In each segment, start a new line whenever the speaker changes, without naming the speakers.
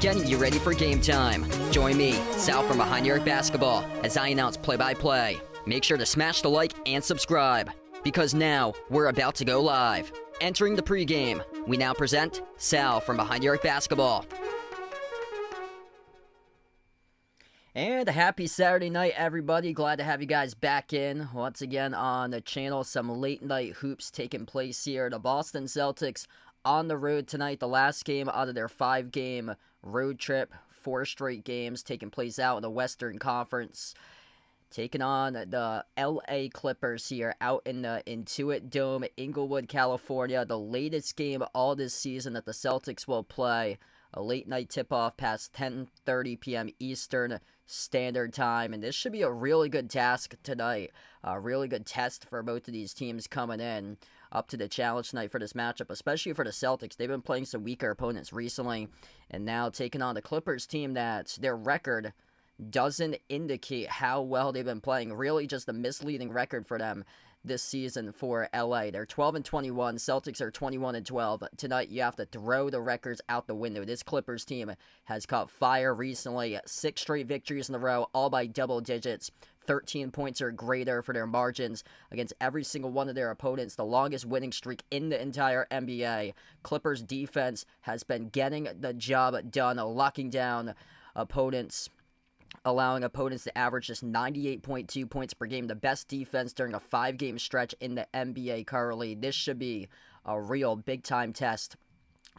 Getting you ready for game time. Join me, Sal from Behind Your Basketball, as I announce play-by-play. Make sure to smash the like and subscribe, because now we're about to go live. Entering the pregame, we now present Sal from Behind Your Basketball. And a happy Saturday night, everybody. Glad to have you guys back in once again on the channel. Some late night hoops taking place here. The Boston Celtics on the road tonight. The last game out of their 5-game road trip. 4 straight games taking place out in the Western Conference. Taking on the LA Clippers here out in the Intuit Dome, Inglewood, California. The latest game all this season that the Celtics will play. A late night tip-off past 10:30 p.m. Eastern Standard Time. And this should be a really good task tonight. A really good test for both of these teams coming in up to the challenge tonight for this matchup, especially for the Celtics. They've been playing some weaker opponents recently, and now taking on the Clippers team that their record doesn't indicate how well they've been playing. Really just a misleading record for them this season for LA. They're 12-21. Celtics are 21-12. Tonight, you have to throw the records out the window. This Clippers team has caught fire recently. 6 straight victories in a row, all by double digits. 13 points or greater for their margins against every single one of their opponents. The longest winning streak in the entire NBA. Clippers defense has been getting the job done, locking down opponents, allowing opponents to average just 98.2 points per game. The best defense during a 5-game stretch in the NBA currently. This should be a real big-time test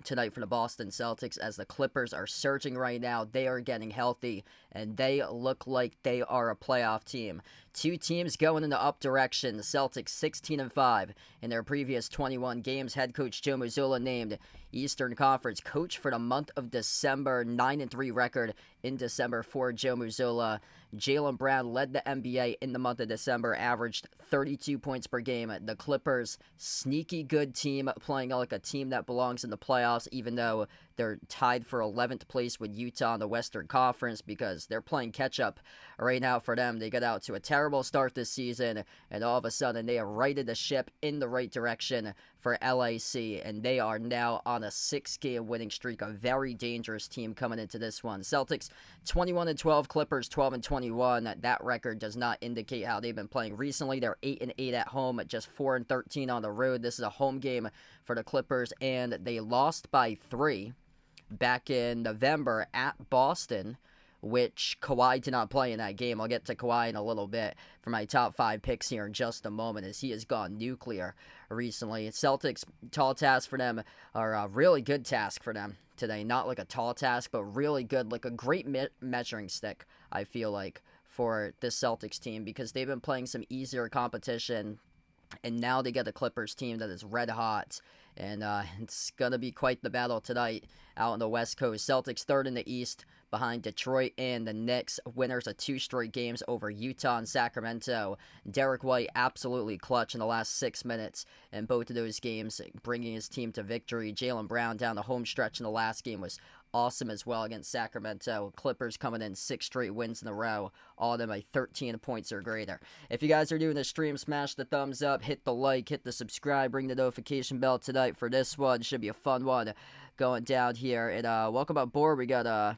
tonight for the Boston Celtics, as the Clippers are surging right now. They are getting healthy, and they look like they are a playoff team. 2 teams going in the up direction. The Celtics 16-5 in their previous 21 games. Head coach Joe Mazzulla named Eastern Conference coach for the month of December. 9-3 record in December for Joe Mazzulla. Jaylen Brown led the NBA in the month of December, averaged 32 points per game. The Clippers, sneaky good team, playing like a team that belongs in the playoffs, even though they're tied for 11th place with Utah in the Western Conference, because they're playing catch-up right now for them. They got out to a terrible start this season, and all of a sudden they have righted the ship in the right direction for LAC, and they are now on a 6-game winning streak. A very dangerous team coming into this one. Celtics 21-12, Clippers 12-21. That record does not indicate how they've been playing recently. They're 8-8 at home, just 4-13 on the road. This is a home game for the Clippers, and they lost by 3 back in November at Boston, which Kawhi did not play in that game. I'll get to Kawhi in a little bit for my top 5 picks here in just a moment, as he has gone nuclear recently. Celtics, tall task for them, or a really good task for them today. Not like a tall task, but really good, like a great measuring stick, I feel like, for this Celtics team, because they've been playing some easier competition, and now they get a Clippers team that is red hot. And it's going to be quite the battle tonight out on the West Coast. Celtics 3rd in the East behind Detroit and the Knicks. Winners of 2 straight games over Utah and Sacramento. Derek White absolutely clutch in the last 6 minutes in both of those games, bringing his team to victory. Jaylen Brown down the home stretch in the last game was awesome as well against Sacramento. Clippers coming in 6 straight wins in a row, all of them by 13 points or greater. If you guys are doing the stream, smash the thumbs up, hit the like, hit the subscribe, ring the notification bell tonight for this one. Should be a fun one going down here. And welcome aboard. We got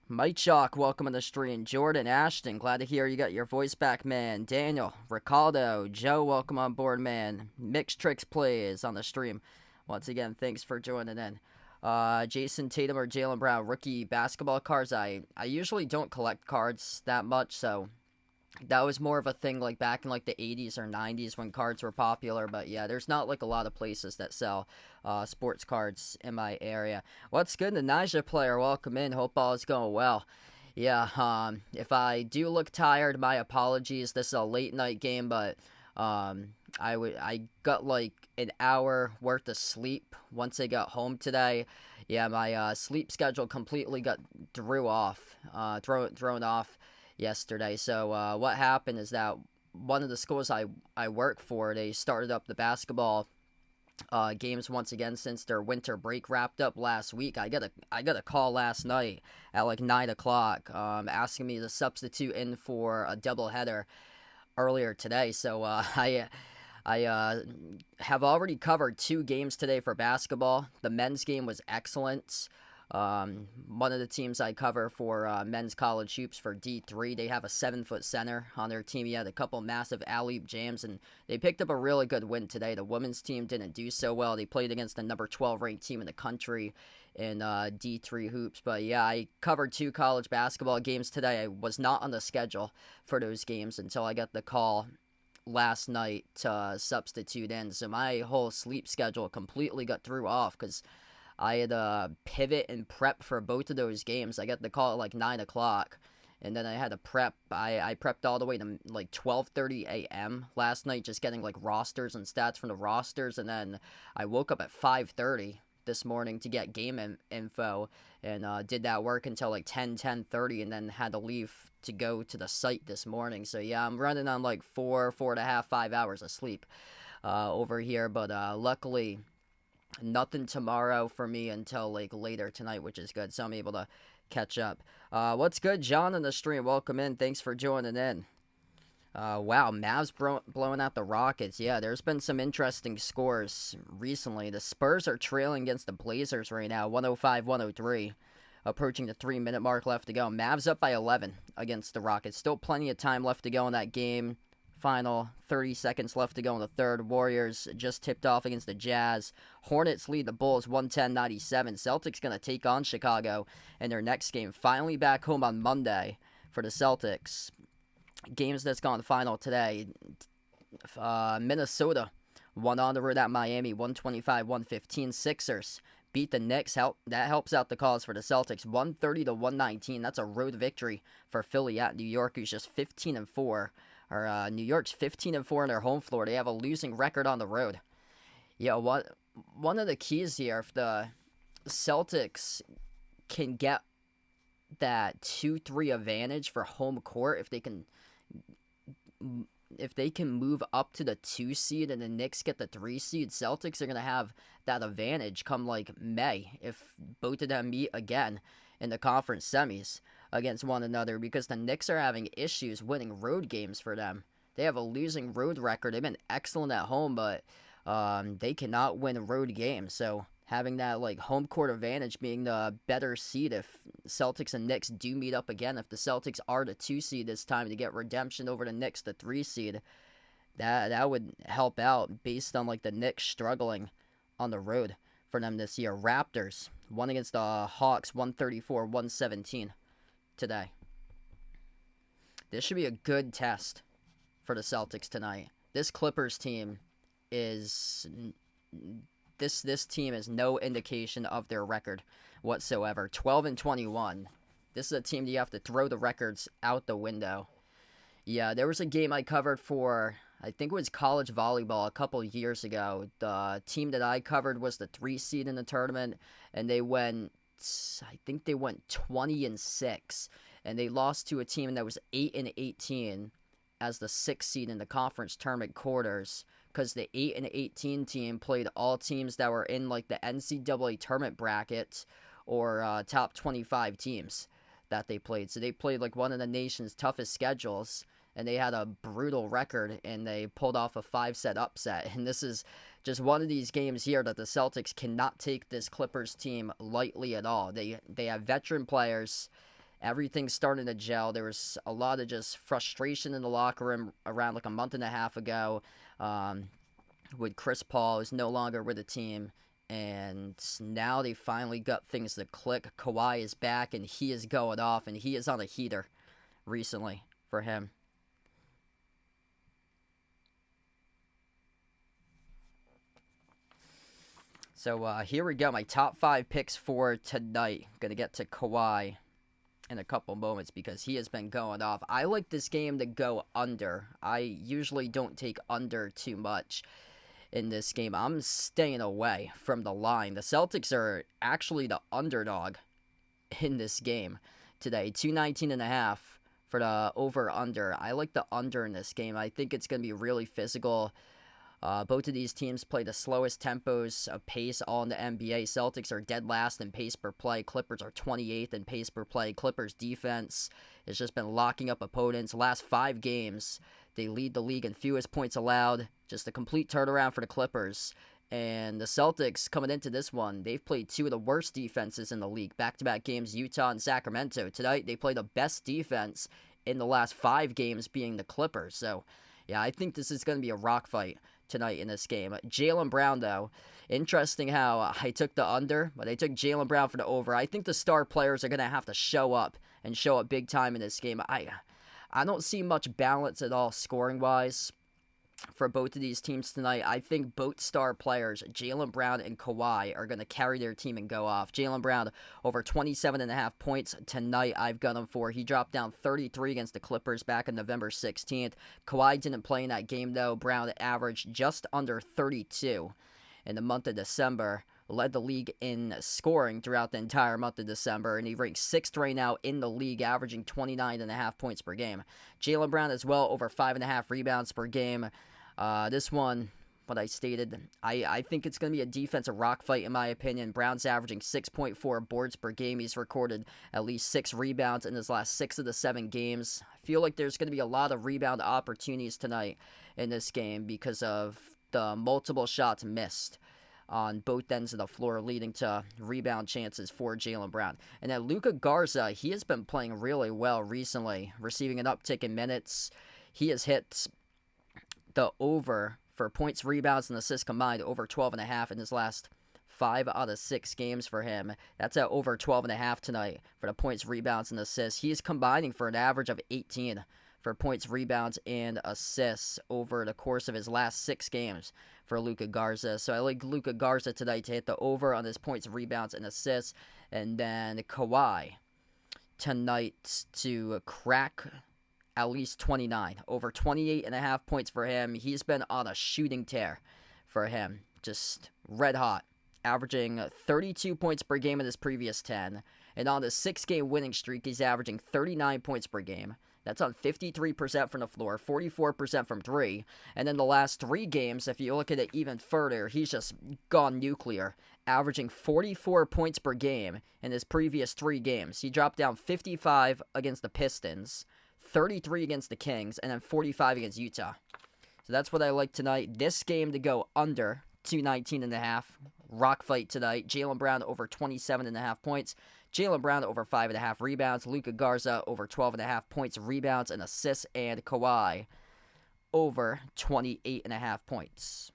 Mike Chalk, welcome on the stream. Jordan Ashton, glad to hear you got your voice back, man. Daniel, Ricaldo, Joe, welcome on board, man. Mixed Tricks Plays on the stream. Once again, thanks for joining in. Jason Tatum or Jaylen Brown rookie basketball cards. I usually don't collect cards that much, so that was more of a thing like back in like the 80s or 90s when cards were popular. But yeah, there's not like a lot of places that sell sports cards in my area. What's good? The Naja player, welcome in. Hope all is going well. Yeah, if I do look tired, my apologies. This is a late night game, but I got like an hour worth of sleep once I got home today. Yeah, my sleep schedule completely got thrown off yesterday. So what happened is that one of the schools I work for, they started up the basketball games once again since their winter break wrapped up last week. I got a call last night at like 9 o'clock, asking me to substitute in for a doubleheader earlier today. So I have already covered 2 games today for basketball. The men's game was excellent. One of the teams I cover for men's college hoops for D3, they have a 7-foot center on their team. He had a couple massive alley-oop jams, and they picked up a really good win today. The women's team didn't do so well. They played against the number 12 ranked team in the country in D3 hoops. But yeah, I covered 2 college basketball games today. I was not on the schedule for those games until I got the call last night to substitute in. So my whole sleep schedule completely got threw off because I had to pivot and prep for both of those games. I got the call at like 9 o'clock, and then I had to prep. I prepped all the way to like 12:30 a.m. last night, just getting like rosters and stats from the rosters, and then I woke up at 5:30 this morning to get game info, and did that work until like 10:30, and then had to leave to go to the site this morning. So yeah, I'm running on like 4.5, 5 hours of sleep over here, but luckily nothing tomorrow for me until like later tonight, which is good, so I'm able to catch up. What's good, John, in the stream? Welcome in. Thanks for joining in. Wow, Mavs blowing out the Rockets. Yeah, there's been some interesting scores recently. The Spurs are trailing against the Blazers right now, 105-103, approaching the 3-minute mark left to go. Mavs up by 11 against the Rockets. Still plenty of time left to go in that game. Final 30 seconds left to go in the third. Warriors just tipped off against the Jazz. Hornets lead the Bulls 110-97. Celtics going to take on Chicago in their next game. Finally back home on Monday for the Celtics. Games that's gone final today. Minnesota won on the road at Miami 125-115. Sixers beat the Knicks. That helps out the cause for the Celtics 130-119. That's a road victory for Philly at New York, who's just 15-4. New York's 15-4 in their home floor. They have a losing record on the road. Yeah, one of the keys here, if the Celtics can get that 2-3 advantage for home court, if they can move up to the 2 seed and the Knicks get the 3 seed, Celtics are going to have that advantage come like May if both of them meet again in the conference semis against one another, because the Knicks are having issues winning road games for them. They have a losing road record. They've been excellent at home, but they cannot win road games. So having that like home court advantage, being the better seed if Celtics and Knicks do meet up again, if the Celtics are the 2 seed this time to get redemption over the Knicks, the 3 seed, that would help out based on like the Knicks struggling on the road for them this year. Raptors won against the Hawks 134-117 today. This should be a good test for the Celtics tonight. This Clippers team is this team is no indication of their record whatsoever. 12-21. This is a team that you have to throw the records out the window. Yeah, there was a game I covered for, I think it was college volleyball a couple years ago. The team that I covered was the 3 seed in the tournament, and they went 20-6, and they lost to a team that was 8-18 as the 6 seed in the conference tournament quarters, because the 8-18 team played all teams that were in like the NCAA tournament bracket or top 25 teams that they played. So they played like one of the nation's toughest schedules, and they had a brutal record, and they pulled off a 5-set upset. And this is just one of these games here that the Celtics cannot take this Clippers team lightly at all. They have veteran players. Everything's starting to gel. There was a lot of just frustration in the locker room around like a month and a half ago with Chris Paul, who's no longer with the team. And now they finally got things to click. Kawhi is back, and he is going off, and he is on a heater recently for him. So here we go. My top 5 picks for tonight. Going to get to Kawhi in a couple moments because he has been going off. I like this game to go under. I usually don't take under too much in this game. I'm staying away from the line. The Celtics are actually the underdog in this game today. 219.5 for the over-under. I like the under in this game. I think it's going to be really physical. Both of these teams play the slowest tempos of pace all in the NBA. Celtics are dead last in pace per play. Clippers are 28th in pace per play. Clippers defense has just been locking up opponents. Last 5 games, they lead the league in fewest points allowed. Just a complete turnaround for the Clippers. And the Celtics, coming into this one, they've played 2 of the worst defenses in the league. Back-to-back games, Utah and Sacramento. Tonight, they play the best defense in the last 5 games, being the Clippers. So, yeah, I think this is going to be a rock fight tonight in this game. Jaylen Brown, though, interesting how I took the under, but I took Jaylen Brown for the over. I think the star players are going to have to show up and show up big time in this game. I don't see much balance at all scoring-wise for both of these teams tonight. I think both star players, Jaylen Brown and Kawhi, are going to carry their team and go off. Jaylen Brown, over 27.5 points tonight, I've got him for. He dropped down 33 against the Clippers back on November 16th. Kawhi didn't play in that game, though. Brown averaged just under 32 in the month of December. Led the league in scoring throughout the entire month of December, and he ranks 6th right now in the league, averaging 29.5 points per game. Jaylen Brown as well, over 5.5 rebounds per game. This one, what I stated, I think it's going to be a defensive rock fight in my opinion. Brown's averaging 6.4 boards per game. He's recorded at least 6 rebounds in his last 6 of the 7 games. I feel like there's going to be a lot of rebound opportunities tonight in this game because of the multiple shots missed on both ends of the floor, leading to rebound chances for Jaylen Brown. And then Luka Garza, he has been playing really well recently, receiving an uptick in minutes. He has hit the over for points, rebounds, and assists combined, over 12.5 in his last 5 out of 6 games for him. That's at over 12.5 tonight for the points, rebounds, and assists. He's combining for an average of 18 for points, rebounds, and assists over the course of his last 6 games for Luka Garza. So I like Luka Garza tonight to hit the over on his points, rebounds, and assists. And then Kawhi tonight to crack at least 29. Over 28.5 points for him. He's been on a shooting tear for him. Just red hot. Averaging 32 points per game in his previous 10. And on the 6-game winning streak, he's averaging 39 points per game. That's on 53% from the floor, 44% from 3. And then the last 3 games, if you look at it even further, he's just gone nuclear, averaging 44 points per game in his previous 3 games. He dropped down 55 against the Pistons, 33 against the Kings, and then 45 against Utah. So that's what I like tonight. This game to go under 219.5. Rock fight tonight. Jaylen Brown over 27.5 points. Jaylen Brown over 5.5 rebounds. Luka Garza over 12.5 points, rebounds, and assists. And Kawhi over 28.5 points.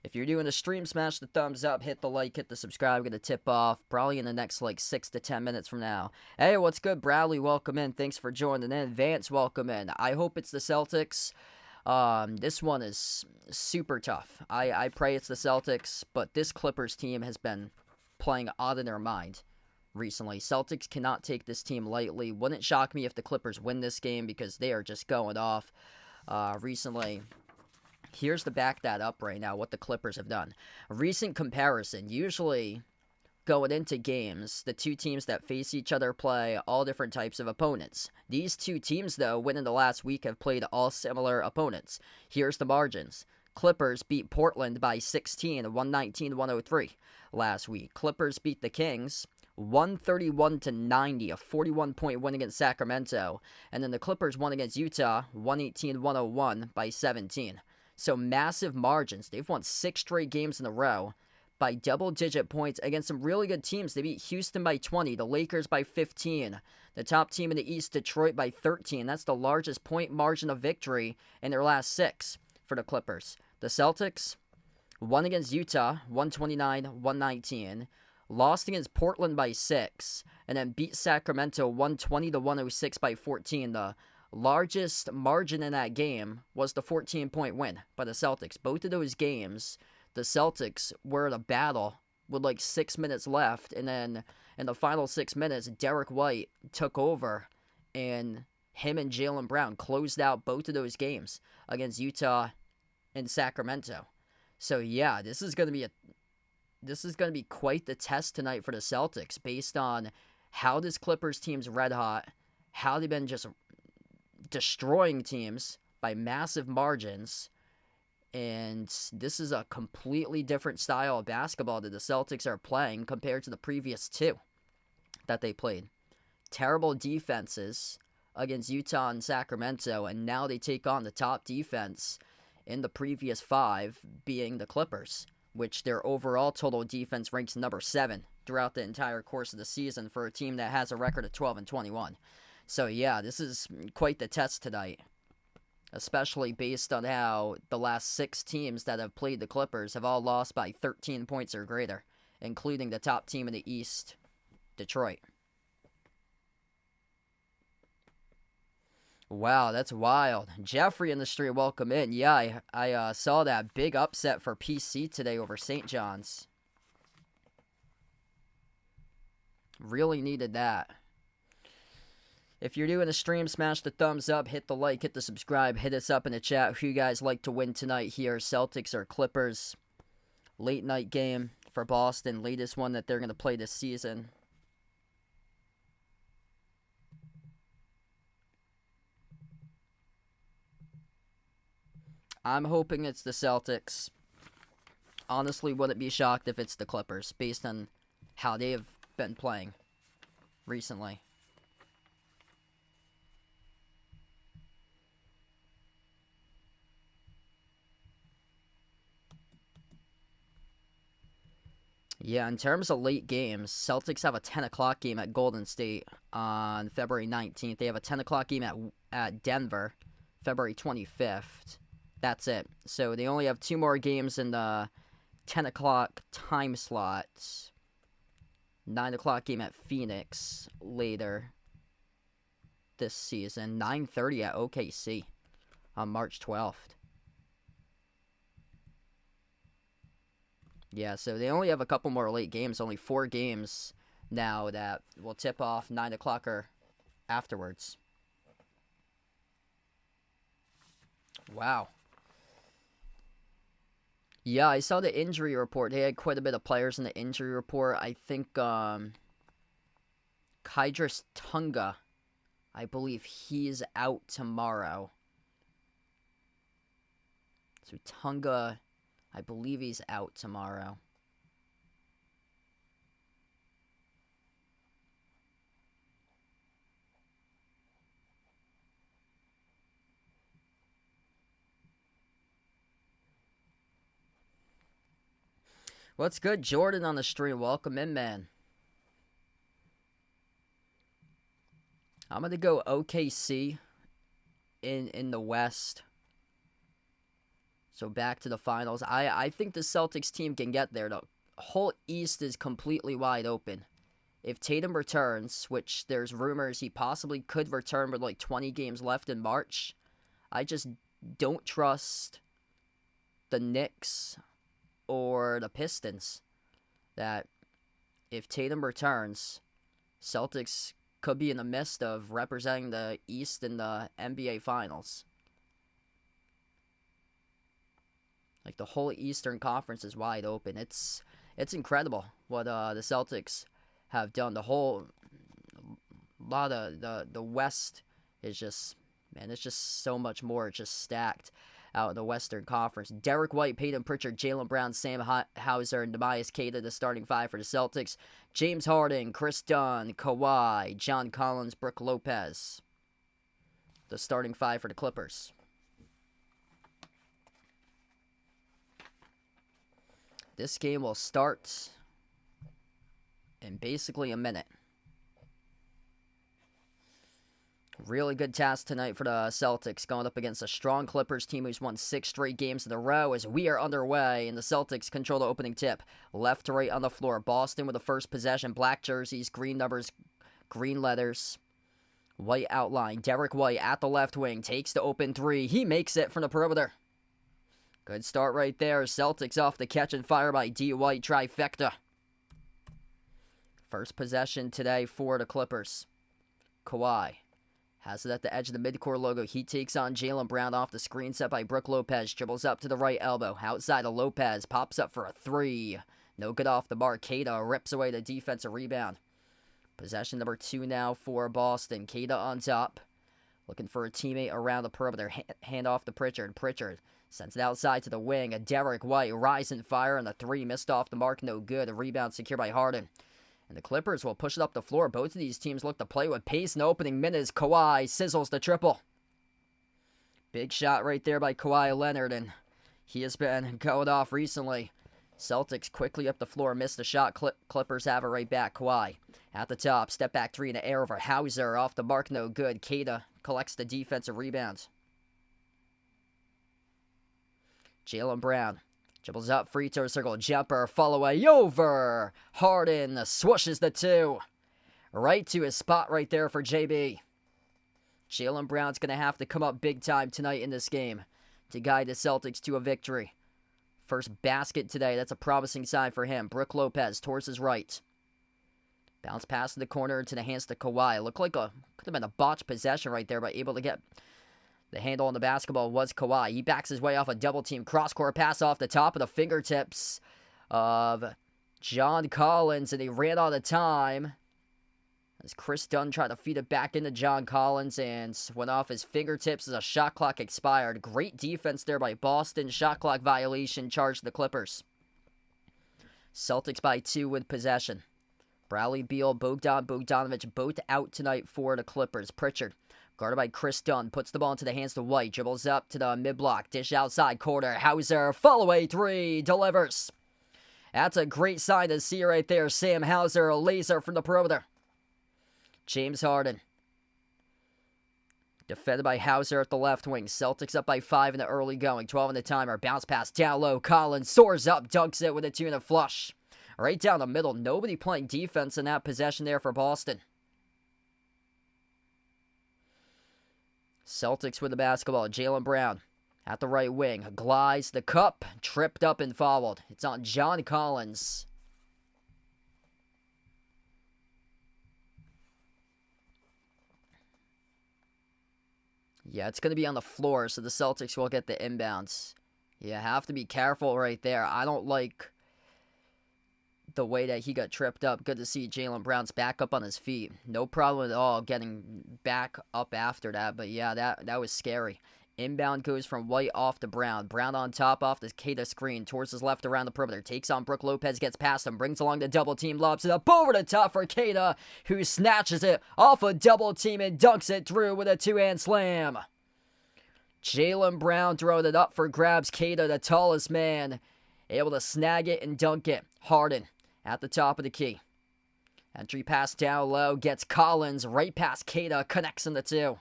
If you're doing a stream, smash the thumbs up, hit the like, hit the subscribe. Going to tip off probably in the next 6 to 10 minutes from now. Hey, what's good? Bradley, welcome in. Thanks for joining in. Vance, welcome in. I hope it's the Celtics. This one is super tough. I pray it's the Celtics, but this Clippers team has been playing out of their mind recently. Celtics cannot take this team lightly. Wouldn't shock me if the Clippers win this game because they are just going off recently. Here's to back that up right now, what the Clippers have done. A recent comparison, usually going into games, the 2 teams that face each other play all different types of opponents. These 2 teams, though, within the last week have played all similar opponents. Here's the margins. Clippers beat Portland by 16, 119-103 last week. Clippers beat the Kings 131-90, a 41-point win against Sacramento. And then the Clippers won against Utah 118-101 by 17. So massive margins. They've won 6 straight games in a row by double-digit points against some really good teams. They beat Houston by 20, the Lakers by 15, the top team in the East, Detroit, by 13. That's the largest point margin of victory in their last 6 for the Clippers. The Celtics won against Utah, 129-119, lost against Portland by 6, and then beat Sacramento 120-106 by 14. The largest margin in that game was the 14-point win by the Celtics. Both of those games, the Celtics were in a battle with 6 minutes left, and then in the final 6 minutes, Derek White took over, and him and Jaylen Brown closed out both of those games against Utah and Sacramento. So yeah, this is going to be quite the test tonight for the Celtics, based on how this Clippers team's red hot, how they've been just destroying teams by massive margins. And this is a completely different style of basketball that the Celtics are playing compared to the previous two that they played. Terrible defenses against Utah and Sacramento, and now they take on the top defense in the previous 5, being the Clippers, which their overall total defense ranks number 7 throughout the entire course of the season for a team that has a record of 12-21. So yeah, this is quite the test tonight, especially based on how the last 6 teams that have played the Clippers have all lost by 13 points or greater, including the top team in the East, Detroit. Wow, that's wild. Jeffrey in the street, welcome in. Yeah, I saw that big upset for PC today over St. John's. Really needed that. If you're doing a stream, smash the thumbs up, hit the like, hit the subscribe, hit us up in the chat who you guys like to win tonight here, Celtics or Clippers. Late night game for Boston, latest one that they're going to play this season. I'm hoping it's the Celtics. Honestly, wouldn't be shocked if it's the Clippers, based on how they have been playing recently. Yeah, in terms of late games, Celtics have a 10 o'clock game at Golden State on February 19th. They have a 10 o'clock game at Denver, February 25th. That's it. So they only have 2 more games in the 10 o'clock time slot. 9 o'clock game at Phoenix later this season. 9:30 at OKC on March 12th. Yeah, so they only have a couple more late games. Only 4 games now that will tip off 9 o'clock or afterwards. Wow. Yeah, I saw the injury report. They had quite a bit of players in the injury report. I think Kydris Tunga, I believe he's out tomorrow. So Tunga, I believe he's out tomorrow. What's good, Jordan on the stream? Welcome in, man. I'm going to go OKC in the West. So back to the finals. I think the Celtics team can get there. The whole East is completely wide open. If Tatum returns, which there's rumors he possibly could return with like 20 games left in March, I just don't trust the Knicks or the Pistons that if Tatum returns, Celtics could be in the midst of representing the East in the NBA Finals. Like, the whole Eastern Conference is wide open. It's incredible what the Celtics have done. The West is just, man, it's just so much more. It's just stacked out in the Western Conference. Derek White, Peyton Pritchard, Jaylen Brown, Sam Hauser, and Demias Queta, the starting 5 for the Celtics. James Harden, Chris Dunn, Kawhi, John Collins, Brook Lopez, the starting 5 for the Clippers. This game will start in basically a minute. Really good task tonight for the Celtics, going up against a strong Clippers team who's won 6 straight games in a row as we are underway, and the Celtics control the opening tip. Left to right on the floor. Boston with the first possession. Black jerseys, green numbers, green letters. White outline. Derek White at the left wing takes the open 3. He makes it from the perimeter. Good start right there. Celtics off the catch and fire by D. White, trifecta. First possession today for the Clippers. Kawhi has it at the edge of the midcourt logo. He takes on Jaylen Brown off the screen set by Brook Lopez. Dribbles up to the right elbow. Outside of Lopez. Pops up for a three. No good off the bar. Queta rips away the defensive rebound. Possession number 2 now for Boston. Queta on top. Looking for a teammate around the perimeter. Hand off to Pritchard. Pritchard sends it outside to the wing. A Derek White rise and fire on the 3. Missed off the mark. No good. A rebound secured by Harden. And the Clippers will push it up the floor. Both of these teams look to play with pace in the opening minutes. Kawhi sizzles the triple. Big shot right there by Kawhi Leonard, and he has been going off recently. Celtics quickly up the floor. Missed the shot. Clippers have it right back. Kawhi at the top. Step back 3 in the air over Hauser. Off the mark. No good. Queta collects the defensive rebounds. Jaylen Brown dribbles up, free throw circle, jumper, fall away, over. Harden swooshes the 2. Right to his spot right there for JB. Jaylen Brown's going to have to come up big time tonight in this game to guide the Celtics to a victory. First basket today, that's a promising sign for him. Brook Lopez towards his right. Bounce pass to the corner into the hands to Kawhi. Looked like could have been a botched possession right there, but able to get the handle on the basketball was Kawhi. He backs his way off a double-team cross-court pass off the top of the fingertips of John Collins, and he ran out of time as Chris Dunn tried to feed it back into John Collins and went off his fingertips as a shot clock expired. Great defense there by Boston. Shot clock violation charged the Clippers. Celtics by 2 with possession. Bradley Beal, Bogdanovic both out tonight for the Clippers. Pritchard, guarded by Chris Dunn, puts the ball into the hands of White. Dribbles up to the mid-block. Dish outside corner. Hauser, fall-away 3. Delivers. That's a great sign to see right there. Sam Hauser, a laser from the perimeter. James Harden. Defended by Hauser at the left wing. Celtics up by 5 in the early going. 12 in the timer. Bounce pass down low. Collins soars up. Dunks it with a 2 and a flush. Right down the middle. Nobody playing defense in that possession there for Boston. Celtics with the basketball. Jaylen Brown at the right wing. Glides the cup. Tripped up and fouled. It's on John Collins. Yeah, it's going to be on the floor, so the Celtics will get the inbounds. You have to be careful right there. I don't like the way that he got tripped up. Good to see Jaylen Brown's back up on his feet. No problem at all getting back up after that. But yeah, that was scary. Inbound goes from White off to Brown. Brown on top off the Queta screen. Towards his left around the perimeter. Takes on Brook Lopez. Gets past him. Brings along the double team. Lobs it up over the top for Queta, who snatches it off a double team and dunks it through with a 2-hand slam. Jaylen Brown throwing it up for grabs. Queta, the tallest man, able to snag it and dunk it. Harden at the top of the key. Entry pass down low. Gets Collins right past Queta. Connects in the 2.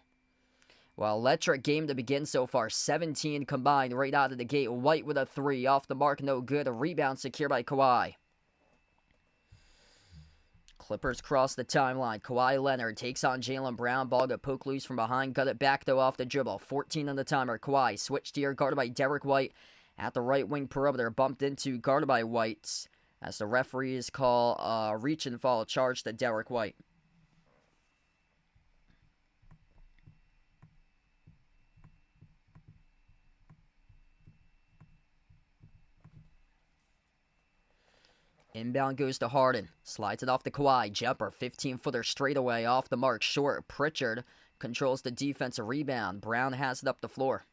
Well, electric game to begin so far. 17 combined right out of the gate. White with a 3. Off the mark, no good. A rebound secured by Kawhi. Clippers cross the timeline. Kawhi Leonard takes on Jaylen Brown. Ball got poked loose from behind. Got it back, though, off the dribble. 14 on the timer. Kawhi switched here, guarded by Derek White. At the right wing perimeter, bumped into, guarded by White. As the referees call a reach and fall charge to Derek White. Inbound goes to Harden. Slides it off to Kawhi. Jumper, 15-footer straightaway off the mark. Short. Pritchard controls the defensive rebound. Brown has it up the floor.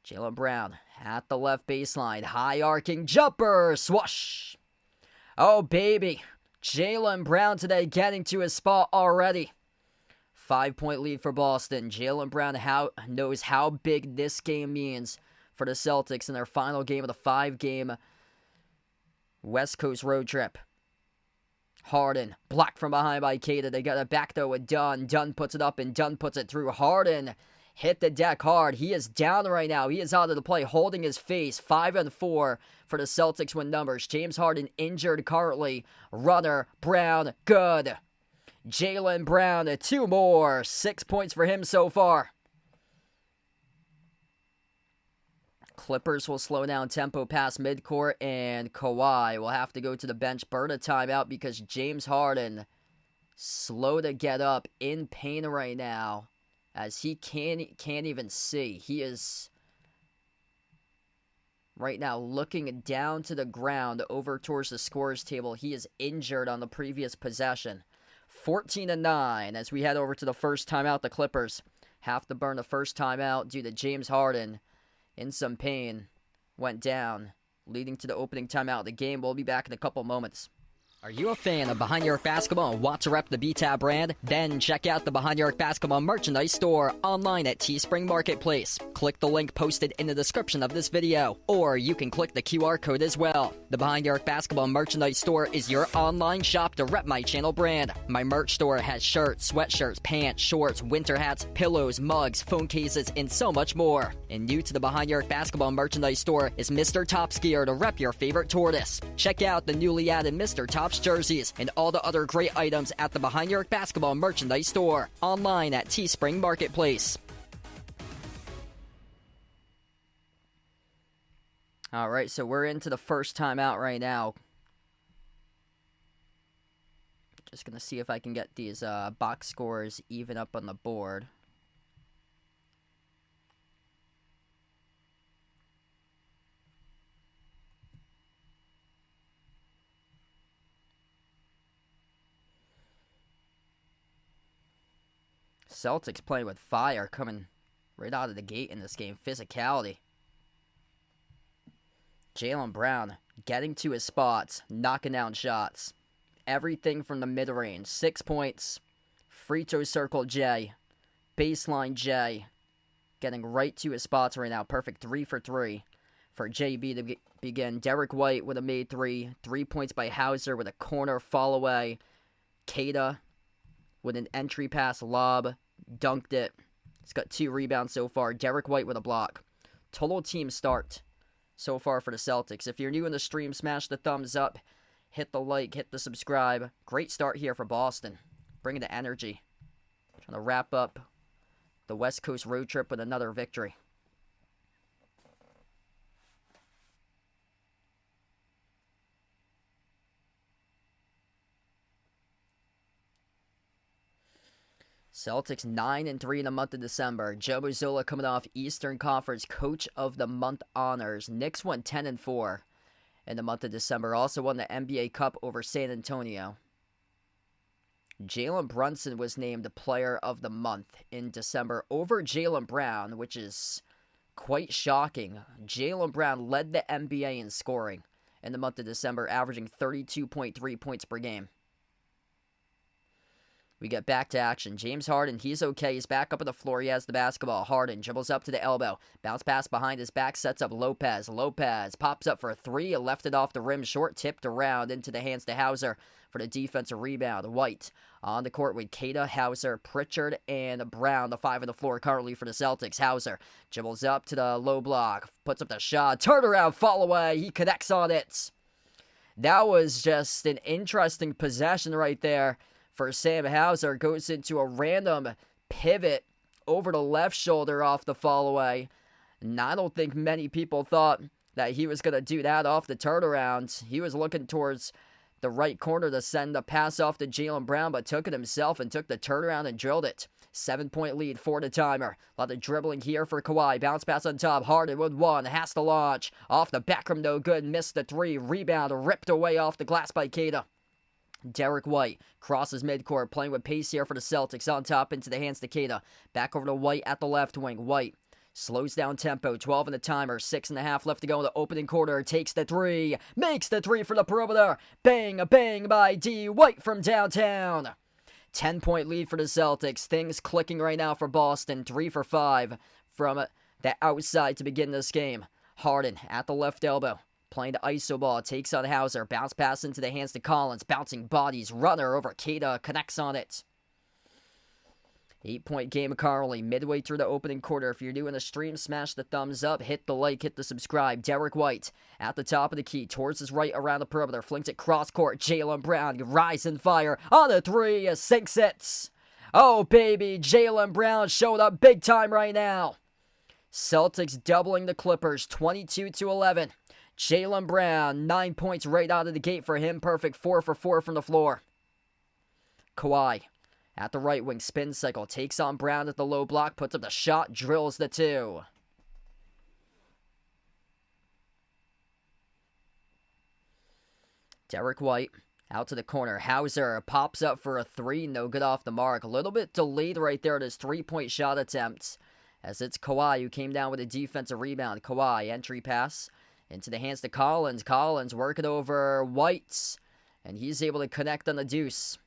Jaylen Brown at the left baseline. High arcing jumper. Swoosh. Oh, baby. Jaylen Brown today getting to his spot already. 5-point lead for Boston. Jaylen Brown knows how big this game means for the Celtics in their final game of the 5-game West Coast road trip. Harden, blocked from behind by Queta. They got it back though with Dunn. Dunn puts it up and Dunn puts it through. Harden hit the deck hard. He is down right now. He is out of the play, holding his face. 5-4 for the Celtics win numbers. James Harden injured currently. Runner, Brown, good. Jaylen Brown, 2 more. 6 points for him so far. Clippers will slow down tempo past midcourt, and Kawhi will have to go to the bench, burn a timeout because James Harden slow to get up in pain right now as he can't even see. He is right now looking down to the ground over towards the scorer's table. He is injured on the previous possession. 14-9 as we head over to the first timeout. The Clippers have to burn the first timeout due to James Harden in some pain. Went down, leading to the opening timeout of the game. We'll be back in a couple moments. Are you a fan of Behind Your Arc Basketball and want to rep the BTAB brand? Then check out the Behind Your Arc Basketball merchandise store online at Teespring Marketplace. Click the link posted in the description of this video, or you can click the QR code as well. The Behind Your Arc Basketball merchandise store is your online shop to rep my channel brand. My merch store has shirts, sweatshirts, pants, shorts, winter hats, pillows, mugs, phone cases, and so much more. And new to the Behind Your Arc Basketball merchandise store is Mr. Top's gear to rep your favorite tortoise. Check out the newly added Mr. Top's jerseys and all the other great items at the Behind Your Arc Basketball merchandise store online at Teespring Marketplace. All right, so we're into the first timeout right now. Just gonna see if I can get these box scores even up on the board. Celtics playing with fire, coming right out of the gate in this game. Physicality. Jaylen Brown getting to his spots, knocking down shots. Everything from the mid-range. 6 points. Free throw circle J. Baseline J. Getting right to his spots right now. Perfect 3 for 3 for JB to begin. Derek White with a made 3. 3 points by Hauser with a corner fall away. Keita with an entry pass lob. Dunked it. He's got 2 rebounds so far. Derek White with a block. Total team start so far for the Celtics. If you're new in the stream, smash the thumbs up. Hit the like. Hit the subscribe. Great start here for Boston. Bringing the energy. Trying to wrap up the West Coast road trip with another victory. Celtics 9-3 in the month of December. Joe Mazzulla coming off Eastern Conference Coach of the Month honors. Knicks won 10-4 in the month of December. Also won the NBA Cup over San Antonio. Jalen Brunson was named the Player of the Month in December over Jaylen Brown, which is quite shocking. Jaylen Brown led the NBA in scoring in the month of December, averaging 32.3 points per game. We get back to action. James Harden, he's okay. He's back up on the floor. He has the basketball. Harden dribbles up to the elbow. Bounce pass behind his back. Sets up Lopez. Lopez pops up for a 3. Left it off the rim. Short tipped around into the hands to Hauser for the defensive rebound. White on the court with Keita, Hauser, Pritchard, and Brown. The 5 on the floor currently for the Celtics. Hauser dribbles up to the low block. Puts up the shot. Turnaround. Fall away. He connects on it. That was just an interesting possession right there. For Sam Hauser, goes into a random pivot over the left shoulder off the fall away. And I don't think many people thought that he was going to do that off the turnaround. He was looking towards the right corner to send the pass off to Jaylen Brown, but took it himself and took the turnaround and drilled it. 7-point lead for the timer. A lot of dribbling here for Kawhi. Bounce pass on top. Harden with 1. Has to launch. Off the back rim, no good. Missed the 3. Rebound ripped away off the glass by Keita. Derek White crosses midcourt, playing with pace here for the Celtics. On top into the hands to Keita. Back over to White at the left wing. White slows down tempo. 12 in the timer. 6.5 left to go in the opening quarter. Takes the 3. Makes the 3 for the perimeter. Bang, bang by D. White from downtown. 10-point lead for the Celtics. Things clicking right now for Boston. 3 for 5 from the outside to begin this game. Harden at the left elbow. Playing the iso ball, takes on Hauser, bounce pass into the hands to Collins, bouncing bodies, runner over Keita, connects on it. 8-point game currently, midway through the opening quarter. If you're new in the stream, smash the thumbs up, hit the like, hit the subscribe. Derek White at the top of the key, towards his right around the perimeter, flings it cross court. Jaylen Brown, rise and fire on the 3, sinks it. Oh baby, Jaylen Brown showed up big time right now. Celtics doubling the Clippers 22-11. Jaylen Brown, 9 points right out of the gate for him. Perfect 4 for 4 from the floor. Kawhi at the right wing, spin cycle, takes on Brown at the low block, puts up the shot, drills the 2. Derek White out to the corner. Hauser pops up for a 3, no good off the mark. A little bit delayed right there at his 3-point shot attempt, as it's Kawhi who came down with a defensive rebound. Kawhi, entry pass into the hands to Collins. Collins working over White, and he's able to connect on the deuce.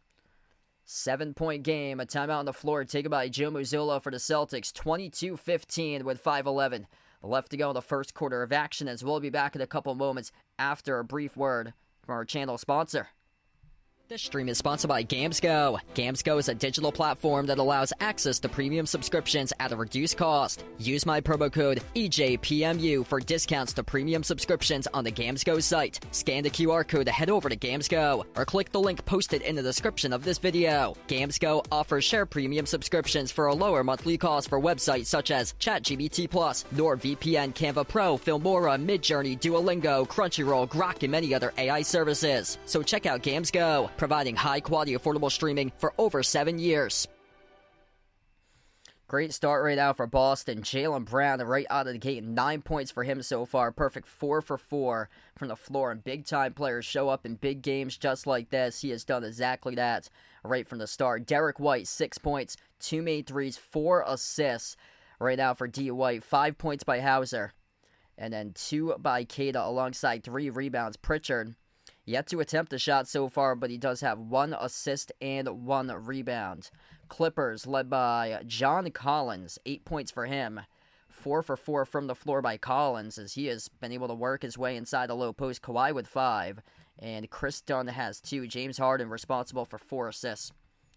7-point game, a timeout on the floor taken by Joe Mazzulla for the Celtics. 22-15 with 5:11 left to go in the first quarter of action, as we'll be back in a couple moments after a brief word from our channel sponsor. This stream is sponsored by GamesGo. GamesGo is a digital platform that allows access to premium subscriptions at a reduced cost. Use my promo code EJPMU for discounts to premium subscriptions on the GamesGo site. Scan the QR code to head over to GamesGo, or click the link posted in the description of this video. GamesGo offers share premium subscriptions for a lower monthly cost for websites such as ChatGPT+, NordVPN, Canva Pro, Filmora, Midjourney, Duolingo, Crunchyroll, Grok, and many other AI services. So check out GamesGo, providing high-quality, affordable streaming for over 7 years. Great start right now for Boston. Jaylen Brown right out of the gate. 9 points for him so far. Perfect 4 for 4 from the floor. And big-time players show up in big games just like this. He has done exactly that right from the start. Derek White, 6 points, 2 made threes, 4 assists right now for D. White. 5 points by Hauser. And then 2 by Keita alongside 3 rebounds. Pritchard yet to attempt a shot so far, but he does have 1 assist and 1 rebound. Clippers led by John Collins, 8 points for him. 4 for 4 from the floor by Collins, as he has been able to work his way inside the low post. Kawhi with 5, and Chris Dunn has 2. James Harden responsible for 4 assists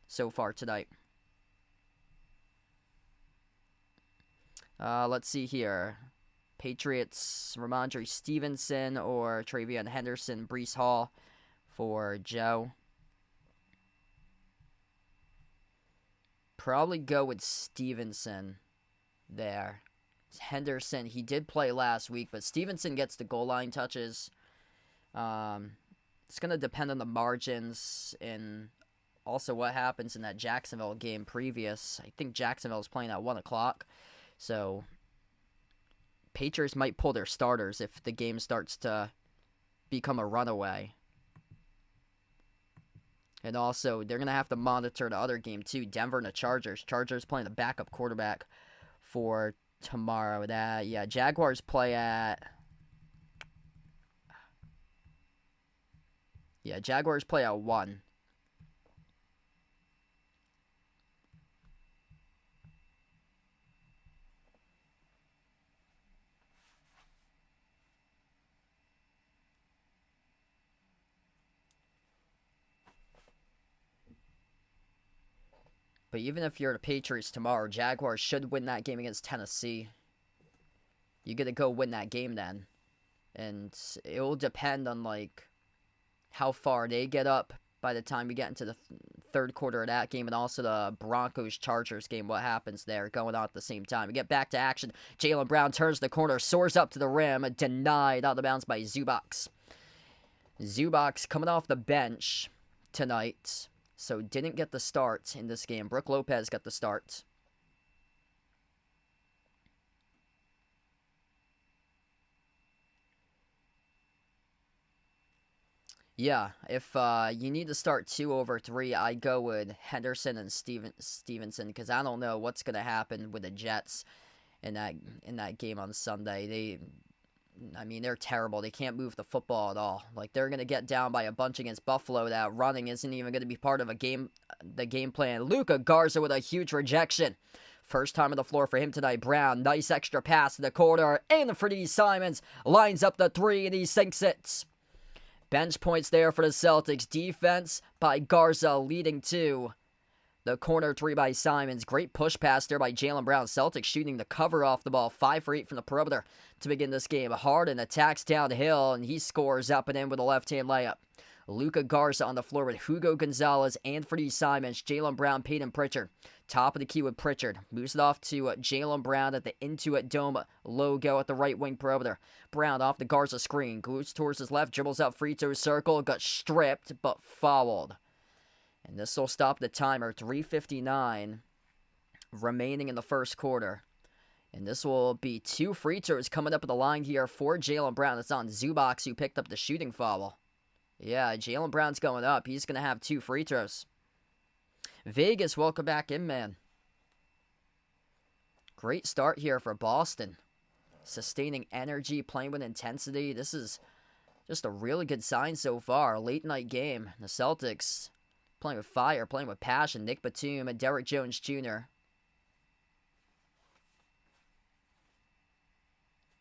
so far tonight. Let's see here. Patriots, Ramondre Stevenson or Travion Henderson, Breece Hall for Joe. Probably go with Stevenson there. Henderson, he did play last week, but Stevenson gets the goal line touches. It's going to depend on the margins and also what happens in that Jacksonville game previous. I think Jacksonville is playing at 1 o'clock, so Patriots might pull their starters if the game starts to become a runaway. And also, they're going to have to monitor the other game, too. Denver and the Chargers. Chargers playing the backup quarterback for tomorrow. Jaguars play at... Jaguars play at 1. But even if you're the Patriots tomorrow, Jaguars should win that game against Tennessee. You got to go win that game then. And it will depend on, how far they get up by the time we get into the third quarter of that game. And also the Broncos-Chargers game, what happens there going on at the same time. We get back to action. Jaylen Brown turns the corner, soars up to the rim, denied out of bounds by Zubac. Zubac coming off the bench tonight, so didn't get the start in this game. Brook Lopez got the start. Yeah, if you need to start 2 over 3, I'd go with Henderson and Stevenson, because I don't know what's going to happen with the Jets in that game on Sunday. They're terrible. They can't move the football at all. They're going to get down by a bunch against Buffalo. That running isn't even going to be part of the game plan. Luka Garza with a huge rejection. First time on the floor for him tonight. Brown, nice extra pass to the corner. And for D. Simons, lines up the 3 and he sinks it. Bench points there for the Celtics. Defense by Garza leading to the corner 3 by Simons. Great push pass there by Jaylen Brown. Celtics shooting the cover off the ball. 5 for 8 from the perimeter to begin this game. Harden attacks downhill, and he scores up and in with a left-hand layup. Luka Garza on the floor with Hugo Gonzalez, Anthony Simons, Jaylen Brown, Peyton Pritchard. Top of the key with Pritchard. Moves it off to Jaylen Brown at the Intuit Dome logo at the right wing perimeter. Brown off the Garza screen. Goes towards his left. Dribbles out free throw circle. Got stripped, but fouled. And this will stop the timer. 3:59 remaining in the first quarter. And this will be 2 free throws coming up at the line here for Jaylen Brown. It's on Zubac, who picked up the shooting foul. Yeah, Jaylen Brown's going up. He's going to have 2 free throws. Vegas, welcome back in, man. Great start here for Boston. Sustaining energy, playing with intensity. This is just a really good sign so far. A late night game. The Celtics playing with fire, playing with passion. Nick Batum and Derrick Jones Jr.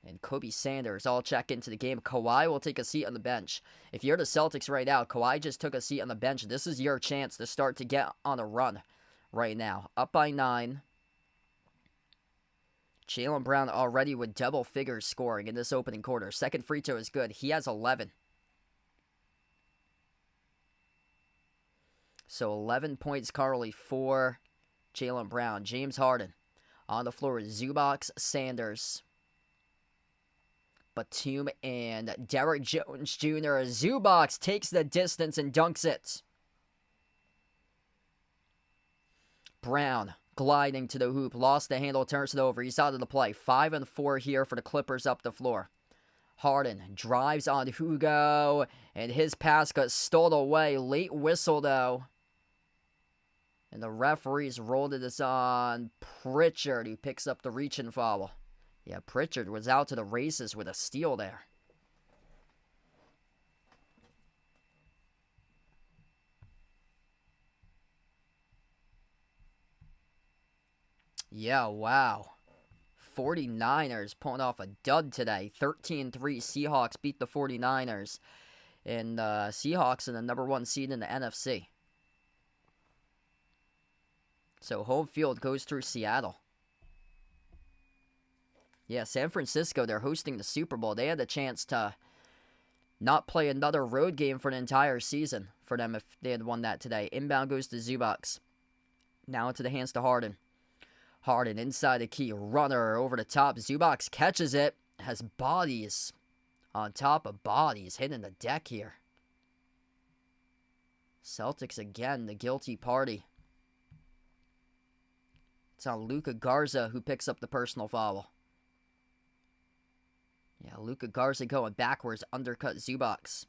And Kobe Sanders all check into the game. Kawhi will take a seat on the bench. If you're the Celtics right now, Kawhi just took a seat on the bench. This is your chance to start to get on a run right now. Up by 9. Jaylen Brown already with double figures scoring in this opening quarter. Second free throw is good. He has 11. So 11 points currently for Jaylen Brown. James Harden on the floor with Zubac, Sanders, Batum, and Derrick Jones Jr. Zubac takes the distance and dunks it. Brown gliding to the hoop. Lost the handle, turns it over. He's out of the play. 5 and 4 here for the Clippers up the floor. Harden drives on Hugo, and his pass got stolen away. Late whistle, though. And the referees rolled it on Pritchard, who picks up the reach-in foul. Yeah, Pritchard was out to the races with a steal there. Yeah, wow. 49ers pulling off a dud today. 13-3 Seahawks beat the 49ers. And Seahawks in the number 1 seed in the NFC. So home field goes through Seattle. Yeah, San Francisco, they're hosting the Super Bowl. They had the chance to not play another road game for an entire season for them if they had won that today. Inbound goes to Zubac. Now into the hands to Harden. Harden inside the key. Runner over the top. Zubac catches it. Has bodies on top of bodies hitting the deck here. Celtics again, the guilty party. It's on Luka Garza who picks up the personal foul. Yeah, Luka Garza going backwards, undercut Zubac.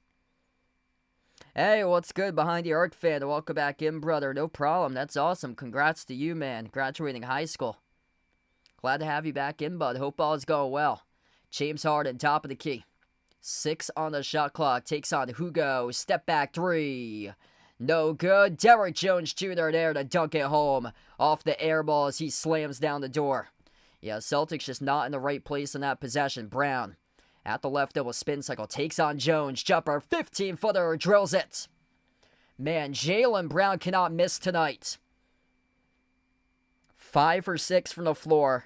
Hey, what's good behind the arc fan? Welcome back in, brother. No problem. That's awesome. Congrats to you, man. Graduating high school. Glad to have you back in, bud. Hope all is going well. James Harden, top of the key. 6 on the shot clock. Takes on Hugo. Step back 3. No good. Derrick Jones Jr. there to dunk it home. Off the air ball as he slams down the door. Yeah, Celtics just not in the right place in that possession. Brown at the left double spin cycle. Takes on Jones. Jumper. 15-footer. Drills it. Man, Jaylen Brown cannot miss tonight. 5 for 6 from the floor.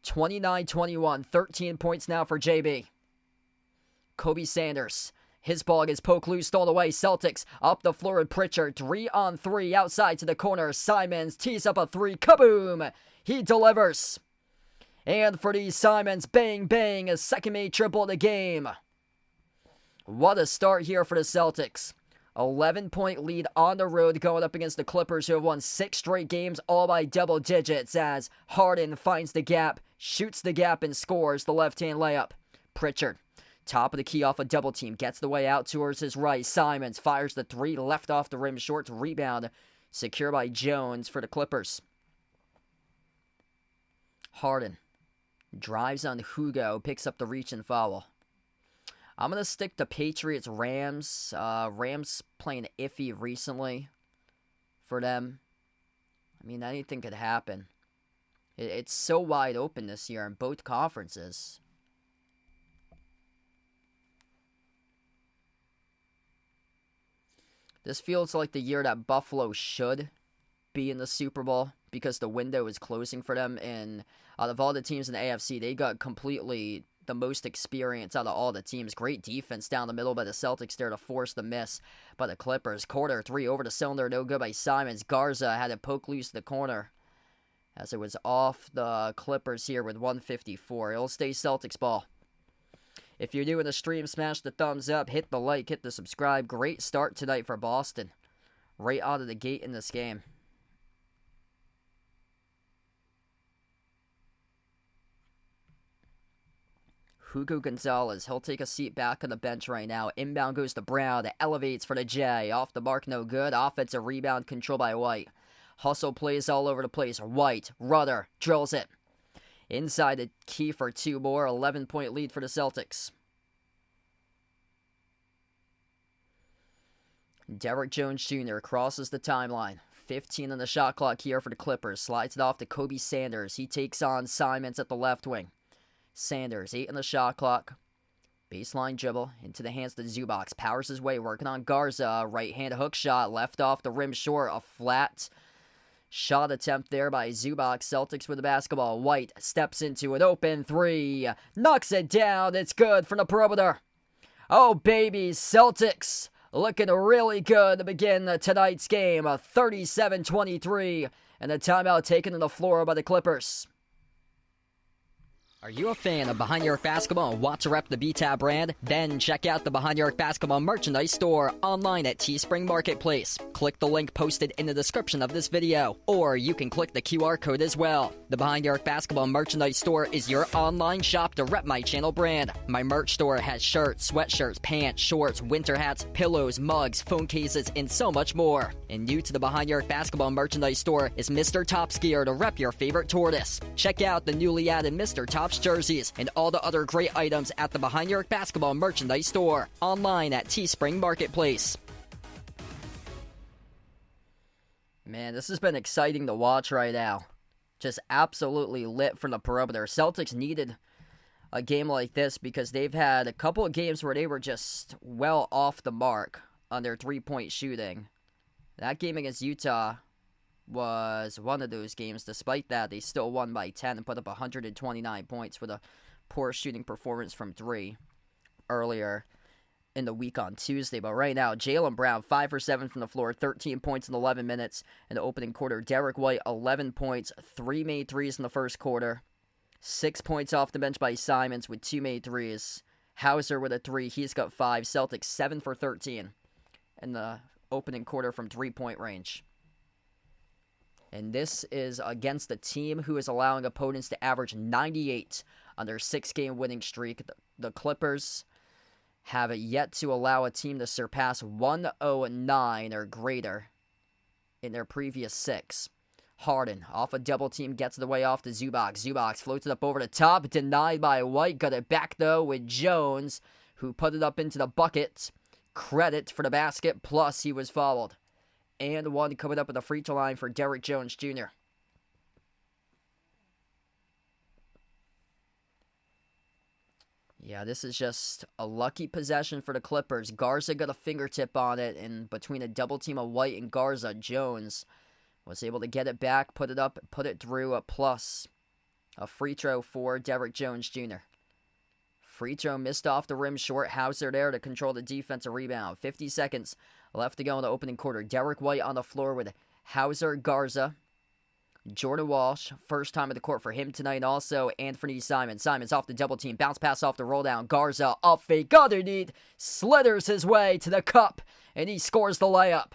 29-21. 13 points now for JB. Kobe Sanders. His ball gets poked loose, stolen away. Celtics up the floor with Pritchard. 3-on-3 outside to the corner. Simons tees up a 3. Kaboom! He delivers. And for the Simons, bang, bang, a second-made triple of the game. What a start here for the Celtics. 11-point lead on the road going up against the Clippers, who have won 6 straight games, all by double digits, as Harden finds the gap, shoots the gap, and scores the left-hand layup. Pritchard, top of the key off a double team, gets the way out towards his right. Simons fires the 3, left off the rim, short rebound, secure by Jones for the Clippers. Harden drives on Hugo, picks up the reach and foul. I'm going to stick to Patriots-Rams. Rams playing iffy recently for them. I mean, anything could happen. It's so wide open this year in both conferences. This feels like the year that Buffalo should be in the Super Bowl because the window is closing for them. And out of all the teams in the AFC, they got completely the most experience out of all the teams. Great defense down the middle by the Celtics there to force the miss by the Clippers. Quarter three over the cylinder, no good by Simons. Garza had it poke loose the corner as it was off the Clippers here with 1:54. It'll stay Celtics ball. If you're doing the stream, smash the thumbs up, hit the like, hit the subscribe. Great start tonight for Boston. Right out of the gate in this game. Hugo Gonzalez, he'll take a seat back on the bench right now. Inbound goes to Brown. It elevates for the J. Off the mark, no good. Offensive rebound controlled by White. Hustle plays all over the place. White, Rudder, drills it. Inside the key for two more. 11-point lead for the Celtics. Derrick Jones Jr. crosses the timeline. 15 on the shot clock here for the Clippers. Slides it off to Kobe Sanders. He takes on Simons at the left wing. Sanders, 8 on the shot clock. Baseline dribble into the hands of the Zubac. Powers his way, working on Garza. Right-hand hook shot, left off the rim short. A flat shot attempt there by Zubac. Celtics with the basketball. White steps into an open three. Knocks it down. It's good from the perimeter. Oh, baby, Celtics looking really good to begin tonight's game. 37-23. And a timeout taken to the floor by the Clippers. Are you a fan of Behind Your Arc Basketball and want to rep the BTAB brand? Then check out the Behind Your Arc Basketball merchandise store online at Teespring Marketplace. Click the link posted in the description of this video, or you can click the QR code as well. The Behind Your Arc Basketball merchandise store is your online shop to rep my channel brand. My merch store has shirts, sweatshirts, pants, shorts, winter hats, pillows, mugs, phone cases, and so much more. And new to the Behind Your Arc Basketball merchandise store is Mr. Top's gear to rep your favorite tortoise. Check out the newly added Mr. Top's jerseys and all the other great items at the Behind Your Arc Basketball merchandise store online at Teespring Marketplace. Man, this has been exciting to watch right now. Just absolutely lit from the perimeter. Celtics needed a game like this because they've had a couple of games where they were just well off the mark on their three-point shooting. That game against Utah was one of those games. Despite that, they still won by 10 and put up 129 points with a poor shooting performance from three earlier in the week on Tuesday. But right now, Jaylen Brown, 5 for 7 from the floor, 13 points in 11 minutes in the opening quarter. Derek White, 11 points, 3 made threes in the first quarter. 6 points off the bench by Simons with 2 made threes. Hauser with a 3, he's got 5. Celtics, 7 for 13 in the opening quarter from 3-point range. And this is against a team who is allowing opponents to average 98 on their 6-game winning streak. The Clippers have yet to allow a team to surpass 109 or greater in their previous 6. Harden, off a double team, gets the way off to Zubac. Zubac floats it up over the top, denied by White. Got it back, though, with Jones, who put it up into the bucket. Credit for the basket, plus he was fouled. And one coming up with a free throw line for Derrick Jones Jr. Yeah, this is just a lucky possession for the Clippers. Garza got a fingertip on it, and between a double team of White and Garza, Jones was able to get it back, put it up, put it through, plus a free throw for Derrick Jones Jr. Free throw missed off the rim short. Hauser there to control the defensive rebound. 50 seconds left to go in the opening quarter. Derek White on the floor with Hauser, Garza, Jordan Walsh. First time at the court for him tonight. Also, Anthony Simons. Simons off the double team. Bounce pass off the roll down. Garza up fake underneath. Slithers his way to the cup. And he scores the layup.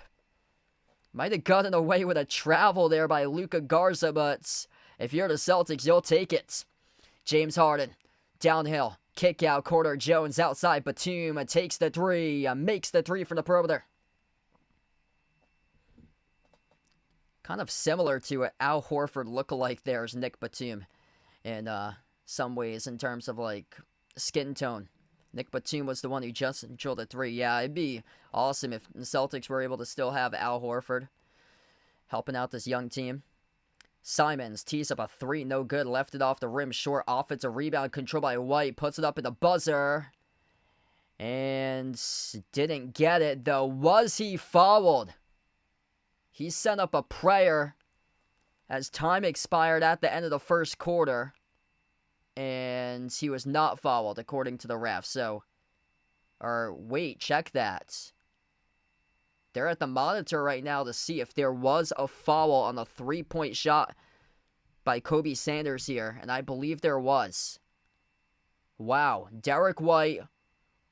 Might have gotten away with a travel there by Luka Garza. But if you're the Celtics, you'll take it. James Harden. Downhill. Kick out corner. Jones outside. Batum takes the 3. Makes the 3 from the perimeter. Kind of similar to an Al Horford lookalike there is Nick Batum in some ways in terms of like skin tone. Nick Batum was the one who just drilled a 3. Yeah, it'd be awesome if the Celtics were able to still have Al Horford helping out this young team. Simons tees up a 3, no good, left it off the rim short. Offensive rebound controlled by White, puts it up in the buzzer. And didn't get it though. Was he fouled? He sent up a prayer as time expired at the end of the first quarter. And he was not fouled, according to the ref. So, or wait, check that. They're at the monitor right now to see if there was a foul on a three-point shot by Kobe Sanders here. And I believe there was. Wow. Derek White.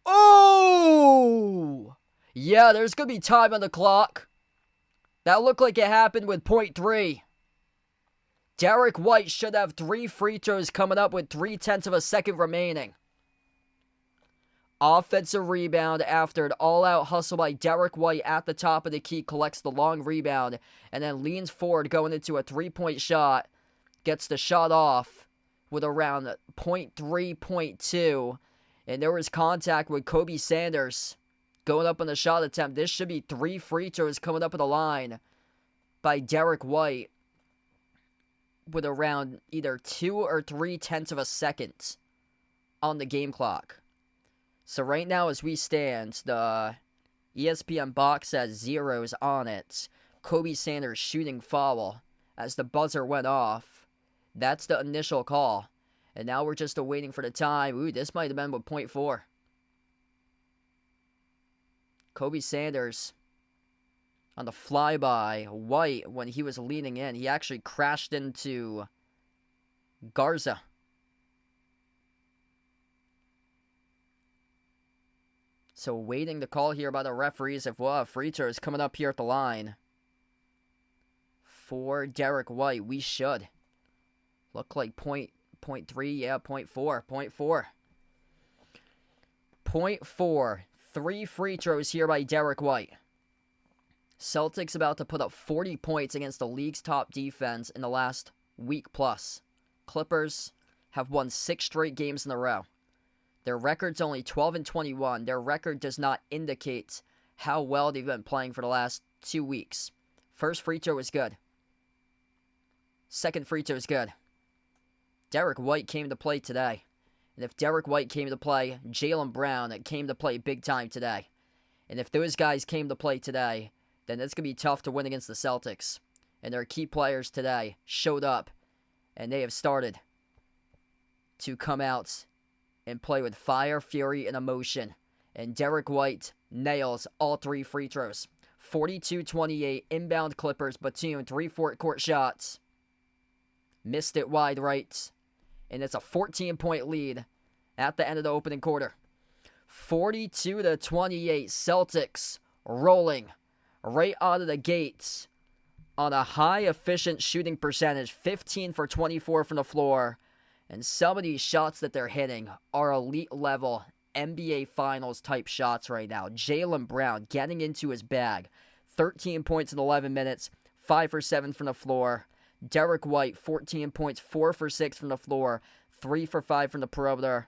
Oh! Yeah, there's going to be time on the clock. That looked like it happened with .3. Derek White should have 3 free throws coming up with 0.3 of a second remaining. Offensive rebound after an all-out hustle by Derek White at the top of the key, collects the long rebound, and then leans forward going into a 3-point shot. Gets the shot off with around .3, .2. And there was contact with Kobe Sanders going up on the shot attempt. This should be 3 free throws coming up at the line by Derek White with around either 2 or 0.3 of a second on the game clock. So right now as we stand, the ESPN box has zeros on it. Kobe Sanders shooting foul as the buzzer went off. That's the initial call. And now we're just awaiting for the time. Ooh, this might have been with .4. Kobe Sanders on the flyby. White, when he was leaning in, he actually crashed into Garza. So waiting the call here by the referees if we'll have free throws coming up here at the line. For Derek White, we should. Look like .3, yeah, .4. .4. 3 free throws here by Derek White. Celtics about to put up 40 points against the league's top defense in the last week plus. Clippers have won 6 straight games in a row. Their record's only 12-21. Their record does not indicate how well they've been playing for the last 2 weeks. First free throw was good. Second free throw was good. Derek White came to play today. And if Derek White came to play, Jaylen Brown came to play big time today. And if those guys came to play today, then it's going to be tough to win against the Celtics. And their key players today showed up. And they have started to come out and play with fire, fury, and emotion. And Derek White nails all 3 free throws. 42-28, inbound Clippers. Batum, 3 forecourt shots. Missed it wide right. And it's a 14-point lead at the end of the opening quarter. 42-28, Celtics rolling right out of the gates on a high efficient shooting percentage. 15 for 24 from the floor. And some of these shots that they're hitting are elite level NBA Finals type shots right now. Jaylen Brown getting into his bag. 13 points in 11 minutes. 5 for 7 from the floor. Derek White, 14 points, 4 for 6 from the floor, 3 for 5 from the perimeter.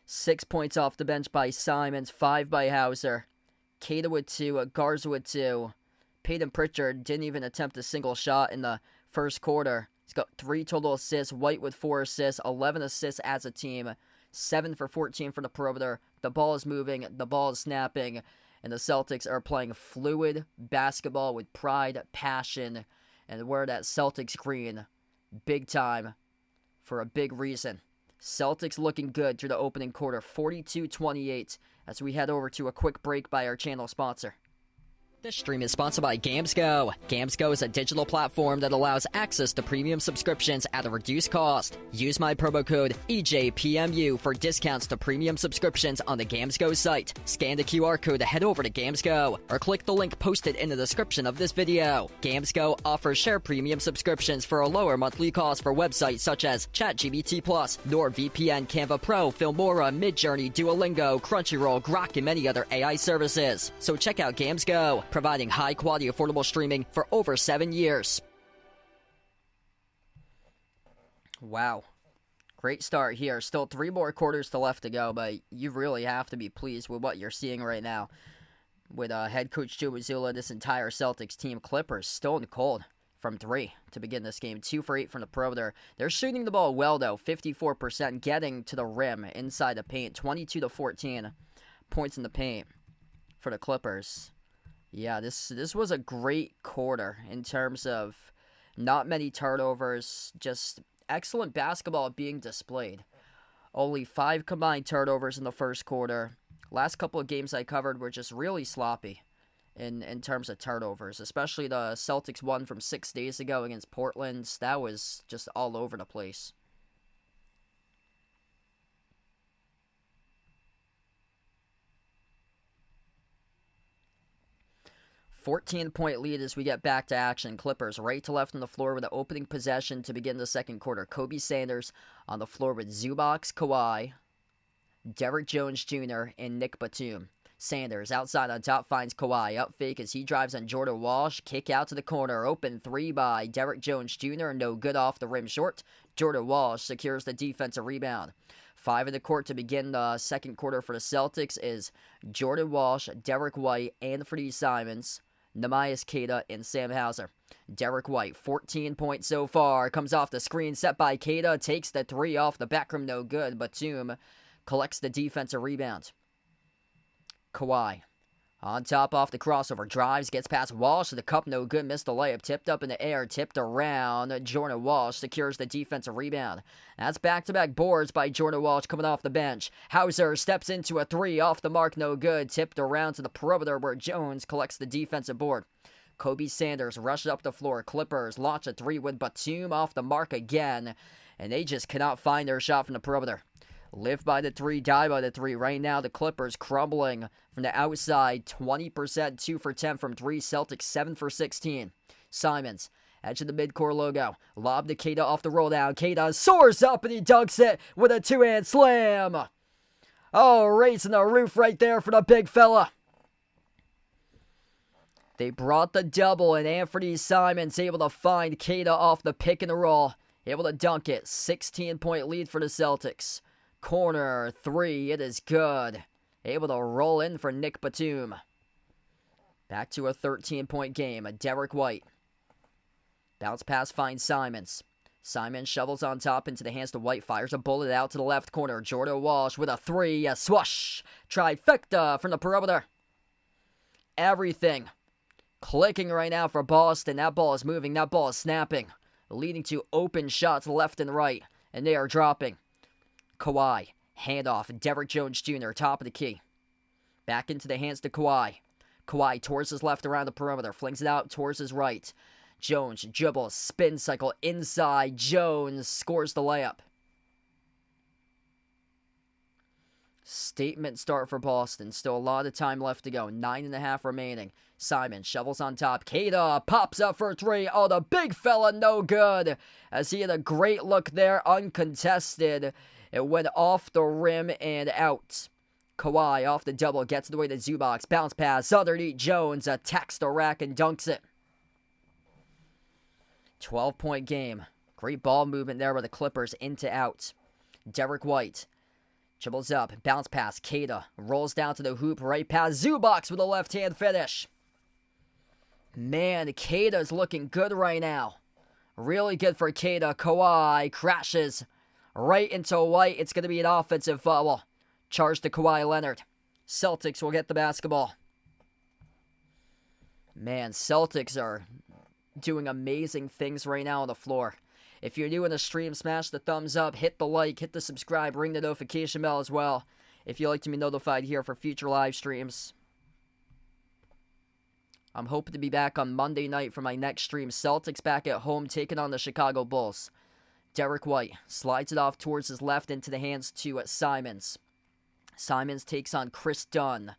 6 points off the bench by Simons, 5 by Hauser. Keita with 2, Garza with 2. Peyton Pritchard didn't even attempt a single shot in the first quarter. He's got 3 total assists, White with 4 assists, 11 assists as a team, 7 for 14 from the perimeter. The ball is moving, the ball is snapping, and the Celtics are playing fluid basketball with pride, passion, and wear that Celtics green big time for a big reason. Celtics looking good through the opening quarter, 42-28, as we head over to a quick break by our channel sponsor. This stream is sponsored by GamesGo. GamesGo is a digital platform that allows access to premium subscriptions at a reduced cost. Use my promo code EJPMU for discounts to premium subscriptions on the GamesGo site. Scan the QR code to head over to GamesGo, or click the link posted in the description of this video. GamesGo offers share premium subscriptions for a lower monthly cost for websites such as ChatGPT+, NordVPN, Canva Pro, Filmora, Midjourney, Duolingo, Crunchyroll, Grok, and many other AI services. So check out GamesGo, providing high-quality, affordable streaming for over 7 years. Wow. Great start here. Still 3 more quarters left to go, but you really have to be pleased with what you're seeing right now. With head coach Joe Mazzulla, this entire Celtics team. Clippers still in the cold from 3 to begin this game. 2 for 8 from the perimeter. They're shooting the ball well, though. 54% getting to the rim inside the paint. 22-14 points in the paint for the Clippers. Yeah, this was a great quarter in terms of not many turnovers, just excellent basketball being displayed. Only 5 combined turnovers in the first quarter. Last couple of games I covered were just really sloppy in terms of turnovers, especially the Celtics one from 6 days ago against Portland. That was just all over the place. 14-point lead as we get back to action. Clippers right to left on the floor with the opening possession to begin the second quarter. Kobe Sanders on the floor with Zubac, Kawhi, Derrick Jones Jr., and Nick Batum. Sanders outside on top finds Kawhi. Up fake as he drives on Jordan Walsh. Kick out to the corner. Open 3 by Derrick Jones Jr. No good off the rim short. Jordan Walsh secures the defensive rebound. 5 in the court to begin the second quarter for the Celtics is Jordan Walsh, Derek White, Anthony Simons, Nemias Queta, and Sam Hauser. Derek White, 14 points so far. Comes off the screen set by Queta. Takes the 3 off the back rim. No good. Batum collects the defensive rebound. Kawhi on top off the crossover. Drives, gets past Walsh to the cup. No good. Missed the layup. Tipped up in the air. Tipped around. Jordan Walsh secures the defensive rebound. That's back-to-back boards by Jordan Walsh coming off the bench. Hauser steps into a 3 off the mark. No good. Tipped around to the perimeter where Jones collects the defensive board. Kobe Sanders rushes up the floor. Clippers launch a 3 with Batum off the mark again. And they just cannot find their shot from the perimeter. Live by the 3, die by the 3. Right now, the Clippers crumbling from the outside. 20%, 2 for 10 from 3. Celtics 7 for 16. Simons, edge of the midcourt logo. Lob to Queta off the roll down. Queta soars up and he dunks it with a 2-hand slam. Oh, raising the roof right there for the big fella. They brought the double and Anthony Simons able to find Queta off the pick and roll. Able to dunk it. 16-point lead for the Celtics. Corner 3, it is good. Able to roll in for Nick Batum. Back to a 13-point game. Derek White. Bounce pass finds Simons. Simons shovels on top into the hands to White. Fires a bullet out to the left corner. Jordan Walsh with a 3. A swoosh. Trifecta from the perimeter. Everything clicking right now for Boston. That ball is moving. That ball is snapping. Leading to open shots left and right. And they are dropping. Kawhi, handoff, Derrick Jones Jr., top of the key. Back into the hands to Kawhi. Kawhi towards his left around the perimeter, flings it out towards his right. Jones dribbles, spin cycle inside. Jones scores the layup. Statement start for Boston. Still a lot of time left to go. 9.5 remaining. Simon shovels on top. Queta pops up for 3. Oh, the big fella, no good. As he had a great look there, uncontested. It went off the rim and out. Kawhi off the double, gets the way to Zubac. Bounce pass, underneath Jones, attacks the rack and dunks it. 12-point game. Great ball movement there with the Clippers into out. Derek White dribbles up, bounce pass, Queta rolls down to the hoop, right past Zubac with a left-hand finish. Man, Queta's looking good right now. Really good for Queta. Kawhi crashes right into White. It's going to be an offensive foul. Charge to Kawhi Leonard. Celtics will get the basketball. Man, Celtics are doing amazing things right now on the floor. If you're new in the stream, smash the thumbs up, hit the like, hit the subscribe, ring the notification bell as well. If you'd like to be notified here for future live streams. I'm hoping to be back on Monday night for my next stream. Celtics back at home taking on the Chicago Bulls. Derek White slides it off towards his left into the hands to Simons. Simons takes on Chris Dunn.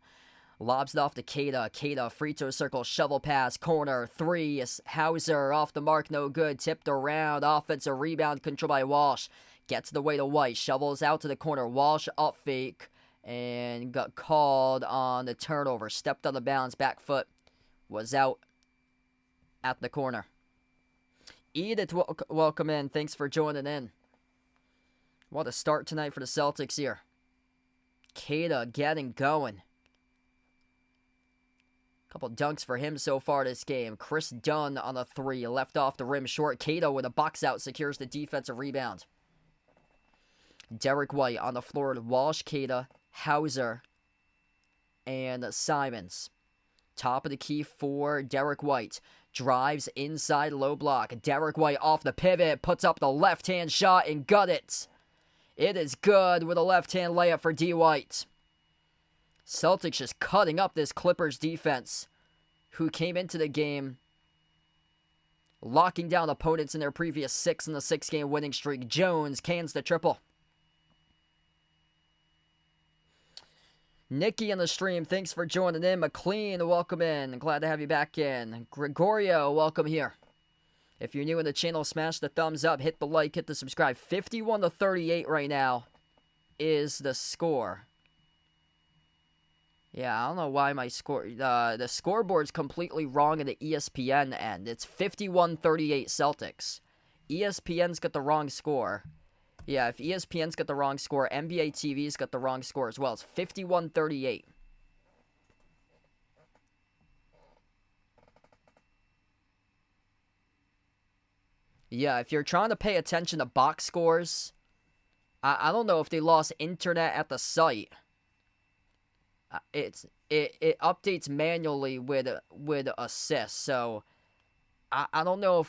Lobs it off to Queta. Queta, free throw circle, shovel pass, corner, 3. Hauser off the mark, no good. Tipped around, offensive rebound, controlled by Walsh. Gets the way to White, shovels out to the corner. Walsh up fake and got called on the turnover. Stepped on the bounce, back foot was out at the corner. Edith, welcome in. Thanks for joining in. What a start tonight for the Celtics here. Queta getting going. Couple dunks for him so far this game. Chris Dunn on the 3. Left off the rim short. Queta with a box out secures the defensive rebound. Derek White on the floor with Walsh, Queta, Hauser, and Simons. Top of the key for Derek White. Drives inside low block. Derek White off the pivot. Puts up the left-hand shot and got it. It is good with a left-hand layup for D. White. Celtics just cutting up this Clippers defense, who came into the game locking down opponents in their previous 6 in the 6-game winning streak. Jones cans the triple. Nikki on the stream, thanks for joining in. McLean, welcome in. Glad to have you back in. Gregorio, welcome here. If you're new in the channel, smash the thumbs up, hit the like, hit the subscribe. 51-38 right now is the score. Yeah, I don't know why my score... the scoreboard's completely wrong in the ESPN end. It's 51-38 Celtics. ESPN's got the wrong score. Yeah, if ESPN's got the wrong score, NBA TV's got the wrong score as well. It's 51-38. Yeah, if you're trying to pay attention to box scores, I don't know if they lost internet at the site. It updates manually with assists, so I don't know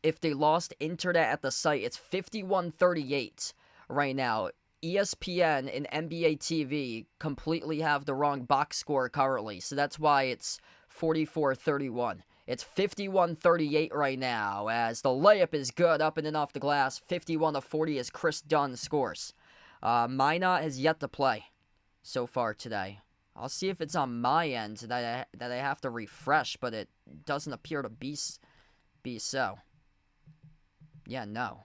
if they lost internet at the site. It's 51-38 right now. ESPN and NBA TV completely have the wrong box score currently, so that's why it's 44-31. It's 51-38 right now, as the layup is good up and in off the glass. 51-40 as Chris Dunn scores. Minot has yet to play so far today. I'll see if it's on my end that I have to refresh, but it doesn't appear to be so. Yeah, no.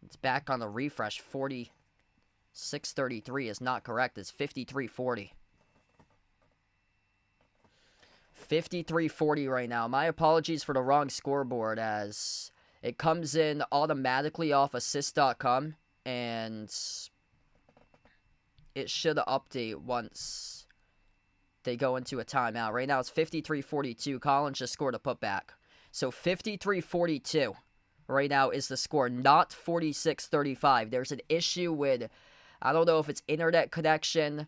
It's back on the refresh. 46-33 is not correct. It's 53-40. 53-40 right now. My apologies for the wrong scoreboard, as it comes in automatically off assist.com, and it should update once they go into a timeout. Right now it's 53-42. Collins just scored a putback. So 53-42 right now is the score, not 46-35. There's an issue with, I don't know if it's internet connection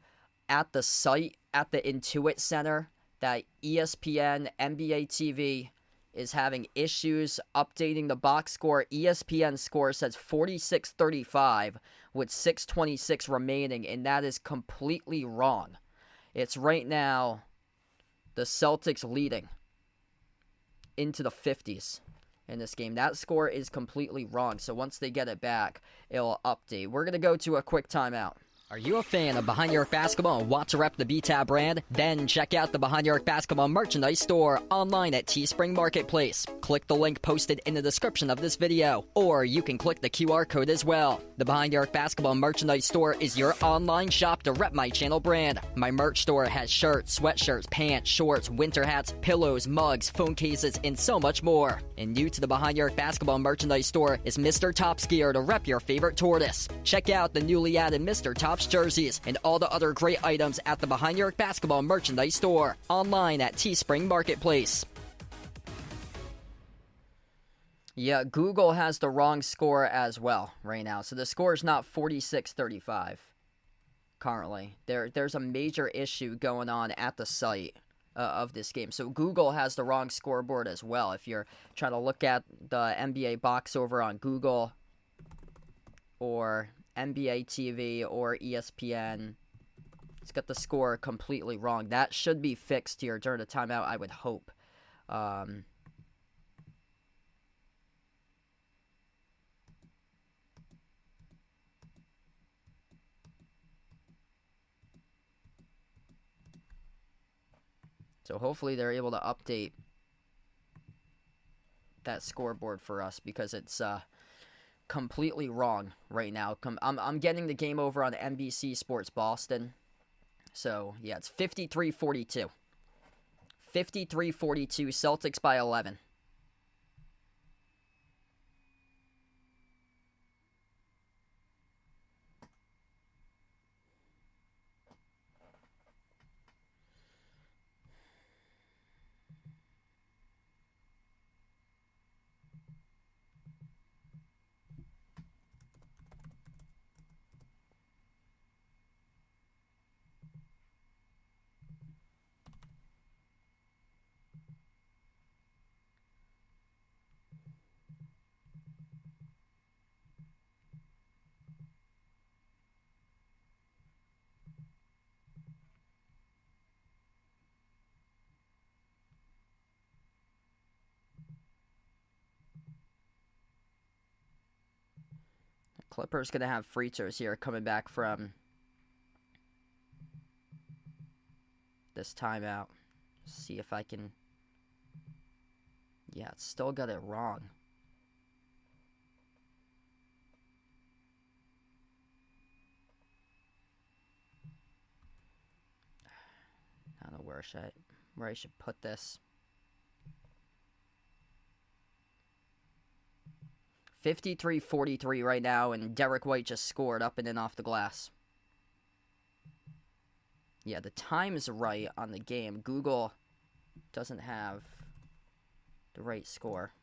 at the site, at the Intuit Center, that ESPN, NBA TV is having issues updating the box score. ESPN score says 46-35 with 6:26 remaining, and that is completely wrong. It's right now the Celtics leading into the 50s in this game. That score is completely wrong, so once they get it back, it'll update. We're going to go to a quick timeout. Are you a fan of Behind Your Arc Basketball and want to rep the BTAB brand? Then check out the Behind Your Arc Basketball merchandise store online at Teespring Marketplace. Click the link posted in the description of this video, or you can click the QR code as well. The Behind Your Arc Basketball merchandise store is your online shop to rep my channel brand. My merch store has shirts, sweatshirts, pants, shorts, winter hats, pillows, mugs, phone cases, and so much more. And new to the Behind Your Arc Basketball merchandise store is Mr. Top's gear to rep your favorite tortoise. Check out the newly added Mr. Top's jerseys and all the other great items at the Behind Your Arc Basketball merchandise store online at Teespring Marketplace. Yeah, Google has the wrong score as well right now. So the score is not 46-35 currently. There's a major issue going on at the site of this game. So Google has the wrong scoreboard as well. If you're trying to look at the NBA box over on Google or NBA TV or ESPN, it's got the score completely wrong. That should be fixed here during the timeout, I would hope. So hopefully they're able to update that scoreboard for us, because it's completely wrong right now. I'm getting the game over on NBC Sports Boston. So, yeah, it's 53-42. 53-42, Celtics by 11. Clippers going to have free throws here coming back from this timeout. See if I can... Yeah, it's still got it wrong. I don't know where I should put this. 53-43 right now, and Derek White just scored up and in off the glass. Yeah, the time is right on the game. Google doesn't have the right score.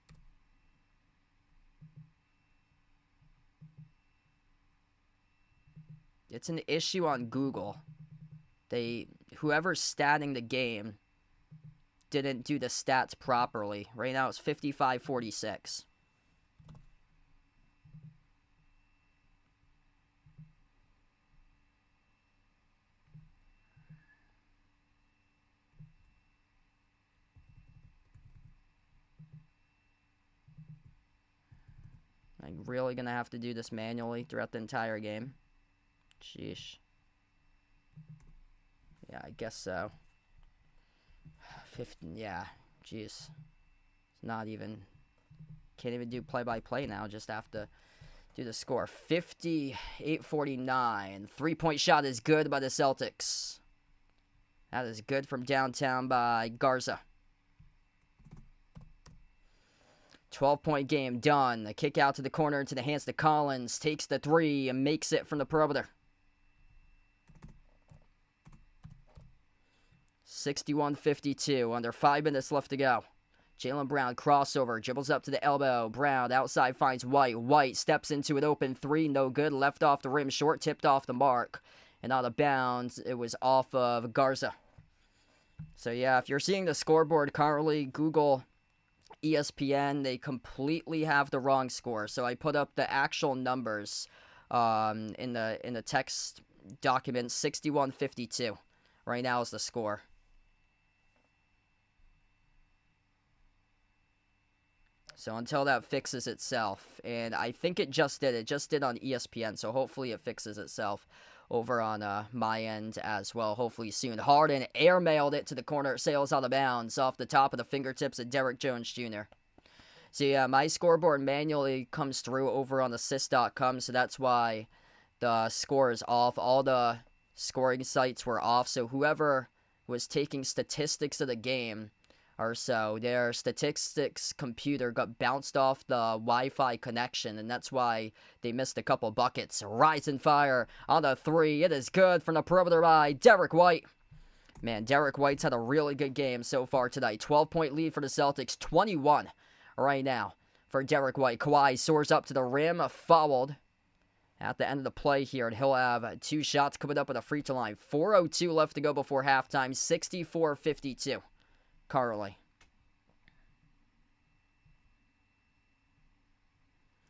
It's an issue on Google. Whoever's statting the game didn't do the stats properly. Right now it's 55-46. I'm really going to have to do this manually throughout the entire game. Sheesh. Yeah, I guess so. 15, yeah, jeez. It's not even... Can't even do play-by-play now. Just have to do the score. 58-49. Three-point shot is good by the Celtics. That is good from downtown by Garza. 12-point game done. A kick out to the corner into the hands to Collins. Takes the three and makes it from the perimeter. 61-52. Under 5 minutes left to go. Jaylen Brown crossover. Dribbles up to the elbow. Brown outside finds White. White steps into an open three. No good. Left off the rim short. Tipped off the mark. And out of bounds. It was off of Garza. So yeah, if you're seeing the scoreboard currently, Google... ESPN, they completely have the wrong score. So I put up the actual numbers in the text document. 61-52 right now is the score. So until that fixes itself, and I think it just did. It just did on ESPN, so hopefully it fixes itself over on my end as well, hopefully soon. Harden airmailed it to the corner, sails out of bounds off the top of the fingertips of Derek Jones Jr. So yeah, my scoreboard manually comes through over on assist.com, so that's why the score is off. All the scoring sites were off, so whoever was taking statistics of the game or so, their statistics computer got bounced off the Wi-Fi connection, and that's why they missed a couple buckets. Rise and fire on the three. It is good from the perimeter by Derek White. Man, Derek White's had a really good game so far tonight. 12-point lead for the Celtics, 21 right now for Derek White. Kawhi soars up to the rim, fouled at the end of the play here, and he'll have 2 shots coming up at the free throw line. 4:02 left to go before halftime, 64-52. Carly.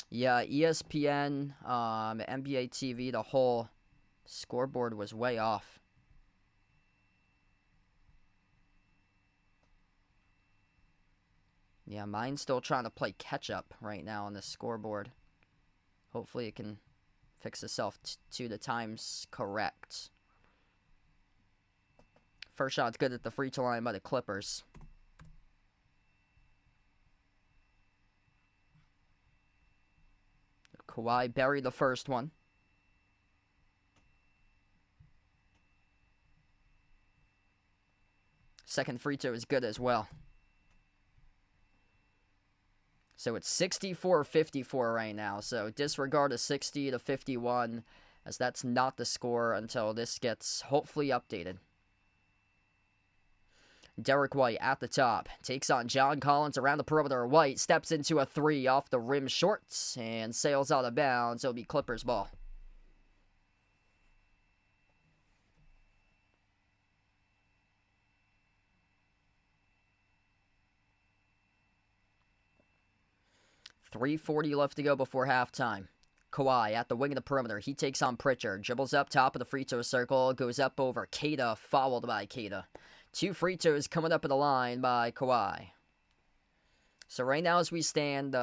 Yeah, ESPN, NBA TV, the whole scoreboard was way off. Yeah, mine's still trying to play catch-up right now on the scoreboard. Hopefully it can fix itself to the times correct. First shot's good at the free throw line by the Clippers. Kawhi buried the first one. Second free throw is good as well. So it's 64-54 right now. So disregard a 60-51, as that's not the score until this gets hopefully updated. Derek White at the top. Takes on John Collins around the perimeter. White steps into a three off the rim short and sails out of bounds. It'll be Clippers ball. .340 left to go before halftime. Kawhi at the wing of the perimeter. He takes on Pritchard. Dribbles up top of the free throw circle. Goes up over Keita. Fouled by Keita. 2 free throws coming up at the line by Kawhi. So right now as we stand,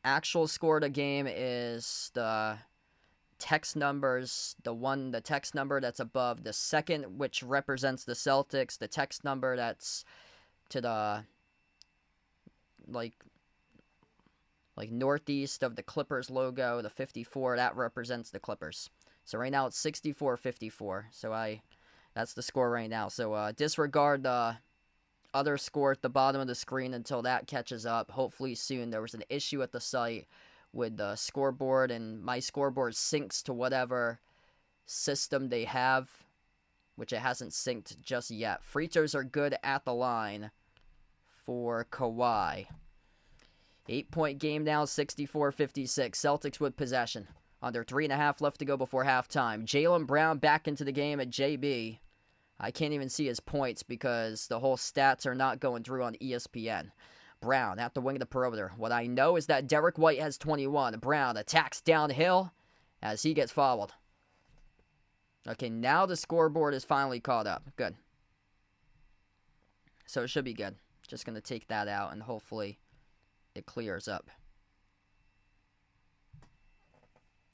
actual score of the game is the text numbers, the text number that's above the second, which represents the Celtics, the text number that's to the like northeast of the Clippers logo, the 54, that represents the Clippers. So right now it's 64-54. So that's the score right now. So disregard the other score at the bottom of the screen until that catches up. Hopefully soon. There was an issue at the site with the scoreboard, and my scoreboard syncs to whatever system they have, which it hasn't synced just yet. Free throws are good at the line for Kawhi. 8-point game now, 64-56. Celtics with possession. Under 3.5 left to go before halftime. Jaylen Brown back into the game at JB. I can't even see his points because the whole stats are not going through on ESPN. Brown at the wing of the perimeter. What I know is that Derek White has 21. Brown attacks downhill as he gets fouled. Okay, now the scoreboard is finally caught up. Good. So it should be good. Just going to take that out and hopefully it clears up.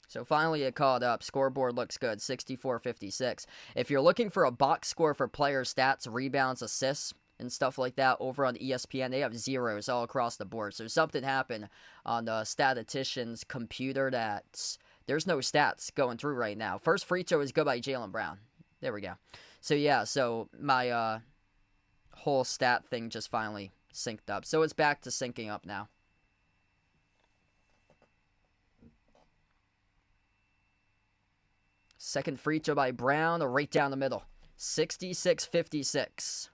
So finally it caught up. Scoreboard looks good. 64-56. If you're looking for a box score for player stats, rebounds, assists, and stuff like that over on ESPN, they have zeros all across the board. So something happened on the statistician's computer that there's no stats going through right now. First free throw is good by Jaylen Brown. There we go. So yeah, so my whole stat thing just finally synced up. So it's back to syncing up now. Second free throw by Brown, right down the middle. 66-56.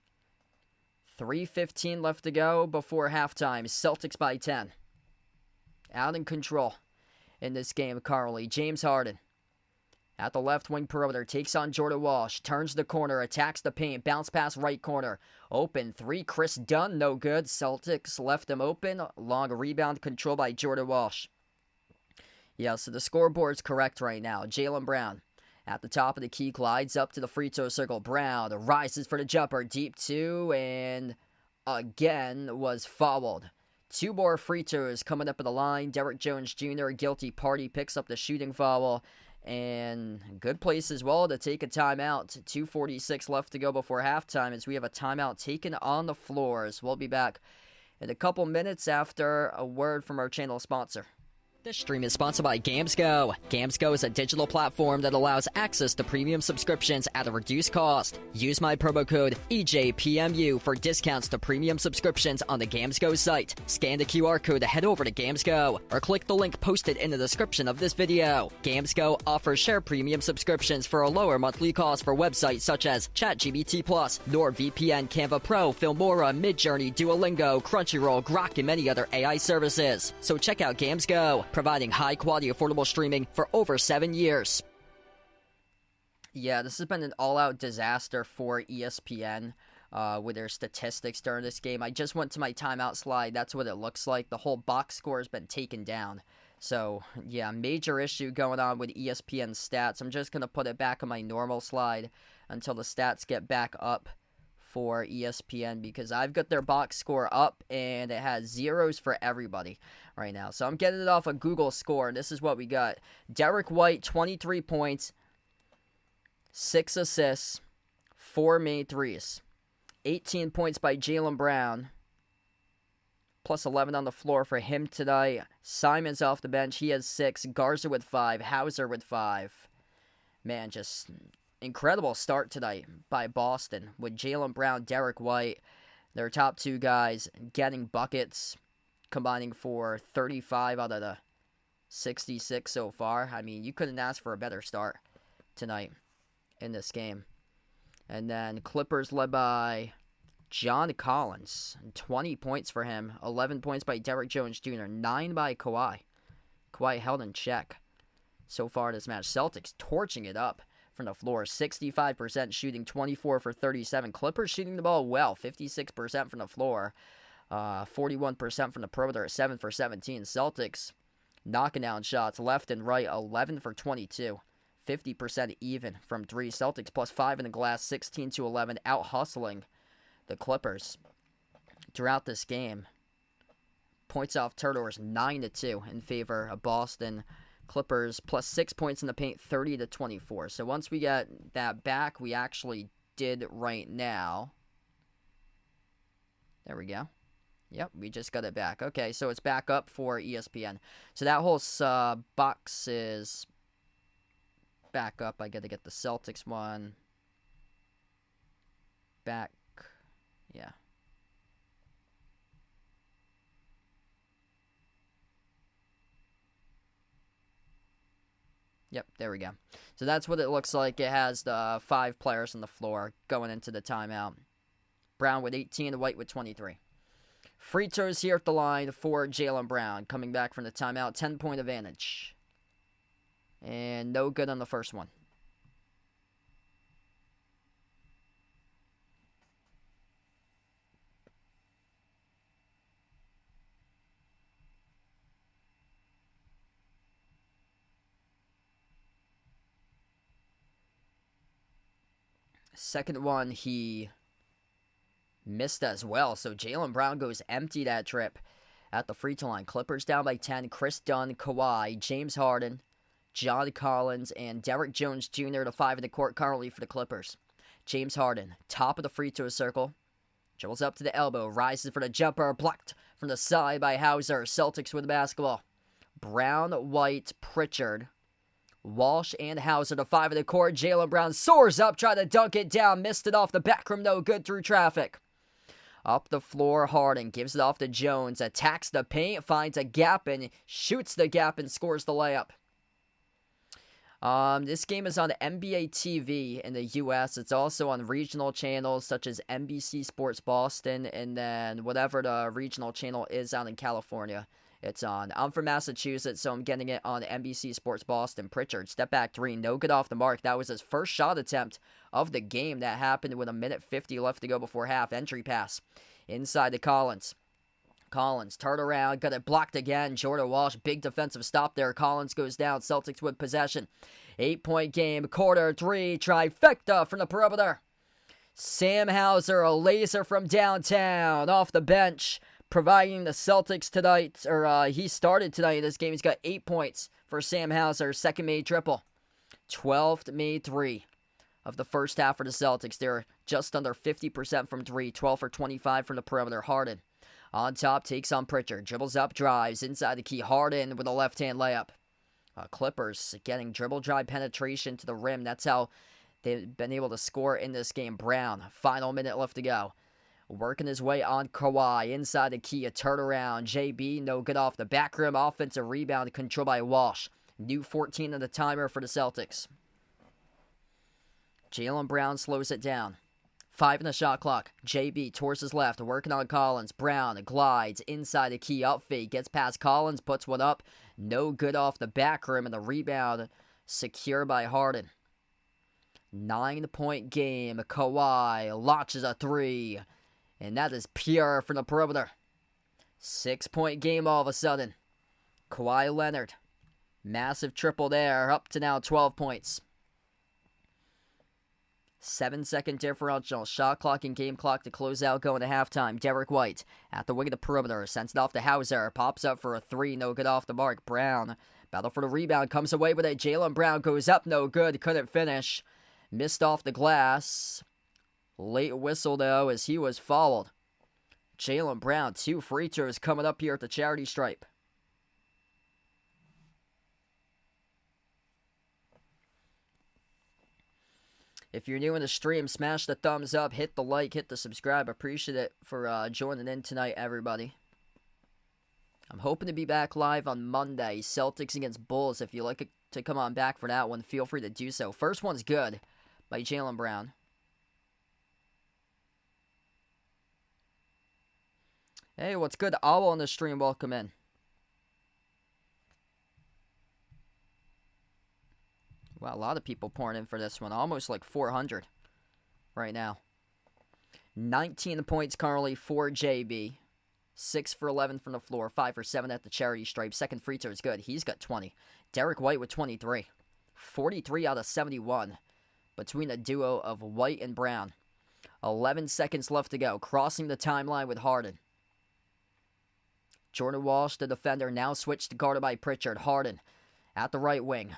3:15 left to go before halftime. Celtics by 10. Out in control in this game currently. James Harden at the left wing perimeter. Takes on Jordan Walsh. Turns the corner. Attacks the paint. Bounce pass right corner. Open three. Chris Dunn. No good. Celtics left him open. Long rebound control by Jordan Walsh. Yeah, so the scoreboard's correct right now. Jaylen Brown at the top of the key, glides up to the free throw circle. Brown rises for the jumper. Deep two, and again was fouled. Two more free throws coming up at the line. Derek Jones Jr., guilty party, picks up the shooting foul. And good place as well to take a timeout. 2:46 left to go before halftime as we have a timeout taken on the floors. We'll be back in a couple minutes after a word from our channel sponsor. This stream is sponsored by GamesGo. GamesGo is a digital platform that allows access to premium subscriptions at a reduced cost. Use my promo code EJPMU for discounts to premium subscriptions on the GamesGo site. Scan the QR code to head over to GamesGo or click the link posted in the description of this video. GamesGo offers share premium subscriptions for a lower monthly cost for websites such as ChatGPT+, NordVPN, Canva Pro, Filmora, Midjourney, Duolingo, Crunchyroll, Grok, and many other AI services. So check out GamesGo, providing high-quality, affordable streaming for over 7 years. Yeah, this has been an all-out disaster for ESPN with their statistics during this game. I just went to my timeout slide. That's what it looks like. The whole box score has been taken down. So, yeah, major issue going on with ESPN stats. I'm just going to put it back on my normal slide until the stats get back up for ESPN because I've got their box score up and it has zeros for everybody right now. So I'm getting it off of Google Score. This is what we got. Derek White, 23 points, 6 assists, 4 made threes. 18 points by Jaylen Brown, plus 11 on the floor for him tonight. Simon's off the bench. He has 6. Garza with 5. Hauser with 5. Man, just incredible start tonight by Boston with Jaylen Brown, Derek White, their top two guys getting buckets, combining for 35 out of the 66 so far. I mean, you couldn't ask for a better start tonight in this game. And then Clippers led by John Collins, 20 points for him, 11 points by Derek Jones Jr., 9 by Kawhi. Kawhi held in check so far this match. Celtics torching it up from the floor, 65% shooting, 24 for 37. Clippers shooting the ball well, 56% from the floor, 41% from the perimeter, 7 for 17. Celtics knocking down shots left and right, 11 for 22, 50% even from 3. Celtics plus 5 in the glass, 16-11, out hustling the Clippers throughout this game. Points off turnovers 9-2 in favor of Boston. Clippers plus 6 points in the paint, 30-24. So once we get that back, we actually did right now. There we go. Yep, we just got it back. Okay, so it's back up for ESPN. So that whole box is back up. I got to get the Celtics one back. Yeah. Yep, there we go. So that's what it looks like. It has the 5 players on the floor going into the timeout. Brown with 18, White with 23. Free throws here at the line for Jaylen Brown. Coming back from the timeout, 10-point advantage. And no good on the first one. Second one, he missed as well. So Jaylen Brown goes empty that trip at the free throw line. Clippers down by 10. Chris Dunn, Kawhi, James Harden, John Collins, and Derrick Jones Jr. to 5 in the court currently for the Clippers. James Harden, top of the free throw circle. Dribbles up to the elbow. Rises for the jumper. Blocked from the side by Hauser. Celtics with the basketball. Brown, White, Pritchard, Walsh, and Hauser to 5 in the court. Jaylen Brown soars up, tried to dunk it down. Missed it off the back rim, no good through traffic. Up the floor, Harden gives it off to Jones. Attacks the paint, finds a gap, and shoots the gap and scores the layup. This game is on NBA TV in the U.S. It's also on regional channels such as NBC Sports Boston, and then whatever the regional channel is out in California, it's on. I'm from Massachusetts, so I'm getting it on NBC Sports Boston. Pritchard, step back 3, no good off the mark. That was his first shot attempt of the game. That happened with 1:50 left to go before half. Entry pass inside to Collins. Collins, turn around, got it blocked again. Jordan Walsh, big defensive stop there. Collins goes down. Celtics with possession. 8-point game, quarter 3, trifecta from the perimeter. Sam Hauser, a laser from downtown, off the bench, providing the Celtics tonight, he started tonight in this game. He's got 8 points for Sam Hauser, second made triple. 12th made 3 of the first half for the Celtics. They're just under 50% from 3, 12 for 25 from the perimeter. Harden on top, takes on Pritchard, dribbles up, drives inside the key. Harden with a left-hand layup. Clippers getting dribble drive penetration to the rim. That's how they've been able to score in this game. Brown, final minute left to go. Working his way on Kawhi. Inside the key, a turnaround. JB, no good off the back rim. Offensive rebound controlled by Walsh. New 14 on the timer for the Celtics. Jaylen Brown slows it down. 5 in the shot clock. JB towards his left, working on Collins. Brown glides inside the key, up fake, gets past Collins, puts one up. No good off the back rim, and the rebound secured by Harden. 9-point game. Kawhi launches a 3, and that is pure from the perimeter. 6-point game all of a sudden. Kawhi Leonard, massive triple there, up to now 12 points. 7-second differential, shot clock and game clock to close out going to halftime. Derrick White at the wing of the perimeter, sends it off to Hauser, pops up for a 3, no good off the mark. Brown, battle for the rebound, comes away with it. Jaylen Brown goes up, no good, couldn't finish. Missed off the glass. Late whistle though as he was fouled. Jaylen Brown, 2 free throws coming up here at the charity stripe. If you're new in the stream, smash the thumbs up, hit the like, hit the subscribe. Appreciate it for joining in tonight, everybody. I'm hoping to be back live on Monday. Celtics against Bulls. If you'd like to come on back for that one, feel free to do so. First one's good by Jaylen Brown. Hey, what's good? Owl on the stream. Welcome in. Wow, a lot of people pouring in for this one. Almost like 400 right now. 19 points currently for JB. 6 for 11 from the floor. 5 for 7 at the charity stripe. Second free throw is good. He's got 20. Derrick White with 23. 43 out of 71 between the duo of White and Brown. 11 seconds left to go. Crossing the timeline with Harden. Jordan Walsh, the defender, now switched to guarded by Pritchard. Harden at the right wing.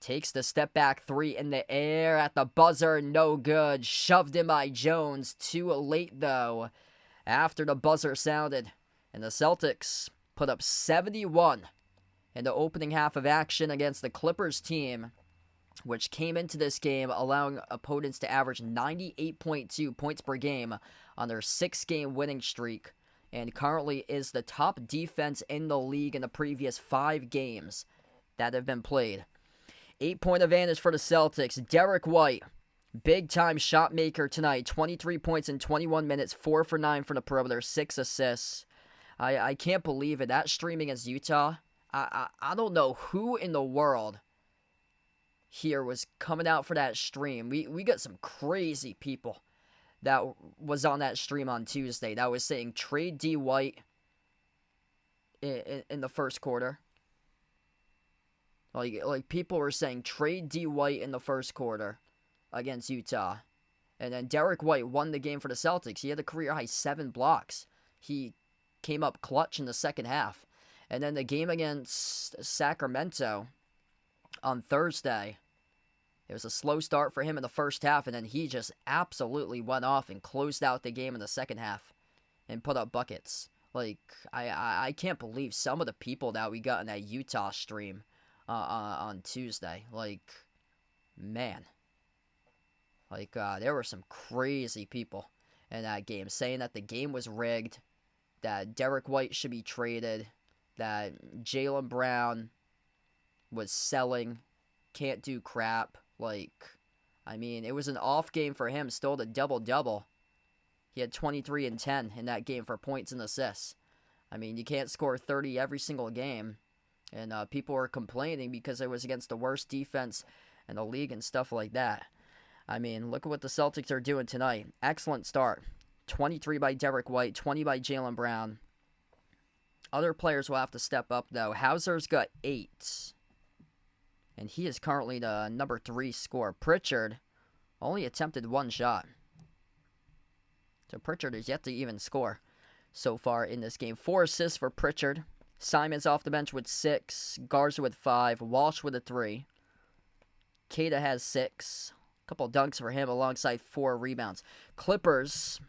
Takes the step back three in the air at the buzzer. No good. Shoved in by Jones. Too late, though, after the buzzer sounded. And the Celtics put up 71 in the opening half of action against the Clippers team, which came into this game allowing opponents to average 98.2 points per game on their 6-game winning streak, and currently is the top defense in the league in the previous 5 games that have been played. 8-point advantage for the Celtics. Derek White, big-time shot maker tonight. 23 points in 21 minutes, 4 for 9 from the perimeter, 6 assists. I can't believe it. That stream against Utah, I don't know who in the world here was coming out for that stream. We got some crazy people that was on that stream on Tuesday that was saying trade D White in the first quarter. Like people were saying trade D White in the first quarter against Utah. And then Derek White won the game for the Celtics. He had a career high 7 blocks. He came up clutch in the second half. And then the game against Sacramento on Thursday, it was a slow start for him in the first half, and then he just absolutely went off and closed out the game in the second half and put up buckets. Like, I can't believe some of the people that we got in that Utah stream on Tuesday. Like, man. Like, there were some crazy people in that game saying that the game was rigged, that Derek White should be traded, that Jaylen Brown was selling, can't do crap. Like, I mean, it was an off game for him, still the double-double. He had 23 and 10 in that game for points and assists. I mean, you can't score 30 every single game. And people were complaining because it was against the worst defense in the league and stuff like that. I mean, look at what the Celtics are doing tonight. Excellent start. 23 by Derek White, 20 by Jaylen Brown. Other players will have to step up, though. Hauser's got 8. And he is currently the number 3 scorer. Pritchard only attempted 1 shot. So Pritchard is yet to even score so far in this game. 4 assists for Pritchard. Simon's off the bench with 6. Garza with 5. Walsh with a 3. Keita has 6. A couple dunks for him alongside 4 rebounds. Clippers,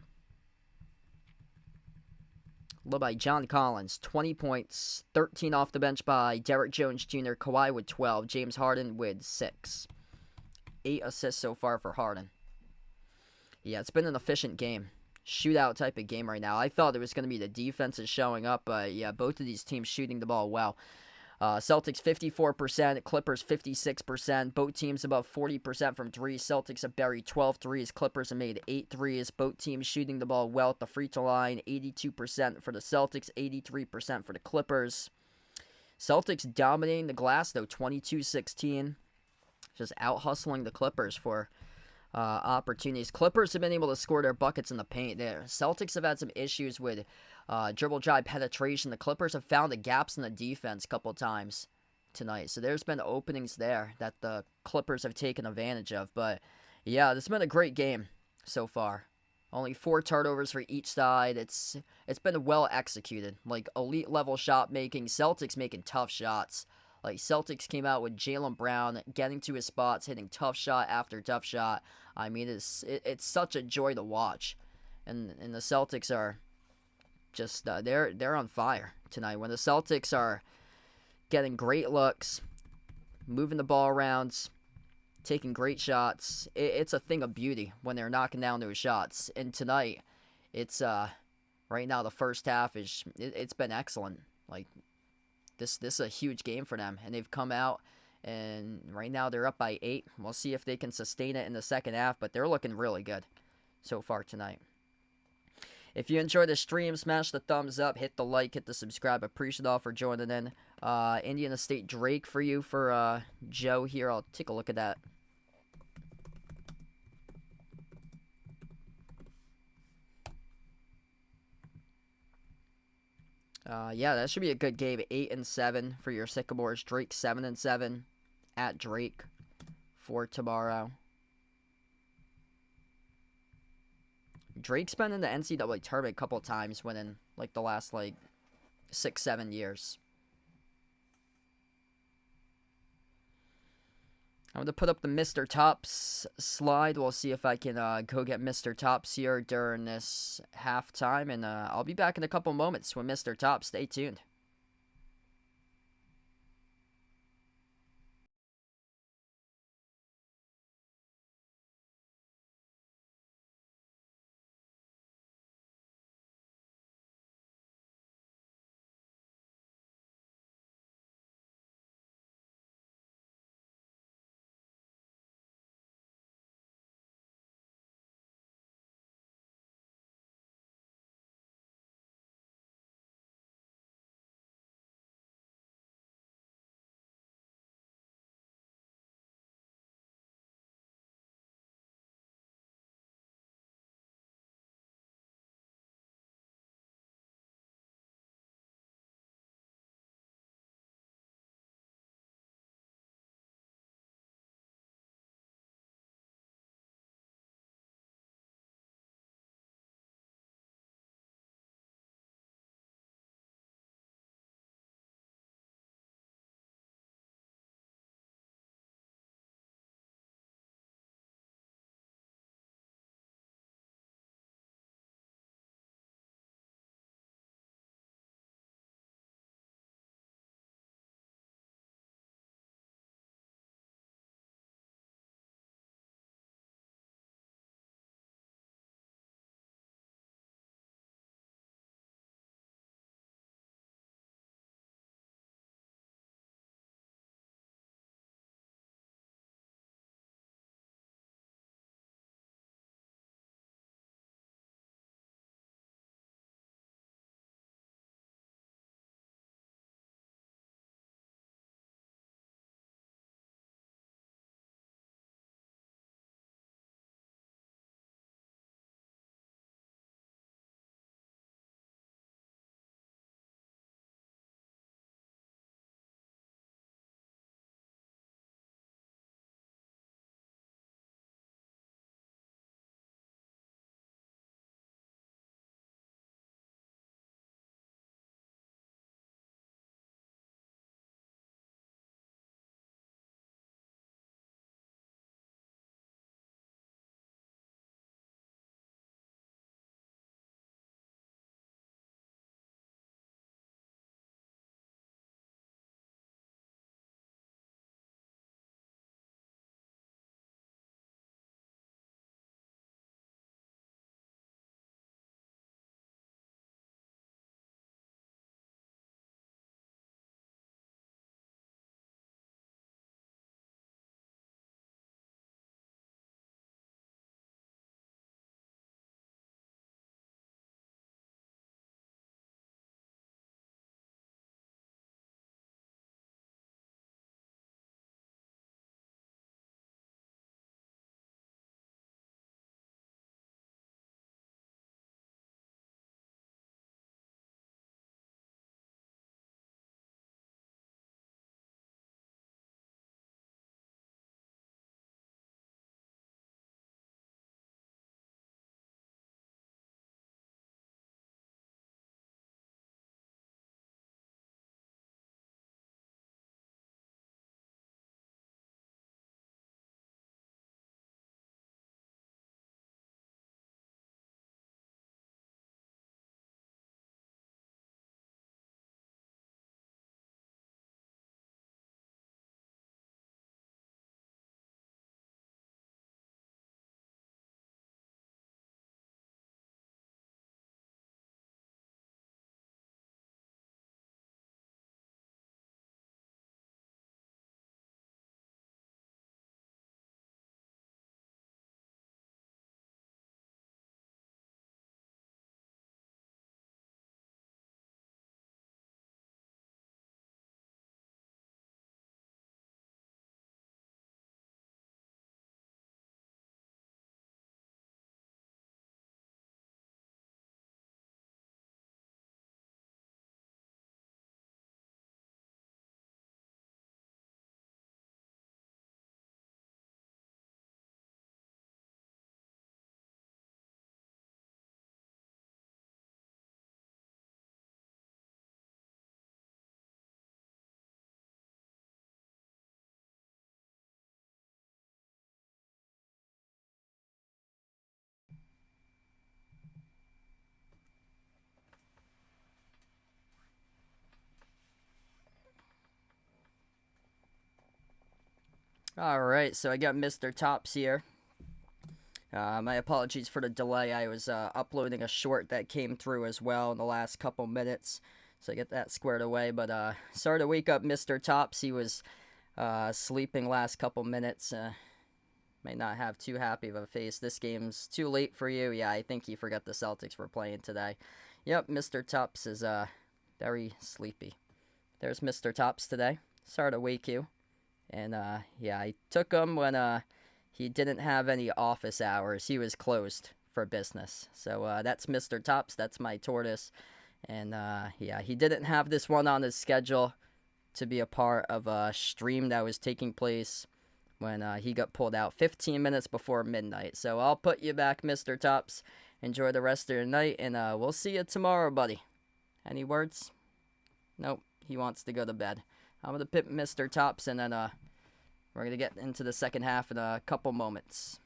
led by John Collins, 20 points, 13 off the bench by Derek Jones Jr., Kawhi with 12, James Harden with 6. 8 assists so far for Harden. Yeah, it's been an efficient game. Shootout type of game right now. I thought it was going to be the defenses showing up, but yeah, both of these teams shooting the ball well. Celtics 54%, Clippers 56%. Both teams above 40% from 3. Celtics have buried 12 threes. Clippers have made 8 threes. Both teams shooting the ball well at the free throw line. 82% for the Celtics, 83% for the Clippers. Celtics dominating the glass, though, 22-16. Just out-hustling the Clippers for opportunities. Clippers have been able to score their buckets in the paint there. Celtics have had some issues with dribble drive penetration. The Clippers have found the gaps in the defense a couple times tonight. So there's been openings there that the Clippers have taken advantage of. But yeah, this has been a great game so far. Only 4 turnovers for each side. It's been well executed. Like elite level shot making. Celtics making tough shots. Like, Celtics came out with Jaylen Brown getting to his spots, hitting tough shot after tough shot. I mean, it's such a joy to watch. And the Celtics are just, they're on fire tonight. When the Celtics are getting great looks, moving the ball around, taking great shots, it's a thing of beauty when they're knocking down those shots. And tonight, it's, right now, the first half, it's been excellent. Like, This is a huge game for them, and they've come out, and right now they're up by 8. We'll see if they can sustain it in the second half, but they're looking really good so far tonight. If you enjoyed the stream, smash the thumbs up, hit the like, hit the subscribe. Appreciate it all for joining in. Indiana State Drake for you for Joe here. I'll take a look at that. Yeah, that should be a good game. 8-7 for your Sycamores. Drake 7-7 at Drake for tomorrow. Drake's been in the NCAA tournament a couple times, winning like the last 6, 7 years. I'm going to put up the Mr. Tops slide. We'll see if I can go get Mr. Tops here during this halftime. And I'll be back in a couple moments with Mr. Tops. Stay tuned. All right, so I got Mr. Tops here. My apologies for the delay. I was uploading a short that came through as well in the last couple minutes, so I get that squared away. But sorry to wake up Mr. Tops. He was sleeping last couple minutes. Might not have too happy of a face. This game's too late for you. Yeah, I think you forgot the Celtics were playing today. Yep, Mr. Tops is very sleepy. There's Mr. Tops today. Sorry to wake you. And yeah, I took him when he didn't have any office hours. He was closed for business. So that's Mr. Tops. That's my tortoise. And yeah, he didn't have this one on his schedule to be a part of a stream that was taking place when he got pulled out 15 minutes before midnight. So I'll put you back, Mr. Tops. Enjoy the rest of your night, and we'll see you tomorrow, buddy. Any words? Nope, he wants to go to bed. I'm going to pit Mr. Tops, and then we're going to get into the second half in a couple moments.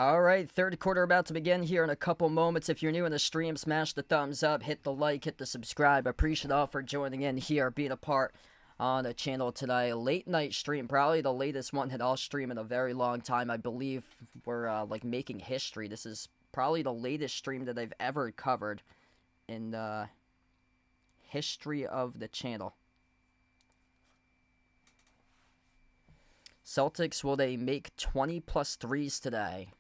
All right, third quarter about to begin here in a couple moments. If you're new in the stream, smash the thumbs up, hit the like, hit the subscribe. Appreciate all for joining in here, being a part on the channel today. Late night stream, probably the latest one hit all stream in a very long time. I believe we're like making history. This is probably the latest stream that I've ever covered in the history of the channel. Celtics, will they make 20 plus threes today?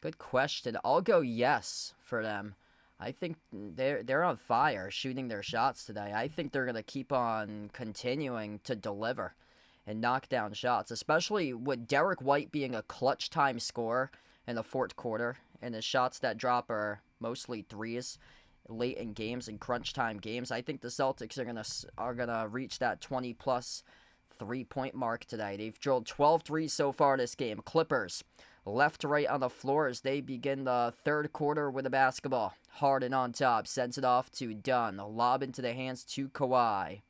Good question. I'll go yes for them. I think they're on fire shooting their shots today. I think they're going to keep on continuing to deliver. and knock down shots, especially with Derek White being a clutch time scorer in the fourth quarter, and the shots that drop are mostly threes late in games and crunch time games. I think the Celtics are gonna reach that 20 plus 3-point mark today. They've drilled 12 threes so far this game. Clippers left to right on the floor as they begin the third quarter with the basketball. Harden on top, sends it off to Dunn. Lob into the hands to Kawhi.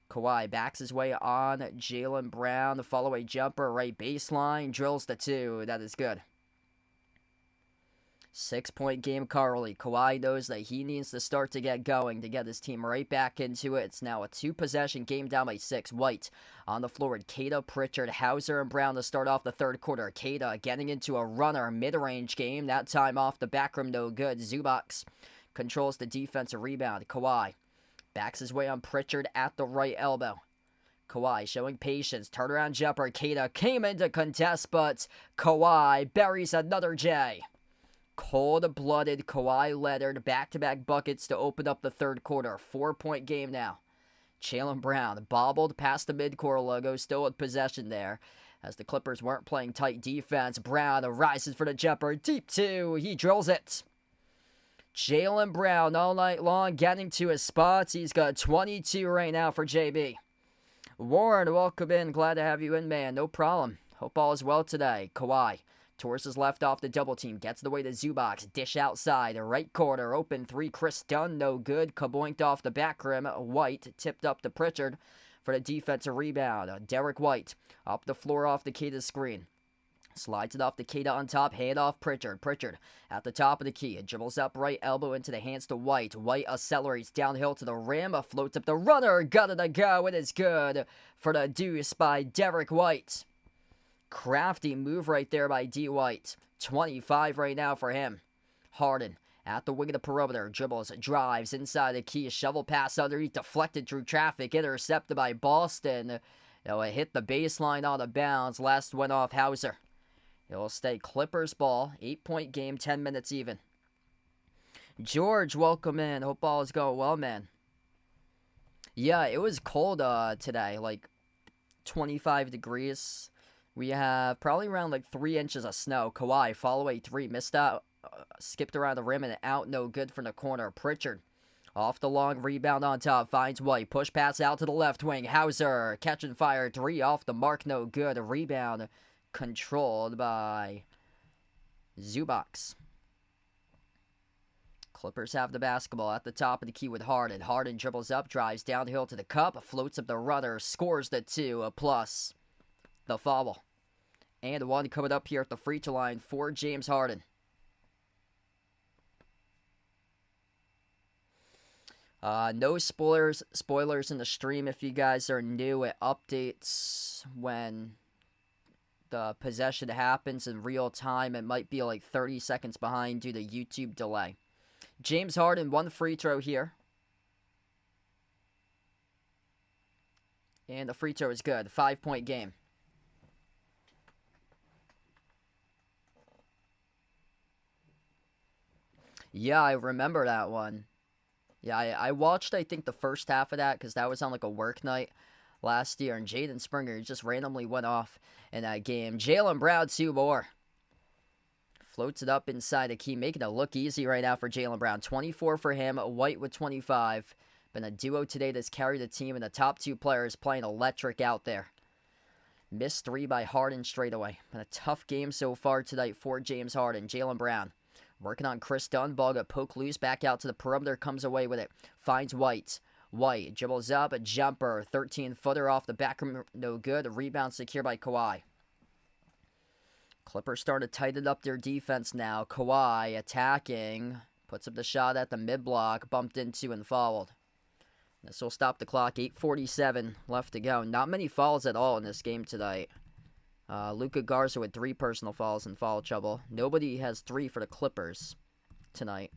Kawhi backs his way on Jaylen Brown. The follow-away jumper, right baseline, drills the two. That is good. 6-point game currently. Kawhi knows that he needs to start to get going to get his team right back into it. It's now a 2-possession game down by 6. White on the floor with Kata, Pritchard, Hauser, and Brown to start off the third quarter. Kata getting into a runner mid-range game. That time off the back rim, no good. Zubac controls the defensive rebound. Kawhi backs his way on Pritchard at the right elbow. Kawhi showing patience. Turnaround jumper. Kata came in to contest, but Kawhi buries another J. Cold-blooded Kawhi Leonard back-to-back buckets to open up the third quarter. 4-point game now. Jaylen Brown bobbled past the midcourt logo, still with possession there. As the Clippers weren't playing tight defense, Brown rises for the jumper. Deep two. He drills it. Jaylen Brown all night long getting to his spots. He's got 22 right now for JB. Warren, welcome in. Glad to have you in, man. No problem. Hope all is well today. Kawhi towards his left off the double team. Gets the way to Zubac. Dish outside. Right corner. Open three. Chris Dunn. No good. Kaboinked off the back rim. White tipped up to Pritchard for the defensive rebound. Derek White up the floor off the Kata screen. Slides it off to Kata on top. Hand off Pritchard. Pritchard at the top of the key. Dribbles up right elbow into the hands to White. White accelerates downhill to the rim. Floats up the runner. Got it to go. It is good for the deuce by Derek White. Crafty move right there by D. White. 25 right now for him. Harden at the wing of the perimeter. Dribbles, drives inside the key. Shovel pass underneath. Deflected through traffic. Intercepted by Boston. It hit the baseline on the bounce. Last went off Hauser. It'll stay Clippers ball. 8-point game. 10 minutes even. George, welcome in. Hope all is going well, man. Yeah, it was cold today. Like 25 degrees. We have probably around like 3 inches of snow. Kawhi, follow-away 3, missed out, skipped around the rim and out, no good from the corner. Pritchard, off the long rebound on top, finds White, push pass out to the left wing. Hauser, catch and fire, 3 off the mark, no good. A rebound controlled by Zubac. Clippers have the basketball at the top of the key with Harden. Harden dribbles up, drives downhill to the cup, floats up the runner, scores the 2, plus the foul. And one coming up here at the free throw line for James Harden. No spoilers in the stream if you guys are new. It updates when the possession happens in real time. It might be like 30 seconds behind due to YouTube delay. James Harden, 1 free throw here. And the free throw is good. 5-point game. Yeah, I remember that one. Yeah, I watched, I think, the first half of that because that was on like a work night last year. And Jaden Springer just randomly went off in that game. Jaylen Brown, 2 more. Floats it up inside the key, making it look easy right now for Jaylen Brown. 24 for him, White with 25. Been a duo today that's carried the team, and the top 2 players playing electric out there. Missed 3 by Harden straight away. Been a tough game so far tonight for James Harden. Jaylen Brown working on Chris Dunn. Ball got poked loose. Back out to the perimeter. Comes away with it. Finds White. White dribbles up. A jumper. 13-footer off the back rim. No good. A rebound secured by Kawhi. Clippers started to tighten up their defense now. Kawhi attacking. Puts up the shot at the mid-block. Bumped into and fouled. This will stop the clock. 8:47 left to go. Not many fouls at all in this game tonight. Luka Garza with 3 personal fouls and foul trouble. Nobody has 3 for the Clippers tonight.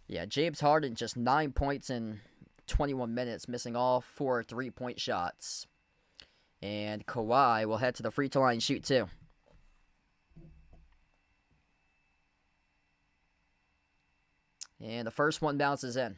Yeah, James Harden just 9 points in 21 minutes, missing all 4 3-point shots. And Kawhi will head to the free throw line and shoot 2. And the first one bounces in.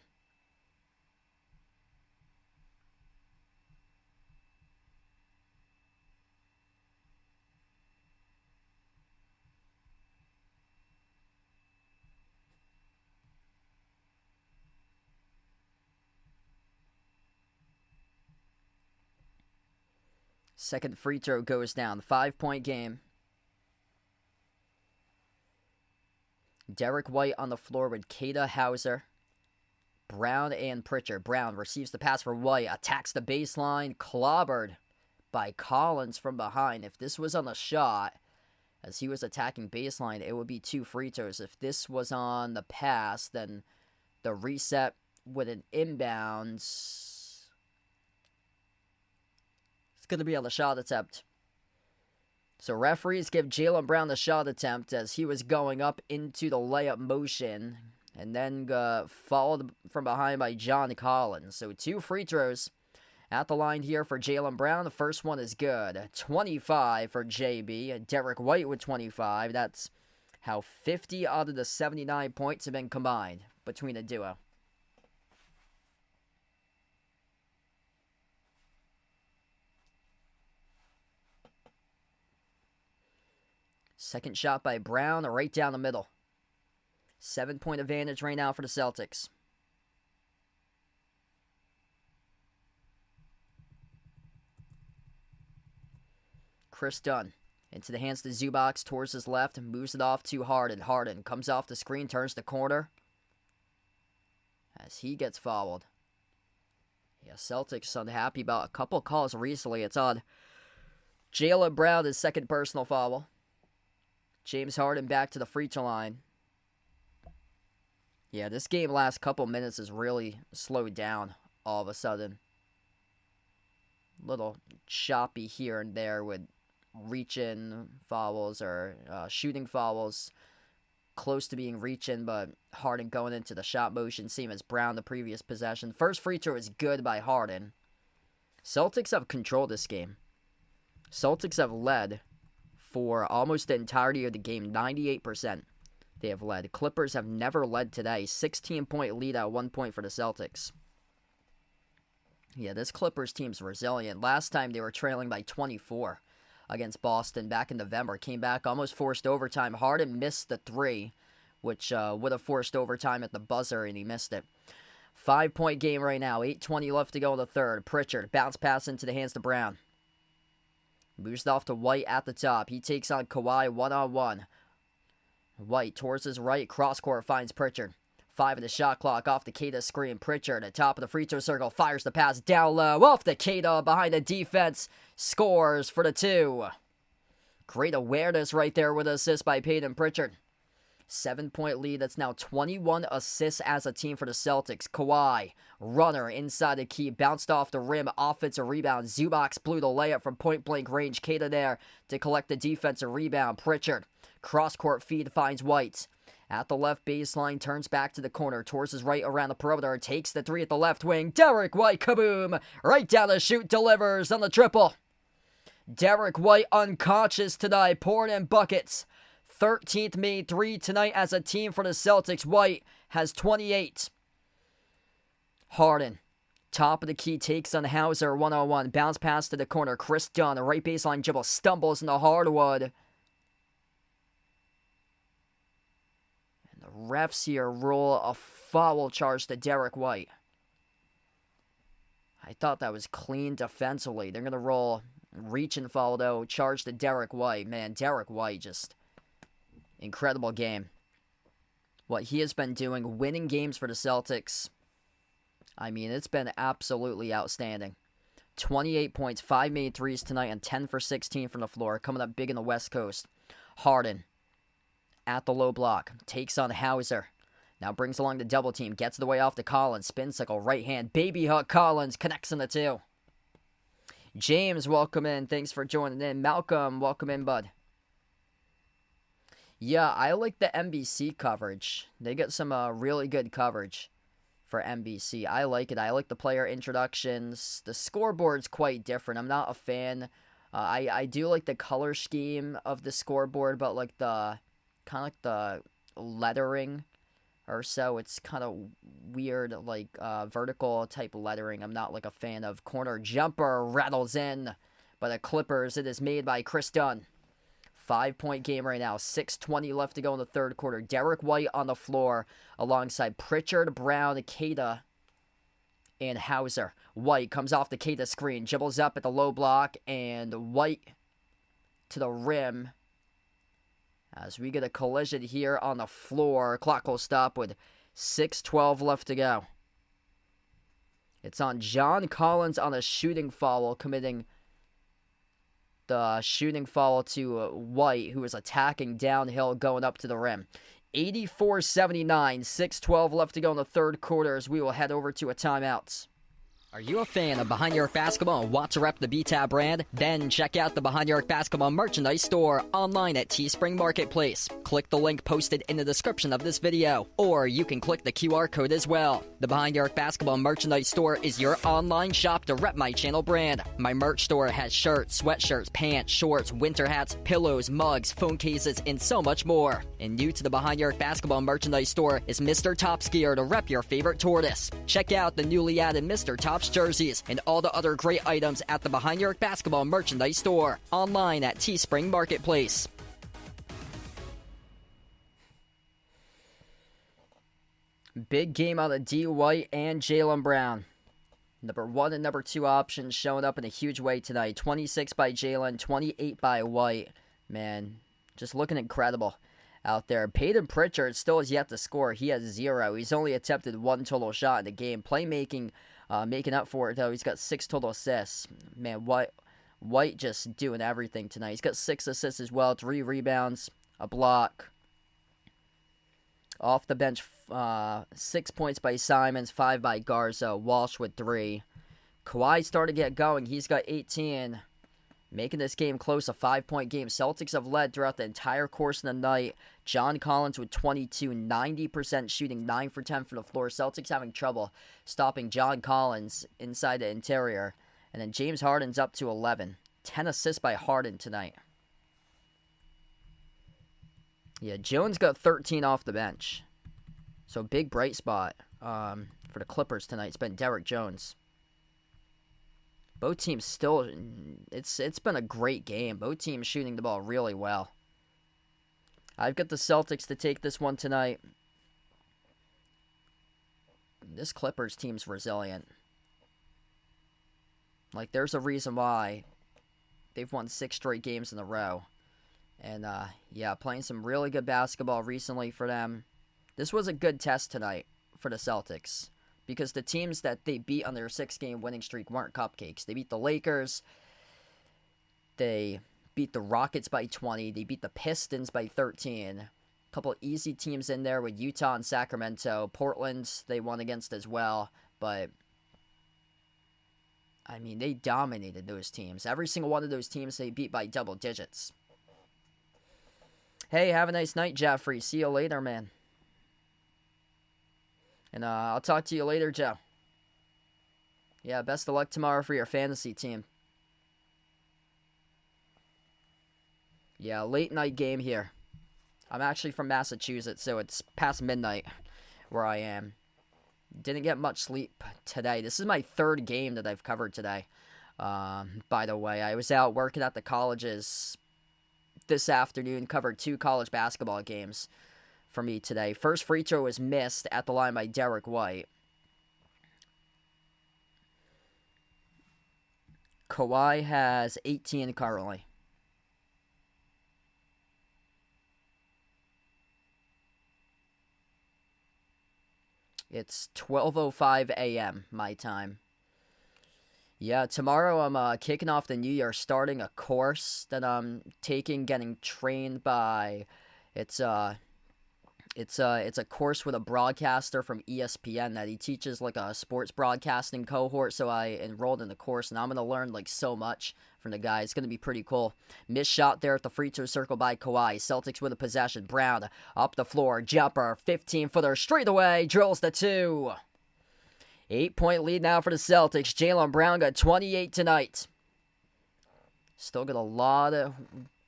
Second free throw goes down. 5-point game. Derek White on the floor with Kata, Hauser, Brown, and Pritchard. Brown receives the pass for White, attacks the baseline, clobbered by Collins from behind. If this was on the shot, as he was attacking baseline, it would be 2 free throws. If this was on the pass, then the reset with an inbounds. It's going to be on the shot attempt. So referees give Jaylen Brown the shot attempt as he was going up into the layup motion and then followed from behind by John Collins. So 2 free throws at the line here for Jaylen Brown. The first one is good. 25 for JB. Derek White with 25. That's how 50 out of the 79 points have been combined between the duo. Second shot by Brown, right down the middle. 7-point advantage right now for the Celtics. Chris Dunn into the hands of Zubac towards his left, moves it off to Harden. Harden comes off the screen, turns the corner as he gets fouled. Yeah, Celtics unhappy about a couple calls recently. It's on Jaylen Brown, his second personal foul. James Harden back to the free throw line. Yeah, this game last couple minutes has really slowed down all of a sudden. Little choppy here and there with reach-in fouls or shooting fouls. Close to being reach-in, but Harden going into the shot motion, same as Brown the previous possession. First free throw is good by Harden. Celtics have controlled this game. Celtics have led for almost the entirety of the game. 98% they have led. Clippers have never led today. 16-point lead at 1 point for the Celtics. Yeah, this Clippers team's resilient. Last time they were trailing by 24 against Boston back in November. Came back, almost forced overtime. Harden missed the 3, which would have forced overtime at the buzzer, and he missed it. 5-point game right now. 8:20 left to go in the third. Pritchard, bounce pass into the hands to Brown. Moves it off to White at the top. He takes on Kawhi one-on-one. White towards his right. Cross-court finds Pritchard. 5 of the shot clock off the Kata screen. Pritchard at top of the free throw circle. Fires the pass down low. Off the Kata behind the defense. Scores for the 2. Great awareness right there with an assist by Peyton Pritchard. 7-point lead. That's now 21 assists as a team for the Celtics. Kawhi, runner inside the key, bounced off the rim, offensive rebound. Zubac blew the layup from point-blank range. Kata there to collect the defensive rebound. Pritchard, cross-court feed, finds White. At the left baseline, turns back to the corner, towards his right around the perimeter, takes the 3 at the left wing. Derek White, kaboom! Right down the chute, delivers on the triple. Derek White unconscious tonight, pouring in buckets. 13th made 3 tonight as a team for the Celtics. White has 28. Harden, top of the key, takes on Hauser one-on-one. Bounce pass to the corner. Chris Dunn, a right baseline dribble, stumbles in the hardwood. And the refs here roll a foul charge to Derek White. I thought that was clean defensively. They're going to roll reach and foul, though. Charge to Derek White. Man, Derek White just... incredible game. What he has been doing, winning games for the Celtics. I mean, it's been absolutely outstanding. 28 points, 5 made threes tonight, and 10 for 16 from the floor. Coming up big in the West Coast. Harden at the low block. Takes on Hauser. Now brings along the double team. Gets the way off to Collins. Spin cycle, right hand. Baby hook. Collins connects on the 2. James, welcome in. Thanks for joining in. Malcolm, welcome in, bud. Yeah, I like the NBC coverage. They get some really good coverage for NBC. I like it. I like the player introductions. The scoreboard's quite different. I'm not a fan. I do like the color scheme of the scoreboard, but like the kind of like the lettering or so. It's kind of weird, like vertical type lettering. I'm not like a fan of. Corner jumper rattles in by the Clippers. It is made by Chris Dunn. 5-point game right now. 6:20 left to go in the third quarter. Derek White on the floor alongside Pritchard, Brown, Kata, and Hauser. White comes off the Kata screen, dribbles up at the low block, and White to the rim. As we get a collision here on the floor, clock will stop with 6:12 left to go. It's on John Collins on a shooting foul, committing the shooting foul to White, who is attacking downhill, going up to the rim. 84-79, 6:12 left to go in the third quarter as we will head over to a timeout. Are you a fan of Behind Your Arc Basketball and want to rep the BTAB brand? Then check out the Behind Your Arc Basketball merchandise store online at Teespring Marketplace. Click the link posted in the description of this video, or you can click the QR code as well. The Behind Your Arc Basketball merchandise store is your online shop to rep my channel brand. My merch store has shirts, sweatshirts, pants, shorts, winter hats, pillows, mugs, phone cases, and so much more. And new to the Behind Your Arc Basketball merchandise store is Mr. Top's gear to rep your favorite tortoise. Check out the newly added Mr. Top's jerseys and all the other great items at the Behind Your Arc Basketball merchandise store online at Teespring Marketplace. Big game out of D. White and Jaylen Brown. Number 1 and number 2 options showing up in a huge way tonight. 26 by Jaylen, 28 by White. Man, just looking incredible out there. Peyton Pritchard still has yet to score. He has 0. He's only attempted 1 total shot in the game. Playmaking, making up for it, though. He's got 6 total assists. Man, White just doing everything tonight. He's got 6 assists as well, 3 rebounds, a block. Off the bench, 6 points by Simons, 5 by Garza. Walsh with 3. Kawhi started to get going. He's got 18. Making this game close, a 5-point game. Celtics have led throughout the entire course of the night. John Collins with 22, 90% shooting, 9 for 10 for the floor. Celtics having trouble stopping John Collins inside the interior. And then James Harden's up to 11. 10 assists by Harden tonight. Yeah, Jones got 13 off the bench. So big bright spot for the Clippers tonight. It's been Derrick Jones. Both teams still, it's been a great game. Both teams shooting the ball really well. I've got the Celtics to take this one tonight. This Clippers team's resilient. Like, there's a reason why they've won 6 straight games in a row. And, yeah, playing some really good basketball recently for them. This was a good test tonight for the Celtics, because the teams that they beat on their 6-game winning streak weren't cupcakes. They beat the Lakers. They beat the Rockets by 20. They beat the Pistons by 13. A couple easy teams in there with Utah and Sacramento. Portland, they won against as well. But, I mean, they dominated those teams. Every single one of those teams they beat by double digits. Hey, have a nice night, Jeffrey. See you later, man. And I'll talk to you later, Joe. Yeah, best of luck tomorrow for your fantasy team. Yeah, late night game here. I'm actually from Massachusetts, so it's past midnight where I am. Didn't get much sleep today. This is my 3rd game that I've covered today. By the way, I was out working at the colleges this afternoon, covered 2 college basketball games for me today. First free throw was missed at the line by Derrick White. Kawhi has 18 currently. It's 12:05 a.m. my time. Yeah, tomorrow I'm kicking off the new year, starting a course that I'm taking, getting trained by. It's a course with a broadcaster from ESPN that he teaches like a sports broadcasting cohort. So I enrolled in the course, and I'm gonna learn like so much from the guy. It's gonna be pretty cool. Missed shot there at the free throw circle by Kawhi. Celtics with a possession. Brown up the floor, jumper, 15-footer straight away, drills the 2. 8-point lead now for the Celtics. Jaylen Brown got 28 tonight. Still got a lot of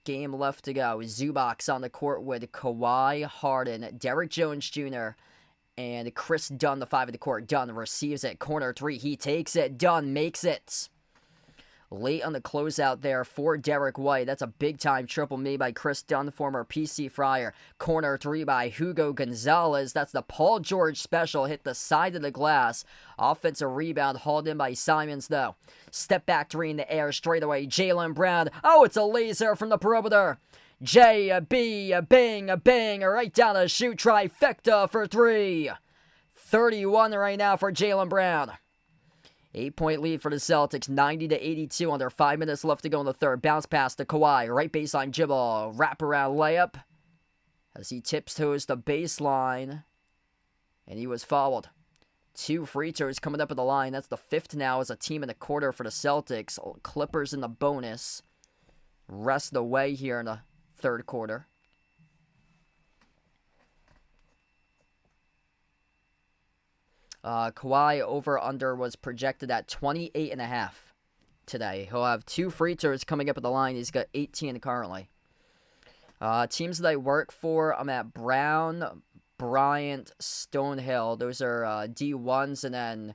game left to go. Zubac's on the court with Kawhi, Harden, Derrick Jones Jr., and Chris Dunn, the 5 of the court. Dunn receives it. Corner 3. He takes it. Dunn makes it. Late on the closeout there for Derek White. That's a big-time triple made by Chris Dunn, former PC Friar. Corner three by Hugo Gonzalez. That's the Paul George special. Hit the side of the glass. Offensive rebound hauled in by Simons, though. Step back three in the air straight away. Jaylen Brown. Oh, it's a laser from the perimeter. J-B, a bang, right down the shoot, trifecta for three. 31 right now for Jaylen Brown. 8-point lead for the Celtics, 90-82 under 5 minutes left to go in the third. Bounce pass to Kawhi, right baseline dribble, wraparound layup as he tiptoes the baseline, and he was fouled. 2 free throws coming up at the line. That's the 5th now as a team in the quarter for the Celtics. Clippers in the bonus. Rest of the way here in the third quarter. Kawhi over-under was projected at 28.5 today. He'll have 2 free throws coming up at the line. He's got 18 currently. Teams that I work for, I'm at Brown, Bryant, Stonehill. Those are D1s, and then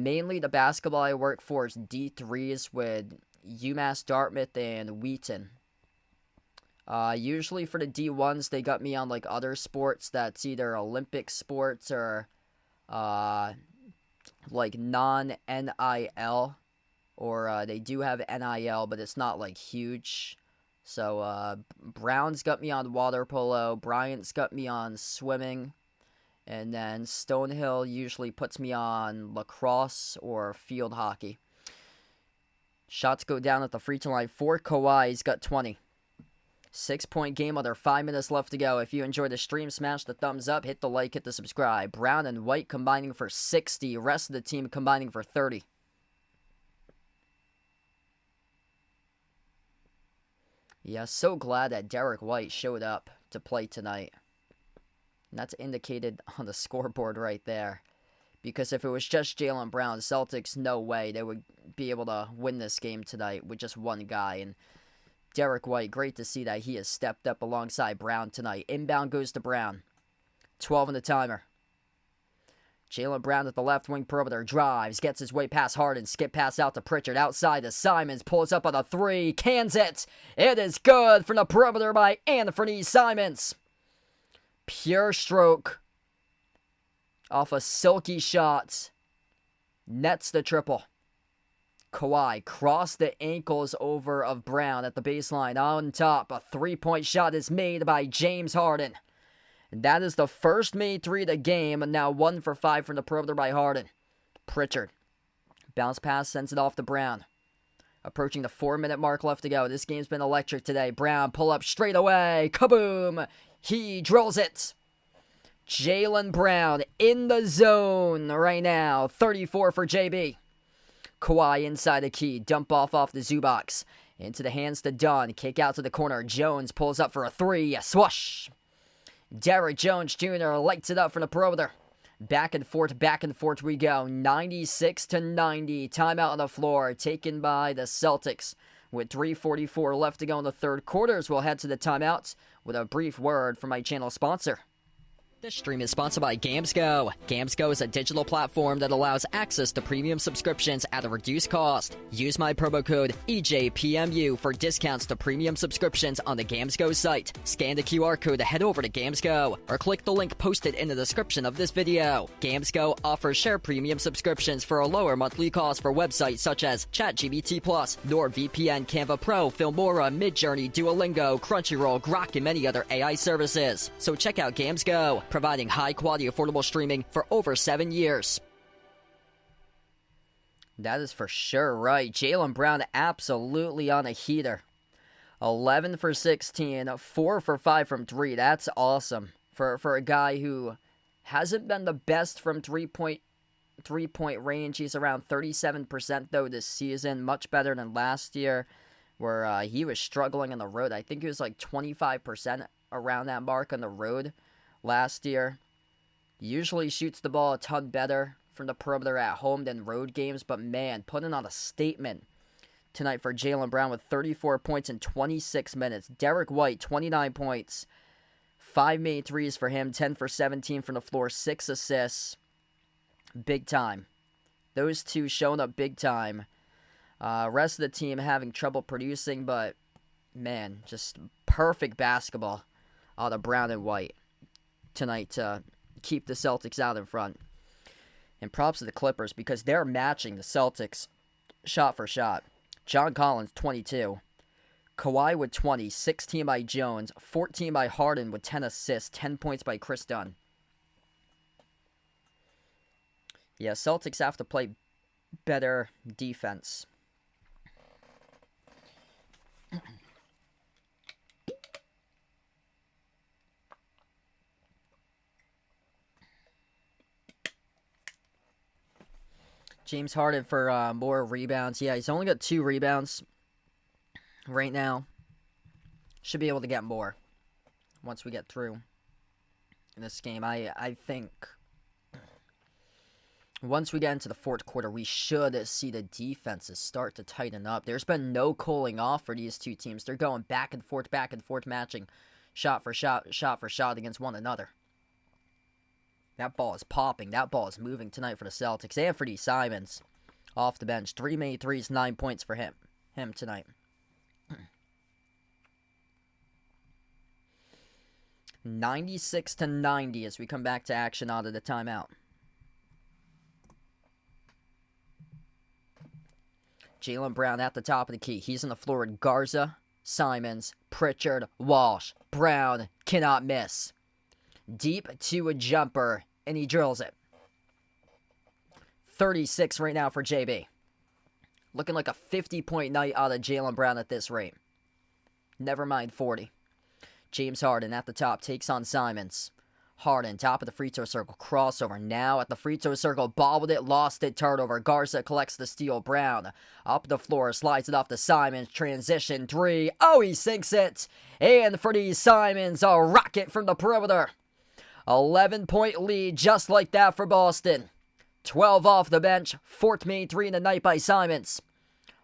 mainly the basketball I work for is D3s with UMass Dartmouth and Wheaton. Usually for the D1s, they got me on like other sports that's either Olympic sports or like non-NIL, or they do have NIL, but it's not like huge. So Brown's got me on water polo, Bryant's got me on swimming, and then Stonehill usually puts me on lacrosse or field hockey. Shots go down at the free throw line for Kawhi. He's got 20. 6-point game, under 5 minutes left to go. If you enjoyed the stream, smash the thumbs up, hit the like, hit the subscribe. Brown and White combining for 60. Rest of the team combining for 30. Yeah, so glad that Derek White showed up to play tonight. And that's indicated on the scoreboard right there. Because if it was just Jaylen Brown, Celtics, no way they would be able to win this game tonight with just one guy. And Derek White, great to see that he has stepped up alongside Brown tonight. Inbound goes to Brown. 12 on the timer. Jaylen Brown at the left wing perimeter, drives, gets his way past Harden, skip pass out to Pritchard, outside to Simons, pulls up on a 3, cans it. It is good from the perimeter by Anthony Simons. Pure stroke. Off a silky shot. Nets the triple. Kawhi crossed the ankles over of Brown at the baseline on top. A 3-point shot is made by James Harden. And that is the first made 3 of the game, and now 1 for 5 from the perimeter by Harden. Pritchard. Bounce pass, sends it off to Brown. Approaching the 4-minute mark left to go. This game's been electric today. Brown pull up straight away. Kaboom! He drills it. Jaylen Brown in the zone right now. 34 for JB. Kawhi inside the key. Dump off the Zubox. Into the hands to Dunn. Kick out to the corner. Jones pulls up for a 3. Swoosh. Derrick Jones Jr. lights it up from the perimeter. Back and forth we go. 96-90. Timeout on the floor taken by the Celtics. With 3:44 left to go in the third quarters, we'll head to the timeouts with a brief word from my channel sponsor. This stream is sponsored by GamesGo. GamesGo is a digital platform that allows access to premium subscriptions at a reduced cost. Use my promo code EJPMU for discounts to premium subscriptions on the GamesGo site. Scan the QR code to head over to GamesGo, or click the link posted in the description of this video. GamesGo offers share premium subscriptions for a lower monthly cost for websites such as ChatGPT+, NordVPN, Canva Pro, Filmora, Midjourney, Duolingo, Crunchyroll, Grok, and many other AI services. So check out GamesGo, providing high-quality, affordable streaming for over 7 years. That is for sure right. Jaylen Brown absolutely on a heater. 11 for 16, 4 for 5 from 3. That's awesome for a guy who hasn't been the best from three-point range. He's around 37% though this season, much better than last year where he was struggling on the road. I think he was like 25% around that mark on the road last year. Usually shoots the ball a ton better from the perimeter at home than road games, but man, putting on a statement tonight for Jaylen Brown with 34 points in 26 minutes. Derek White, 29 points. 5 made threes for him, 10 for 17 from the floor, 6 assists. Big time. Those two showing up big time Rest of the team having trouble producing, but man, just perfect basketball out of Brown and White tonight to keep the Celtics out in front. And props to the Clippers because they're matching the Celtics shot for shot. John Collins, 22. Kawhi with 20, 16 by Jones, 14 by Harden with 10 assists, 10 points by Chris Dunn. Yeah, Celtics have to play better defense. James Harden for more rebounds. Yeah, he's only got 2 rebounds right now. Should be able to get more once we get through in this game. I think once we get into the fourth quarter, we should see the defenses start to tighten up. There's been no cooling off for these two teams. They're going back and forth, matching shot for shot against one another. That ball is popping. That ball is moving tonight for the Celtics. Anthony Simons off the bench. 3 made threes, 9 points for him tonight. 96-90 as we come back to action out of the timeout. Jaylen Brown at the top of the key. He's on the floor with Garza, Simons, Pritchard, Walsh. Brown cannot miss. Deep to a jumper, and he drills it. 36 right now for JB. Looking like a 50-point night out of Jaylen Brown at this rate. Never mind 40. James Harden at the top takes on Simons. Harden, top of the free throw circle, crossover. Now at the free throw circle, bobbled it, lost it, turnover. Garza collects the steal. Brown up the floor, slides it off to Simons. Transition 3. Oh, he sinks it. And for the Simons, a rocket from the perimeter. 11-point lead, just like that for Boston. 12 off the bench. 4th made 3 in the night by Simons.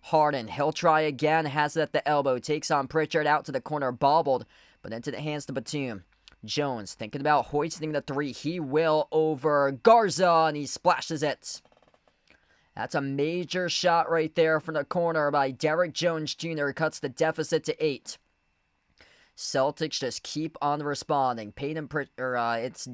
Harden, he'll try again, has it at the elbow, takes on Pritchard out to the corner, bobbled, but into the hands to Batum. Jones thinking about hoisting the 3. He will over Garza, and he splashes it. That's a major shot right there from the corner by Derrick Jones Jr. Cuts the deficit to 8. Celtics just keep on responding. It's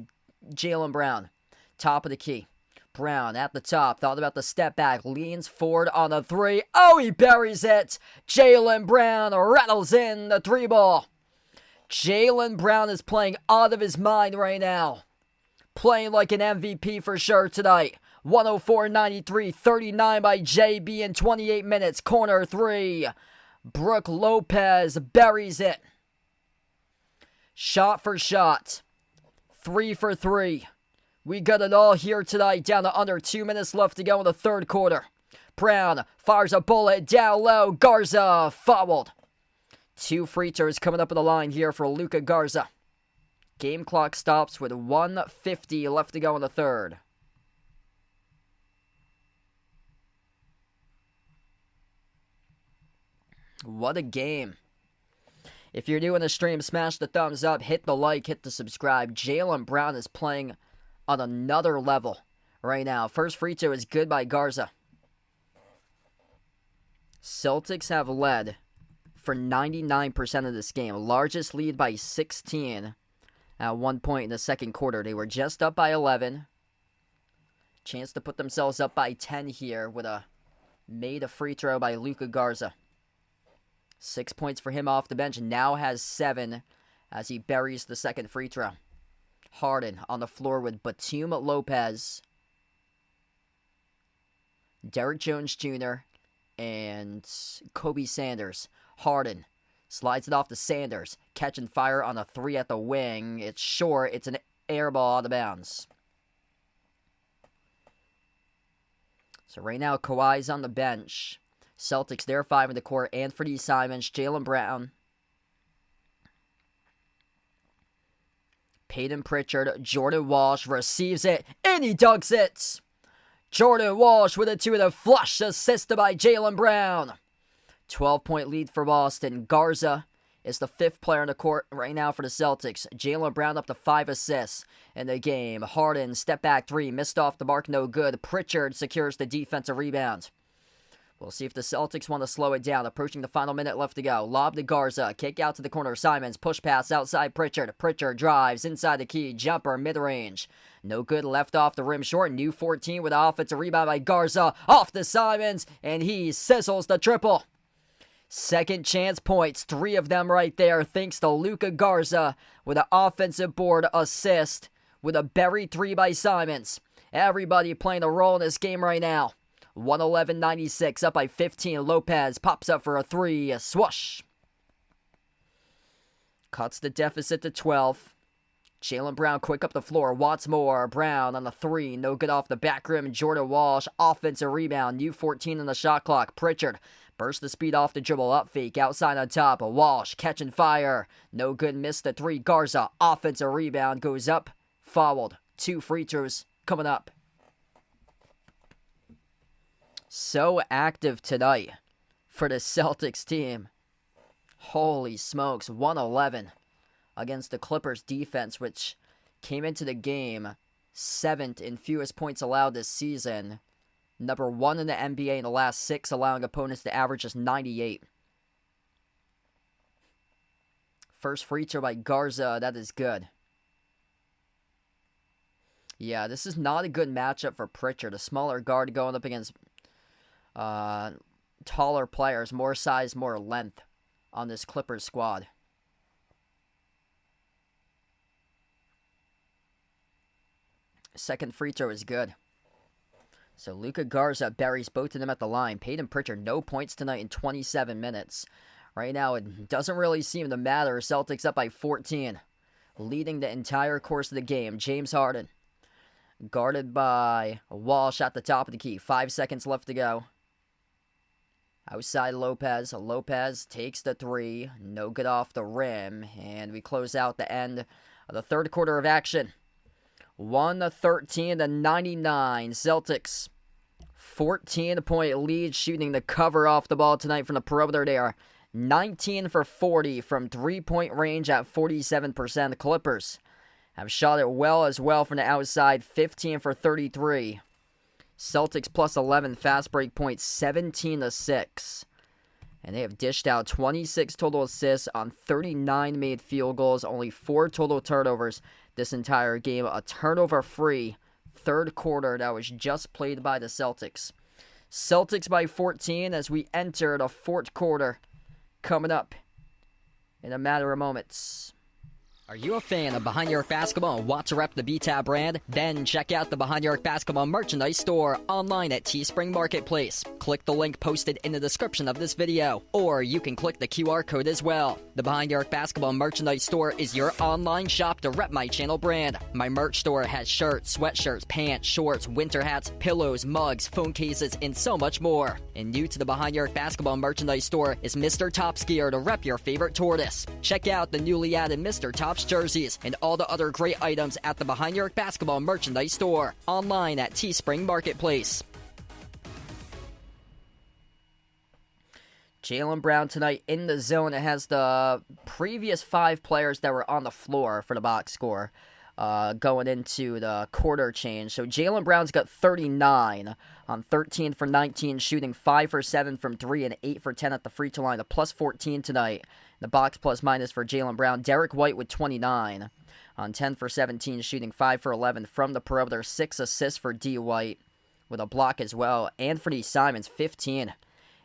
Jaylen Brown, top of the key. Brown at the top, thought about the step back, leans forward on the 3. Oh, he buries it. Jaylen Brown rattles in the 3 ball. Jaylen Brown is playing out of his mind right now. Playing like an MVP for sure tonight. 104-93, 39 by JB in 28 minutes. Corner 3. Brook Lopez buries it. Shot for shot. 3 for 3. We got it all here tonight, down to under 2 minutes left to go in the third quarter. Brown fires a bullet down low. Garza fouled. 2 free throws coming up on the line here for Luka Garza. Game clock stops with 1:50 left to go in the third. What a game. If you're new in the stream, smash the thumbs up, hit the like, hit the subscribe. Jaylen Brown is playing on another level right now. First free throw is good by Garza. Celtics have led for 99% of this game. Largest lead by 16 at one point in the second quarter. They were just up by 11. Chance to put themselves up by 10 here with a free throw by Luka Garza. 6 points for him off the bench, and now has 7 as he buries the second free throw. Harden on the floor with Batum Lopez, Derrick Jones Jr., and Kobe Sanders. Harden slides it off to Sanders, catching fire on a 3 at the wing. It's short. It's an air ball out of bounds. So right now, Kawhi's on the bench. Celtics, they're 5 in the court. Anthony Simons, Jaylen Brown, Peyton Pritchard, Jordan Walsh receives it, and he dunks it. Jordan Walsh with a 2 and a flush assist by Jaylen Brown. 12-point lead for Boston. Garza is the 5th player on the court right now for the Celtics. Jaylen Brown up to 5 assists in the game. Harden, step back 3, missed off the mark, no good. Pritchard secures the defensive rebound. We'll see if the Celtics want to slow it down. Approaching the final minute left to go. Lob to Garza. Kick out to the corner. Simons. Push pass outside Pritchard. Pritchard drives inside the key. Jumper mid-range. No good. Left off the rim short. New 14 with an offensive rebound by Garza. Off to Simons. And he sizzles the triple. Second chance points. 3 of them right there. Thanks to Luka Garza with an offensive board assist with a buried 3 by Simons. Everybody playing a role in this game right now. 111-96, up by 15. Lopez pops up for a 3. Swoosh. Cuts the deficit to 12. Jaylen Brown quick up the floor. Watts more. Brown on the 3. No good off the back rim. Jordan Walsh, offensive rebound. New 14 on the shot clock. Pritchard burst the speed off the dribble. Up fake. Outside on top. Walsh catching fire. No good. Missed the 3. Garza, offensive rebound. Goes up. Fouled. 2 free throws coming up. So active tonight for the Celtics team. Holy smokes, 111 against the Clippers defense, which came into the game 7th in fewest points allowed this season. Number 1 in the NBA in the last 6, allowing opponents to average just 98. First free throw by Garza, that is good. Yeah, this is not a good matchup for Pritchard, a smaller guard going up against taller players, more size, more length on this Clippers squad. Second free throw is good. So Luka Garza buries both of them at the line. Peyton Pritchard, no points tonight in 27 minutes. Right now, it doesn't really seem to matter. Celtics up by 14, leading the entire course of the game. James Harden, guarded by Walsh at the top of the key. 5 seconds left to go. Outside Lopez. Lopez takes the 3. No good off the rim. And we close out the end of the third quarter of action. 113-99. Celtics 14-point lead, shooting the cover off the ball tonight from the perimeter. They are 19 for 40 from 3-point range at 47%. The Clippers have shot it well as well from the outside, 15 for 33. Celtics plus 11 fast break points, 17-6. And they have dished out 26 total assists on 39 made field goals, only 4 total turnovers this entire game. A turnover-free third quarter that was just played by the Celtics. Celtics by 14 as we enter the fourth quarter coming up in a matter of moments. Are you a fan of Behind Your Arc Basketball and want to rep the BTAB brand? Then check out the Behind Your Arc Basketball merchandise store online at Teespring Marketplace. Click the link posted in the description of this video, or you can click the QR code as well. The Behind Your Arc Basketball merchandise store is your online shop to rep my channel brand. My merch store has shirts, sweatshirts, pants, shorts, winter hats, pillows, mugs, phone cases, and so much more. And new to the Behind Your Arc Basketball merchandise store is Mr. Topskier to rep your favorite tortoise. Check out the newly added Mr. Tops jerseys and all the other great items at the Behind Your Arc Basketball merchandise store online at Teespring Marketplace. Jaylen Brown tonight in the zone. It has the previous 5 players that were on the floor for the box score going into the quarter change. So Jaylen Brown's got 39 on 13 for 19, shooting 5 for 7 from 3 and 8 for 10 at the free throw line. A plus 14 tonight. The box plus minus for Jaylen Brown. Derek White with 29 on 10 for 17, shooting 5 for 11 from the perimeter. 6 assists for D. White with a block as well. Anthony Simons, 15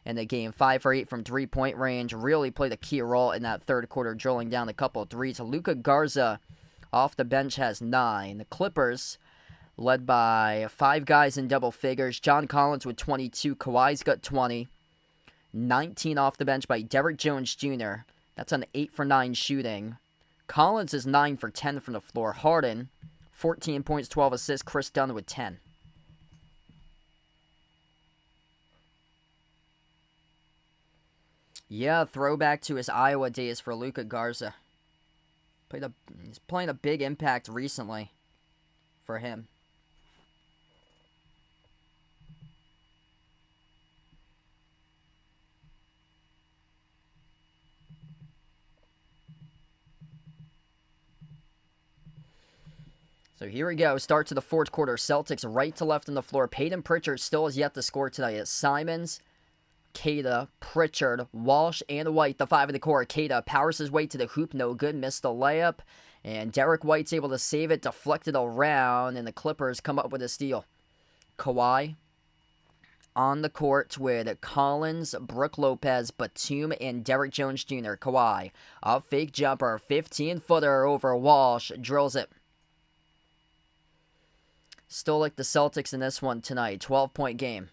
in the game. 5 for 8 from 3-point range. Really played a key role in that third quarter, drilling down a couple of threes. Luka Garza off the bench has 9. The Clippers, led by 5 guys in double figures. John Collins with 22. Kawhi's got 20. 19 off the bench by Derrick Jones Jr. That's an 8 for 9 shooting. Collins is 9 for 10 from the floor. Harden, 14 points, 12 assists. Chris Dunn with 10. Yeah, throwback to his Iowa days for Luka Garza. He's playing a big impact recently for him. So here we go. Start to the fourth quarter. Celtics right to left on the floor. Peyton Pritchard still has yet to score tonight. It's Simons, Cada, Pritchard, Walsh, and White, the 5 in the court. Cada powers his way to the hoop, no good, missed the layup. And Derek White's able to save it, deflected around, and the Clippers come up with a steal. Kawhi on the court with Collins, Brook Lopez, Batum, and Derek Jones Jr. Kawhi, a fake jumper, 15-footer over Walsh, drills it. Still like the Celtics in this one tonight, 12-point game.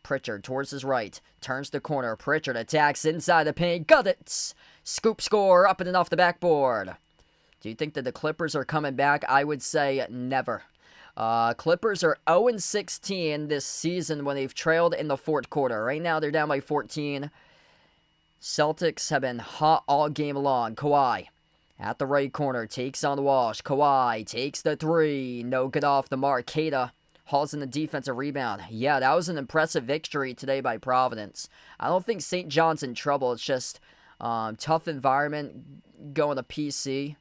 Pritchard towards his right, turns the corner, Pritchard attacks inside the paint, got it! Scoop score, up and off the backboard. Do you think that the Clippers are coming back? I would say never. Clippers are 0-16 this season when they've trailed in the fourth quarter. Right now, they're down by 14. Celtics have been hot all game long. Kawhi at the right corner, takes on Walsh. Kawhi takes the three. No good off the mark. Cada hauls in the defensive rebound. Yeah, that was an impressive victory today by Providence. I don't think St. John's in trouble. It's just tough environment going to PC.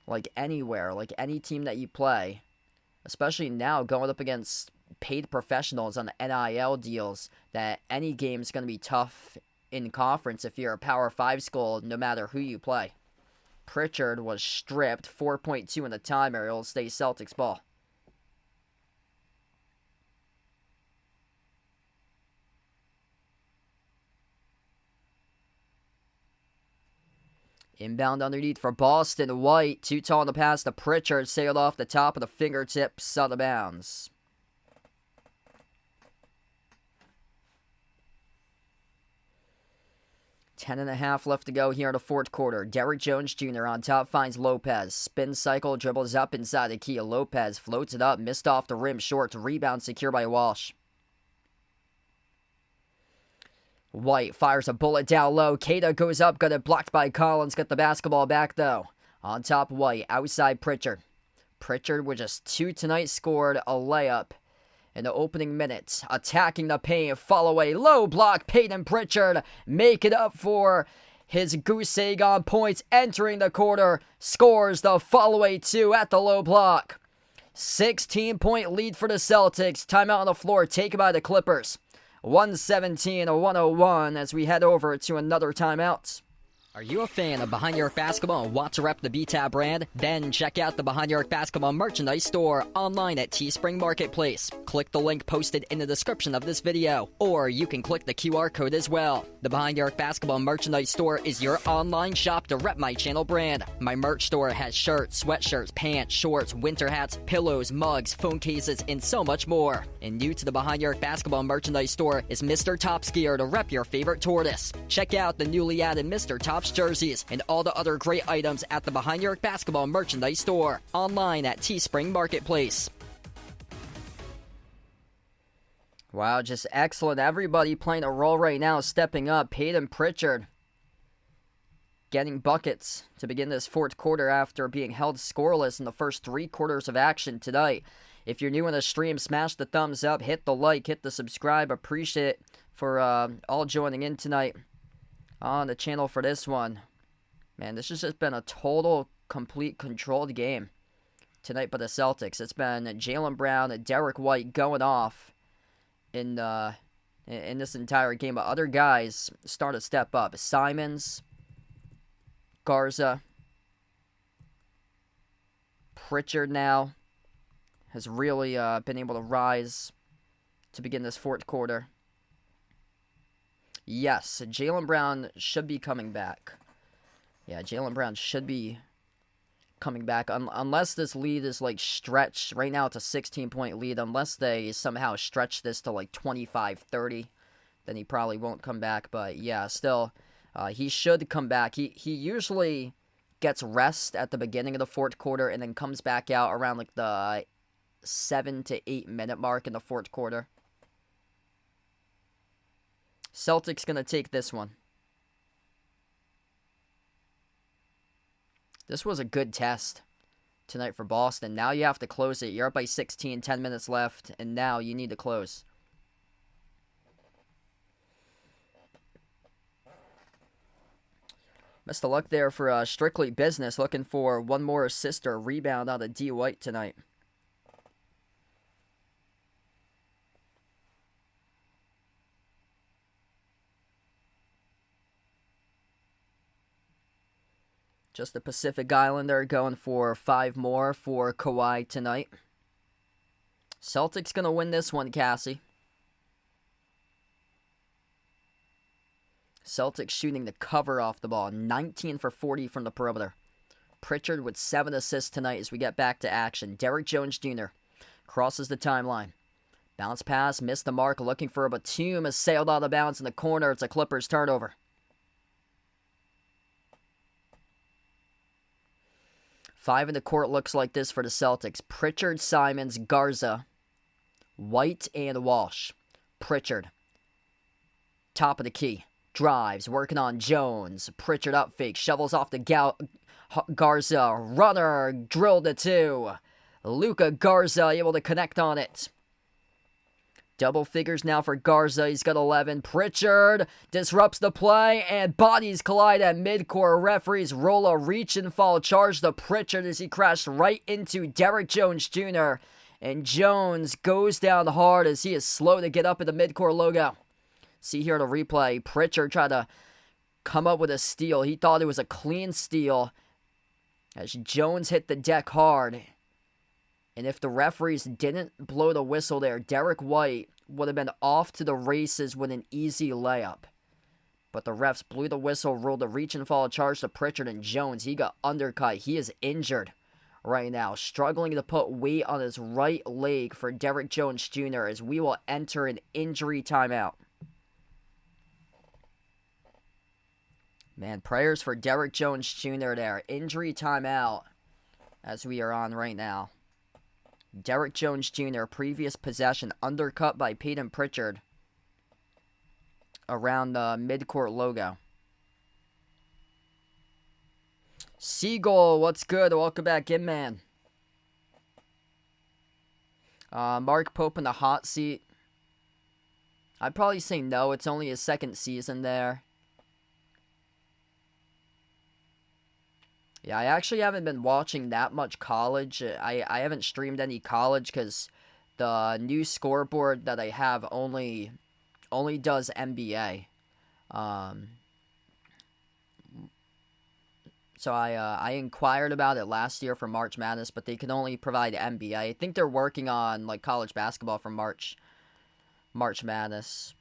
Like anywhere, like any team that you play, especially now going up against paid professionals on the NIL deals, that any game is going to be tough in conference if you're a Power 5 school, no matter who you play. Pritchard was stripped, 4.2 in the timer. It'll stay Celtics ball. Inbound underneath for Boston. White, too tall in the pass to Pritchard. Sailed off the top of the fingertips, out of bounds. Ten and a half left to go here in the fourth quarter. Derek Jones Jr. on top finds Lopez. Spin cycle, dribbles up inside the key. Lopez floats it up, missed off the rim, short. Rebound secure by Walsh. White fires a bullet down low. Cada goes up, got it blocked by Collins. Got the basketball back, though. On top, White. Outside, Pritchard. Pritchard with just 2 tonight scored a layup in the opening minutes. Attacking the paint. Fall away. Low block. Peyton Pritchard. Make it up for his goose egg on points. Entering the quarter. Scores the fall away 2 at the low block. 16-point lead for the Celtics. Timeout on the floor. Taken by the Clippers. 117-101 as we head over to another timeout. Are you a fan of Behind Your Arc Basketball and want to rep the BTAB brand? Then check out the Behind Your Arc Basketball merchandise store online at Teespring Marketplace. Click the link posted in the description of this video, or you can click the QR code as well. The Behind Your Arc Basketball merchandise store is your online shop to rep my channel brand. My merch store has shirts, sweatshirts, pants, shorts, winter hats, pillows, mugs, phone cases, and so much more. And new to the Behind Your Arc Basketball merchandise store is Mr. Topskier to rep your favorite tortoise. Check out the newly added Mr. Tops jerseys and all the other great items at the Behind Your Arc Basketball merchandise store online at Teespring Marketplace. Wow, just excellent. Everybody playing a role right now, stepping up. Peyton Pritchard getting buckets to begin this fourth quarter after being held scoreless in the first 3 quarters of action tonight. If you're new in the stream, smash the thumbs up, hit the like, hit the subscribe. Appreciate it for all joining in tonight on the channel for this one. Man, this has just been a total, complete, controlled game tonight by the Celtics. It's been Jaylen Brown and Derek White going off in this entire game, but other guys start to step up. Simons, Garza, Pritchard now has really been able to rise to begin this fourth quarter. Yes, Jaylen Brown should be coming back. Yeah, Jaylen Brown should be coming back. Unless this lead is, like, stretched. Right now it's a 16-point lead. Unless they somehow stretch this to, like, 25-30, then he probably won't come back. But, yeah, still, he should come back. He usually gets rest at the beginning of the fourth quarter and then comes back out around, like, the 7 to 8 minute mark in the fourth quarter. Celtics going to take this one. This was a good test tonight for Boston. Now you have to close it. You're up by 16, 10 minutes left, and now you need to close. Best of luck there for Strictly Business. Looking for one more assist or rebound out of D. White tonight. Just the Pacific Islander going for 5 more for Kawhi tonight. Celtics going to win this one, Cassie. Celtics shooting the cover off the ball. 19 for 40 from the perimeter. Pritchard with 7 assists tonight as we get back to action. Derrick Jones Jr. crosses the timeline. Bounce pass, missed the mark, looking for a Batum, has sailed out of bounds in the corner. It's a Clippers turnover. Five in the court looks like this for the Celtics. Pritchard, Simons, Garza, White, and Walsh. Pritchard, top of the key. Drives, working on Jones. Pritchard up fake, shovels off the Garza. Runner, drilled to 2. Luka Garza able to connect on it. Double figures now for Garza. He's got 11. Pritchard disrupts the play, and bodies collide at midcourt. Referees roll a reach and fall charge to Pritchard as he crashed right into Derrick Jones Jr. And Jones goes down hard as he is slow to get up at the midcourt logo. See here the replay. Pritchard tried to come up with a steal. He thought it was a clean steal as Jones hit the deck hard. And if the referees didn't blow the whistle there, Derek White would have been off to the races with an easy layup. But the refs blew the whistle, ruled a reach and fall charge to Pritchard, and Jones, he got undercut. He is injured right now, struggling to put weight on his right leg for Derrick Jones Jr. as we will enter an injury timeout. Man, prayers for Derrick Jones Jr. there. Injury timeout as we are on right now. Derrick Jones Jr., previous possession, undercut by Peyton Pritchard around the midcourt logo. Seagull, what's good? Welcome back in, man. Mark Pope in the hot seat. I'd probably say no. It's only his second season there. Yeah, I actually haven't been watching that much college. I haven't streamed any college because the new scoreboard that I have only does NBA. So I inquired about it last year for March Madness, but they can only provide NBA. I think they're working on like college basketball for March Madness.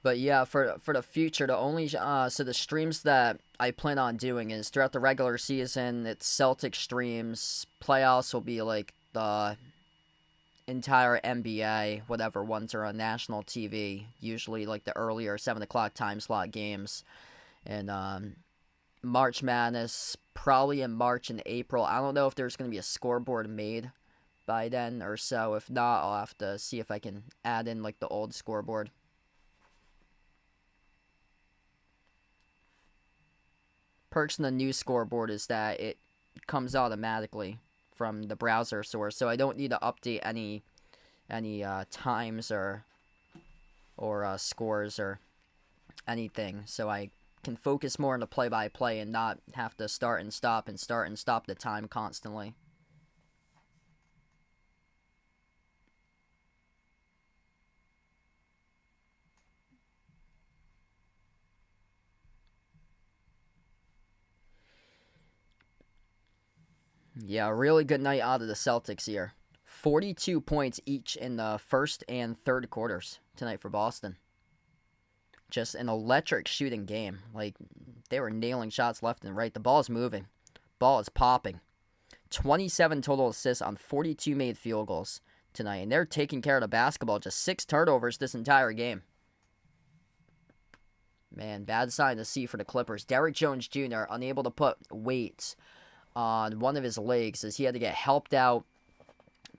But yeah, for the future, the only so the streams that I plan on doing is throughout the regular season, it's Celtic streams. Playoffs will be like the entire NBA, whatever ones are on national TV. Usually like the earlier 7 o'clock time slot games. And March Madness, probably in March and April. I don't know if there's going to be a scoreboard made by then or so. If not, I'll have to see if I can add in like the old scoreboard. Perks in the new scoreboard is that it comes automatically from the browser source, so I don't need to update any times or scores or anything. So I can focus more on the play-by-play and not have to start and stop the time constantly. Yeah, a really good night out of the Celtics here. 42 points each in the first and third quarters tonight for Boston. Just an electric shooting game. Like, they were nailing shots left and right. The ball's moving. Ball is popping. 27 total assists on 42 made field goals tonight. And they're taking care of the basketball. Just 6 turnovers this entire game. Man, bad sign to see for the Clippers. Derrick Jones Jr. unable to put weight on one of his legs as he had to get helped out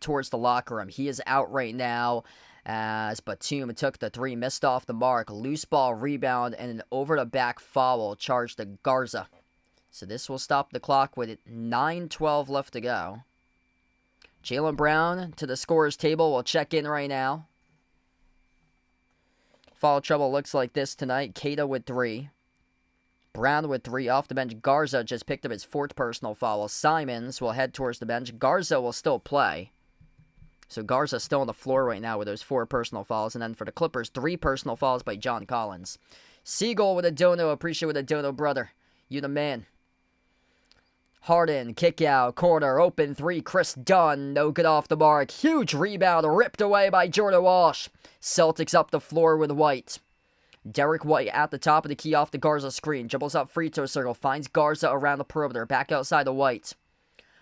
towards the locker room. He is out right now as Batum took the 3, missed off the mark. Loose ball rebound and an over-the-back foul charged to Garza. So this will stop the clock with 9:12 left to go. Jaylen Brown to the scorer's table. We'll check in right now. Foul trouble looks like this tonight. Keita with 3. Brown with 3 off the bench. Garza just picked up his 4th personal foul. Simons will head towards the bench. Garza will still play. So Garza still on the floor right now with those 4 personal fouls. And then for the Clippers, 3 personal fouls by John Collins. Siegel with a dono. Appreciate with a dono, brother. You the man. Harden, kick out, corner, open 3, Chris Dunn, no good off the mark. Huge rebound, ripped away by Jordan Walsh. Celtics up the floor with White. Derek White at the top of the key off the Garza screen. Dribbles up free throw circle, finds Garza around the perimeter, back outside the White.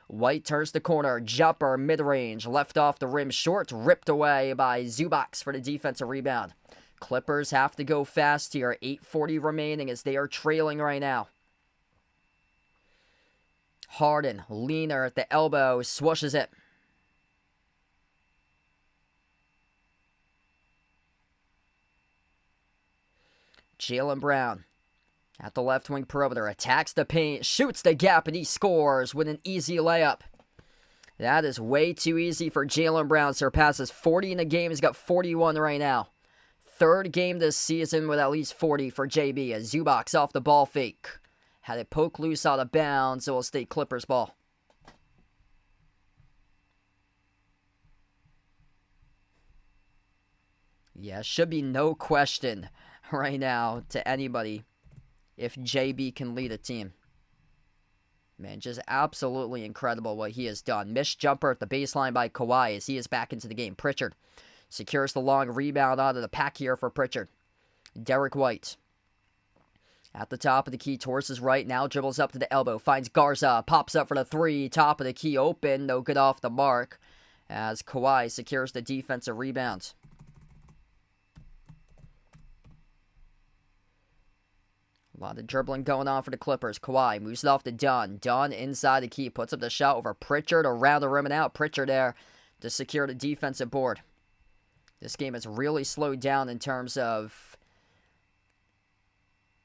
White turns the corner, jumper, mid-range, left off the rim, short, ripped away by Zubac for the defensive rebound. Clippers have to go fast here, 8:40 remaining as they are trailing right now. Harden, leaner at the elbow, swooshes it. Jaylen Brown at the left wing perimeter, attacks the paint, shoots the gap, and he scores with an easy layup. That is way too easy for Jaylen Brown. Surpasses 40 in the game. He's got 41 right now. 3rd game this season with at least 40 for JB. As Zubac off the ball fake. Had it poke loose out of bounds, so it'll stay Clippers ball. Yeah, should be no question right now to anybody if JB can lead a team. Man, just absolutely incredible what he has done. Missed jumper at the baseline by Kawhi as he is back into the game. Pritchard secures the long rebound out of the pack here for Pritchard. Derek White at the top of the key towards his right. Now dribbles up to the elbow. Finds Garza. Pops up for the 3. Top of the key open. No good off the mark as Kawhi secures the defensive rebound. A lot of dribbling going on for the Clippers. Kawhi moves it off to Dunn. Dunn inside the key. Puts up the shot over Pritchard around the rim and out. Pritchard there to secure the defensive board. This game has really slowed down in terms of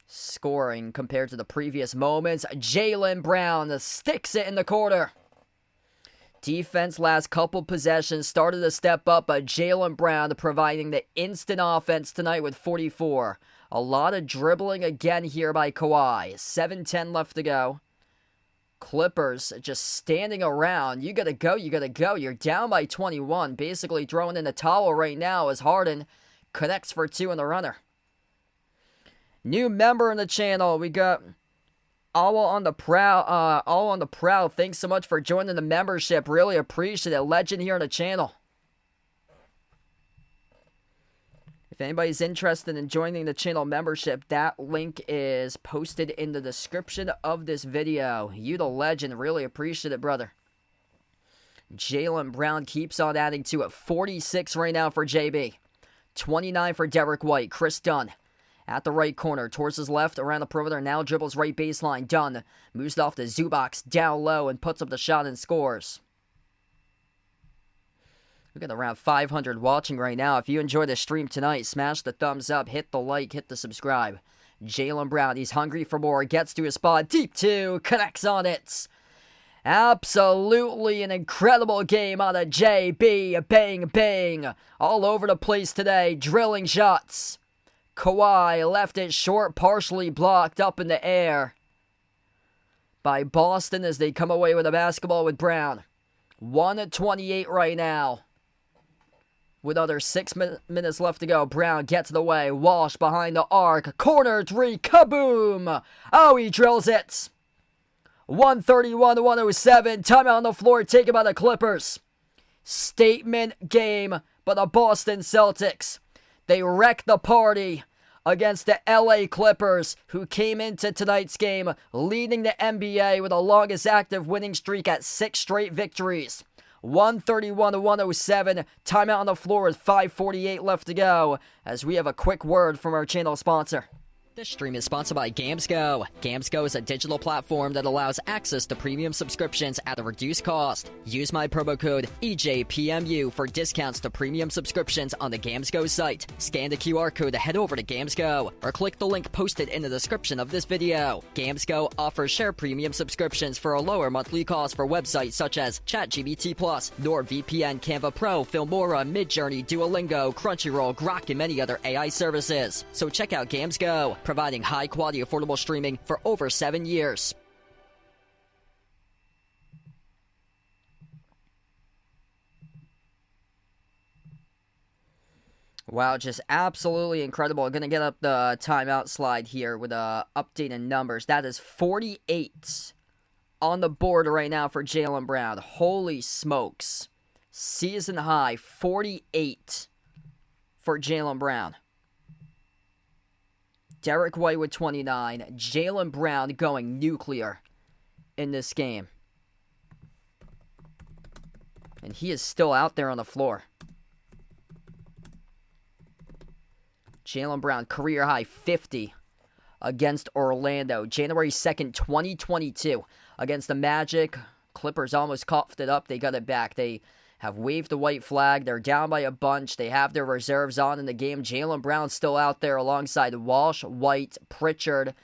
scoring compared to the previous moments. Jaylen Brown sticks it in the corner. Defense last couple possessions started to step up, but Jaylen Brown providing the instant offense tonight with 44. A lot of dribbling again here by Kawhi. 7:10 left to go. Clippers just standing around. You gotta go, you gotta go. You're down by 21. Basically throwing in the towel right now as Harden connects for 2 in the runner. New member in the channel. We got all on the proud. Thanks so much for joining the membership. Really appreciate it. Legend here on the channel. If anybody's interested in joining the channel membership, that link is posted in the description of this video. You the legend. Really appreciate it, brother. Jaylen Brown keeps on adding to it. 46 right now for JB. 29 for Derek White. Chris Dunn at the right corner. Towards his left, around the perimeter. Now dribbles right baseline. Dunn moves it off to Zubac down low and puts up the shot and scores. We got around 500 watching right now. If you enjoy the stream tonight, smash the thumbs up, hit the like, hit the subscribe. Jaylen Brown, he's hungry for more. Gets to his spot. Deep 2, connects on it. Absolutely an incredible game out of JB. Bang, bang. All over the place today. Drilling shots. Kawhi left it short, partially blocked up in the air by Boston as they come away with a basketball with Brown. 1:28 right now. With under 6 minutes left to go, Brown gets the way. Walsh behind the arc. Corner 3. Kaboom! Oh, he drills it. 131-107. Timeout on the floor taken by the Clippers. Statement game by the Boston Celtics. They wrecked the party against the LA Clippers, who came into tonight's game leading the NBA with the longest active winning streak at 6 straight victories. 131-107. Timeout on the floor with 5:48 left to go as we have a quick word from our channel sponsor. This stream is sponsored by GamesGo. GamesGo is a digital platform that allows access to premium subscriptions at a reduced cost. Use my promo code EJPMU for discounts to premium subscriptions on the GamesGo site. Scan the QR code to head over to GamesGo or click the link posted in the description of this video. GamesGo offers share premium subscriptions for a lower monthly cost for websites such as ChatGPT+, NordVPN, Canva Pro, Filmora, Midjourney, Duolingo, Crunchyroll, Grok, and many other AI services. So check out GamesGo, providing high-quality, affordable streaming for over 7 years. Wow, just absolutely incredible. I'm going to get up the timeout slide here with updated numbers. That is 48 on the board right now for Jaylen Brown. Holy smokes. Season high, 48 for Jaylen Brown. Derek White with 29. Jaylen Brown going nuclear in this game. And he is still out there on the floor. Jaylen Brown, career high 50 against Orlando. January 2nd, 2022 against the Magic. Clippers almost coughed it up. They got it back. They have waved the white flag. They're down by a bunch. They have their reserves on in the game. Jaylen Brown still out there alongside Walsh, White, Pritchard.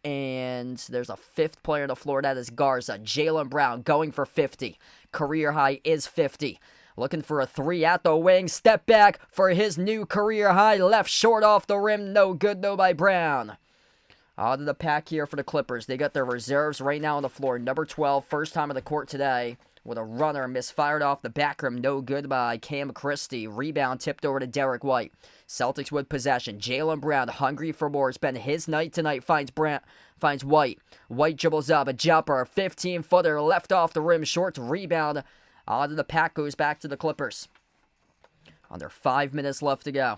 And there's a fifth player on the floor. That is Garza. Jaylen Brown going for 50. Career high is 50. Looking for a three at the wing. Step back for his new career high. Left short off the rim. No good though by Brown. Out of the pack here for the Clippers. They got their reserves right now on the floor. Number 12, first time on the court today. With a runner misfired off the back rim. No good by Cam Christie. Rebound tipped over to Derek White. Celtics with possession. Jaylen Brown hungry for more. It's been his night tonight. Finds White. White dribbles up. A jumper. 15-footer. Left off the rim. Short rebound. Out of the pack goes back to the Clippers. Under 5 minutes left to go.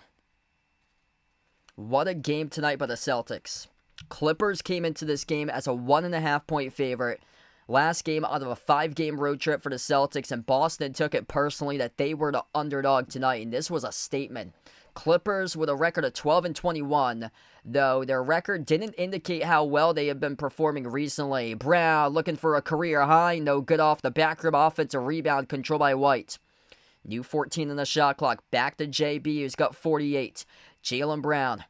What a game tonight by the Celtics. Clippers came into this game as a 1.5-point favorite. Last game out of a 5-game road trip for the Celtics, and Boston took it personally that they were the underdog tonight, and this was a statement. Clippers with a record of 12-21, though their record didn't indicate how well they have been performing recently. Brown looking for a career high, no good off the back rim, offensive rebound controlled by White. New 14 in the shot clock, back to JB, who's got 48. Jaylen Brown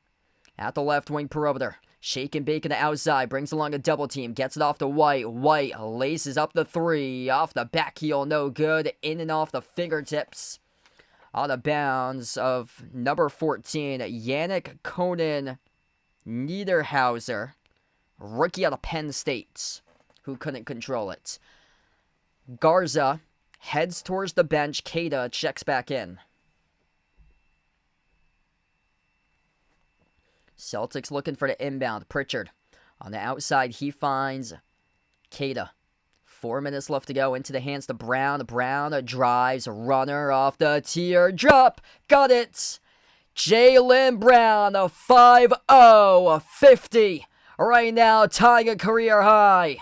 at the left wing perimeter. Shake and bake on the outside, brings along a double team, gets it off to White. White laces up the three, off the back heel, no good, in and off the fingertips. Out of bounds of number 14, Yannick Conan Niederhauser, rookie out of Penn State, who couldn't control it. Garza heads towards the bench, Queta checks back in. Celtics looking for the inbound. Pritchard on the outside. He finds Queta. 4 minutes left to go. Into the hands to Brown. Brown drives. Runner off the teardrop. Got it. Jaylen Brown, a 5-0. 50. Right now, tying a career high.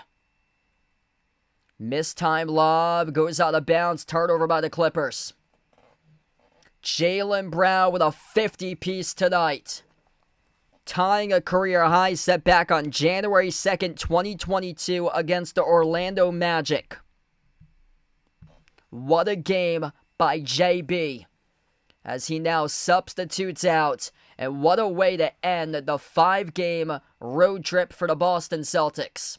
Missed time lob. Goes out of bounds. Turnover by the Clippers. Jaylen Brown with a 50-piece tonight. Tying a career high set back on January 2nd, 2022 against the Orlando Magic. What a game by JB as he now substitutes out. And what a way to end the 5-game road trip for the Boston Celtics.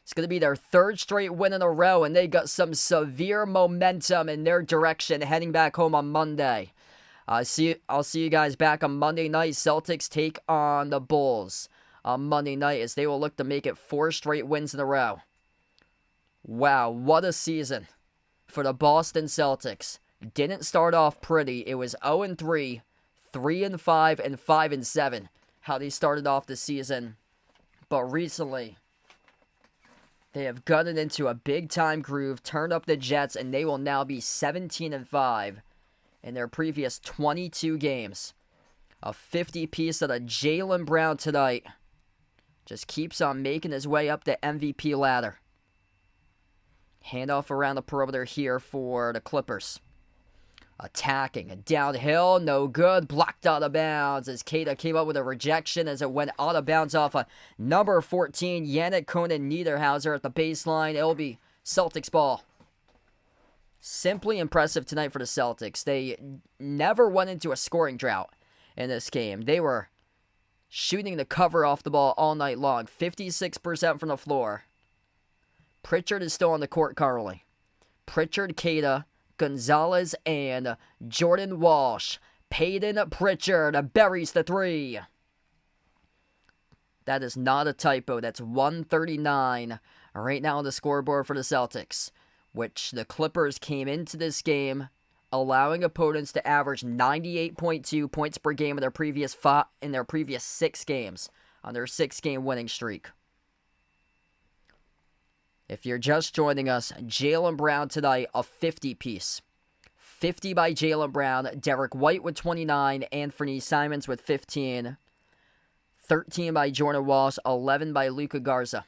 It's going to be their third straight win in a row, and they got some severe momentum in their direction heading back home on Monday. I'll see you guys back on Monday night. Celtics take on the Bulls on Monday night as they will look to make it 4 straight wins in a row. Wow, what a season for the Boston Celtics. Didn't start off pretty. It was 0-3, 3-5, and 5-7 how they started off the season. But recently, they have gotten into a big-time groove, turned up the Jets, and they will now be 17-5. In their previous 22 games. A 50-piece of the Jaylen Brown tonight. Just keeps on making his way up the MVP ladder. Handoff around the perimeter here for the Clippers. Attacking. Downhill. No good. Blocked out of bounds as Queta came up with a rejection as it went out of bounds off of number 14, Yannick Conan Niederhauser at the baseline. It'll be Celtics ball. Simply impressive tonight for the Celtics. They never went into a scoring drought in this game. They were shooting the cover off the ball all night long. 56% from the floor. Pritchard is still on the court currently. Pritchard, Queta, Gonzalez, and Jordan Walsh. Peyton Pritchard buries the three. That is not a typo. That's 139 right now on the scoreboard for the Celtics, which the Clippers came into this game allowing opponents to average 98.2 points per game in their previous 6 games on their 6-game winning streak. If you're just joining us, Jaylen Brown tonight, a 50-piece. 50 by Jaylen Brown, Derek White with 29, Anthony Simons with 15, 13 by Jordan Walsh, 11 by Luka Garza.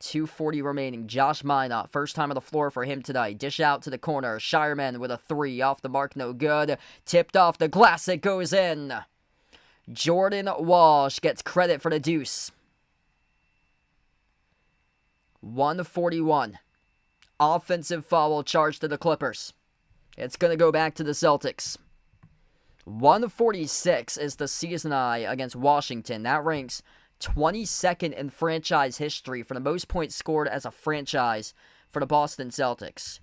2:40 remaining. Josh Minot, first time on the floor for him tonight. Dish out to the corner. Shireman with a 3. Off the mark, no good. Tipped off the glass, it goes in. Jordan Walsh gets credit for the deuce. 141. Offensive foul charge to the Clippers. It's going to go back to the Celtics. 146 is the season high against Washington. That ranks 22nd in franchise history for the most points scored as a franchise for the Boston Celtics.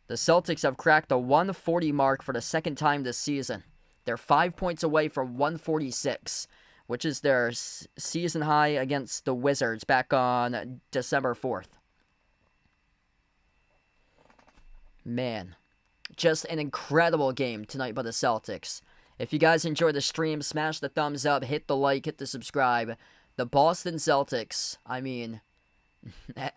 The Celtics have cracked the 140 mark for the second time this season. They're 5 points away from 146, which is their season high against the Wizards back on December 4th. Man, just an incredible game tonight by the Celtics. If you guys enjoyed the stream, smash the thumbs up, hit the like, hit the subscribe. The Boston Celtics, I mean,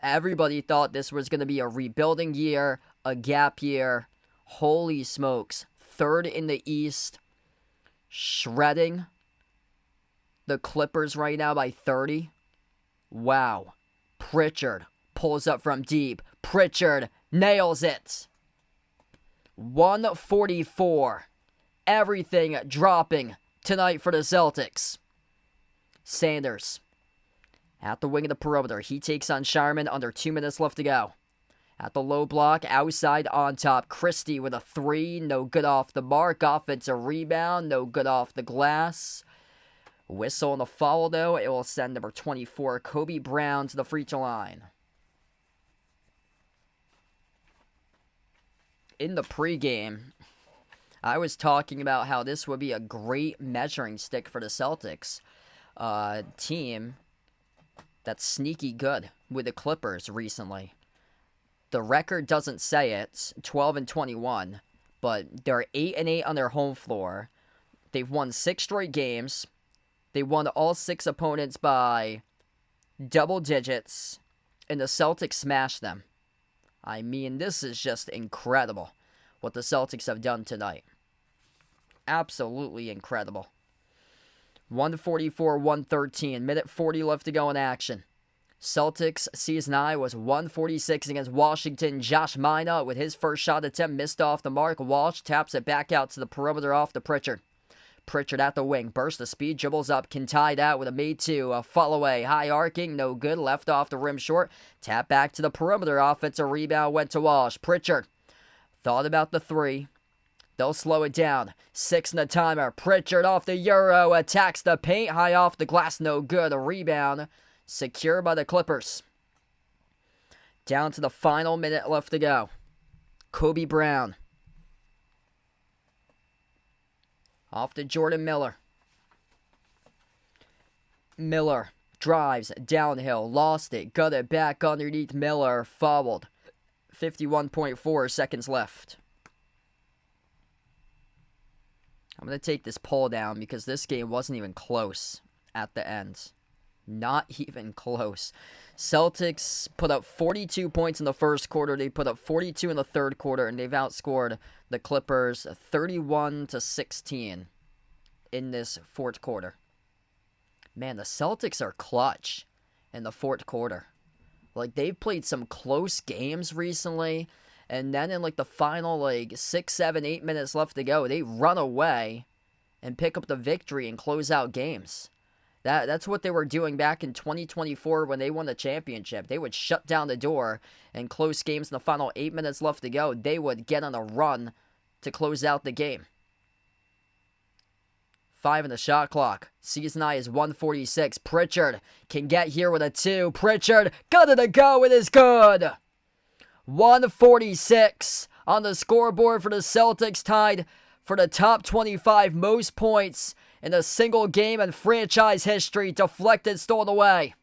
everybody thought this was going to be a rebuilding year, a gap year. Holy smokes. 3rd in the East, shredding the Clippers right now by 30. Wow. Pritchard pulls up from deep. Pritchard nails it. 144. Everything dropping tonight for the Celtics. Sanders at the wing of the perimeter. He takes on Shireman under 2 minutes left to go. At the low block, outside on top. Christie with a 3. No good off the mark. Offensive rebound. No good off the glass. Whistle on the foul, though. It will send number 24, Kobe Brown, to the free throw line. In the pregame, I was talking about how this would be a great measuring stick for the Celtics. Team that's sneaky good with the Clippers recently. The record doesn't say it, 12-21, but they're 8-8 on their home floor. They've won 6 straight games. They won all 6 opponents by double digits, and the Celtics smashed them. I mean, this is just incredible what the Celtics have done tonight. Absolutely incredible. 144-113, minute 40 left to go in action. Celtics season high was 146 against Washington. Josh Minot with his first shot attempt missed off the mark. Walsh taps it back out to the perimeter off to Pritchard. Pritchard at the wing, burst of speed, dribbles up, can tie that with a made 2. A fall away, high arcing, no good, left off the rim short. Tap back to the perimeter, offensive rebound went to Walsh. Pritchard thought about the 3. They'll slow it down. 6 in the timer. Pritchard off the Euro, attacks the paint, high off the glass, no good. A rebound secured by the Clippers. Down to the final minute left to go. Kobe Brown. Off to Jordan Miller. Miller drives downhill, lost it, got it back underneath Miller, fouled. 51.4 seconds left. I'm going to take this poll down because this game wasn't even close at the end. Not even close. Celtics put up 42 points in the first quarter. They put up 42 in the third quarter, and they've outscored the Clippers 31-16 in this fourth quarter. Man, the Celtics are clutch in the fourth quarter. Like, they've played some close games recently, and then in, like, the final, 6, 7, 8 minutes left to go, they run away and pick up the victory and close out games. That's what they were doing back in 2024 when they won the championship. They would shut down the door and close games in the final 8 minutes left to go. They would get on a run to close out the game. 5 in the shot clock. Season high is 146. Pritchard can get here with a 2. Pritchard got it to go. It is good. 146 on the scoreboard for the Celtics, tied for the top 25 most points in a single game in franchise history. Deflected, stolen away.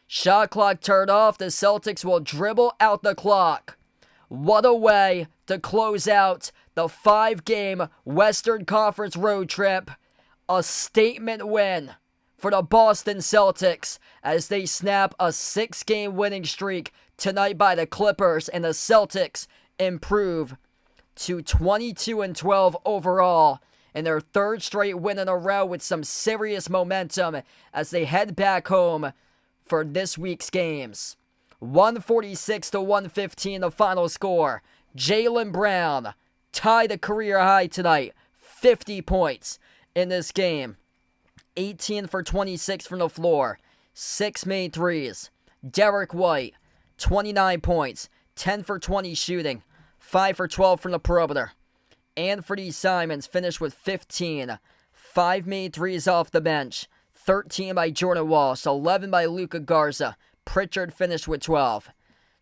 Shot clock turned off. The Celtics will dribble out the clock. What a way to close out the 5-game Western Conference road trip. A statement win for the Boston Celtics as they snap a 6-game winning streak tonight by the Clippers, and the Celtics improve to 22-12 overall in their 3rd straight win in a row with some serious momentum as they head back home for this week's games. 146-115 the final score. Jaylen Brown tied a career high tonight, 50 points in this game. 18 for 26 from the floor, 6 made threes. Derek White, 29 points, 10 for 20 shooting, 5 for 12 from the perimeter. Anthony Simons finished with 15, 5 made threes off the bench, 13 by Jordan Walsh, 11 by Luka Garza. Pritchard finished with 12.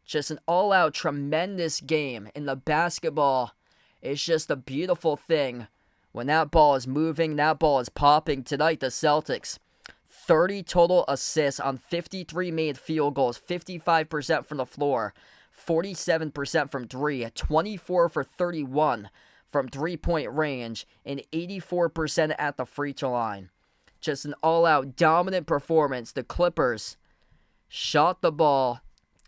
Just an all-out tremendous game. In the basketball, it's just a beautiful thing. When that ball is moving, that ball is popping. Tonight, the Celtics, 30 total assists on 53 made field goals, 55% from the floor, 47% from 3, 24 for 31 from 3-point range, and 84% at the free throw line. Just an all-out dominant performance. The Clippers shot the ball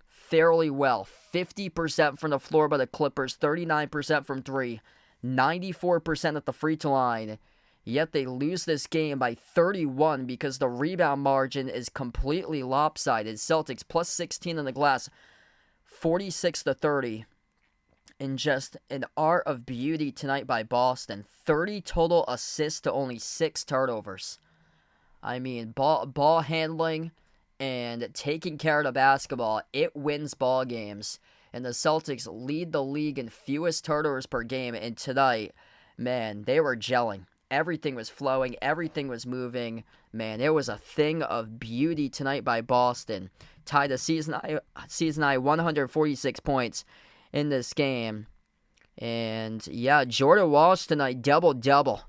fairly well. 50% from the floor by the Clippers, 39% from 3, 94% at the free throw line. Yet they lose this game by 31 because the rebound margin is completely lopsided. Celtics plus 16 on the glass, 46-30. In just an art of beauty tonight by Boston. 30 total assists to only 6 turnovers. I mean, ball handling and taking care of the basketball, it wins ball games. And the Celtics lead the league in fewest turnovers per game. And tonight, man, they were gelling. Everything was flowing. Everything was moving. Man, it was a thing of beauty tonight by Boston. Tied a season high 146 points in this game. And yeah, Jordan Walsh tonight, double-double.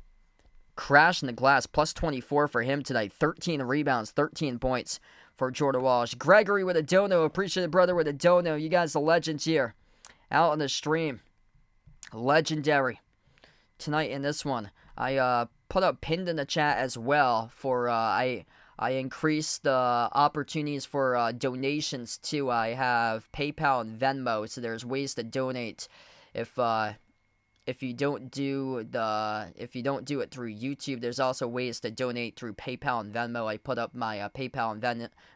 Crashing the glass, plus 24 for him tonight. 13 rebounds, 13 points for Jordan Walsh. Gregory with a dono. Appreciate it, brother, with a dono. You guys, the legends here out on the stream. Legendary tonight in this one. I put up pinned in the chat as well for I increased the opportunities for donations too. I have PayPal and Venmo, so there's ways to donate if you don't do it through YouTube. There's also ways to donate through PayPal and Venmo. I put up my PayPal and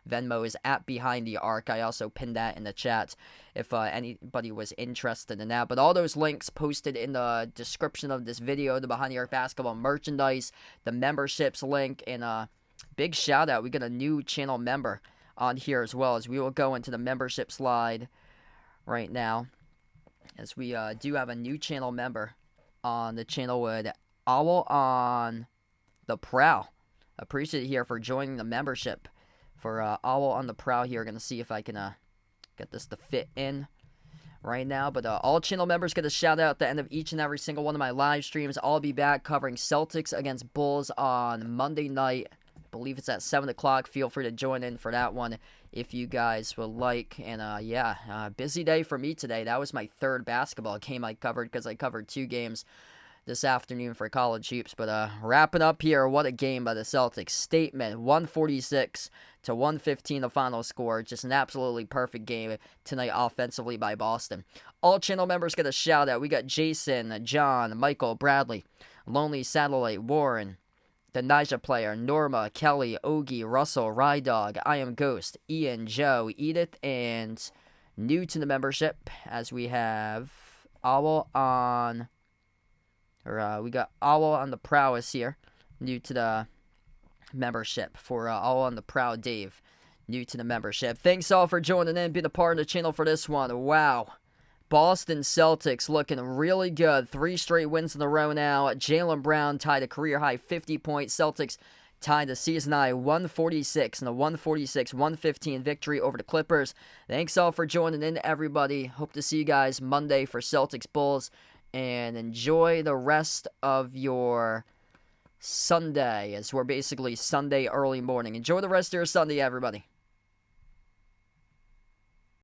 Venmo is at Behind the Arc. I also pinned that in the chat if anybody was interested in that. But all those links posted in the description of this video, the Behind the Arc basketball merchandise, the memberships link, and big shout out. We got a new channel member on here as well, as we will go into the membership slide right now. As we do have a new channel member on the channel with Owl on the Prowl. Appreciate it here for joining the membership for Owl on the Prowl here. Going to see if I can get this to fit in right now. But all channel members get a shout out at the end of each and every single one of my live streams. I'll be back covering Celtics against Bulls on Monday night. I believe it's at 7 o'clock. Feel free to join in for that one if you guys would like. And busy day for me today. That was my 3rd basketball game I covered because I covered 2 games this afternoon for college hoops. But wrapping up here, what a game by the Celtics. Statement, 146-115 the final score. Just an absolutely perfect game tonight offensively by Boston. All channel members get a shout out. We got Jason, John, Michael, Bradley, Lonely Satellite, Warren, the Nija player, Norma, Kelly, Ogie, Russell, Rydog, I Am Ghost, Ian, Joe, Edith, and new to the membership, as we have Owl on, we got Owl on the Prowess here, new to the membership for Owl on the Prow, Dave, new to the membership. Thanks all for joining in, being a part of the channel for this one. Wow. Boston Celtics looking really good. 3 straight wins in a row now. Jaylen Brown tied a career-high 50 points. Celtics tied the season-high 146 and a 146-115 victory over the Clippers. Thanks all for joining in, everybody. Hope to see you guys Monday for Celtics Bulls. And enjoy the rest of your Sunday, as we're basically Sunday early morning. Enjoy the rest of your Sunday, everybody.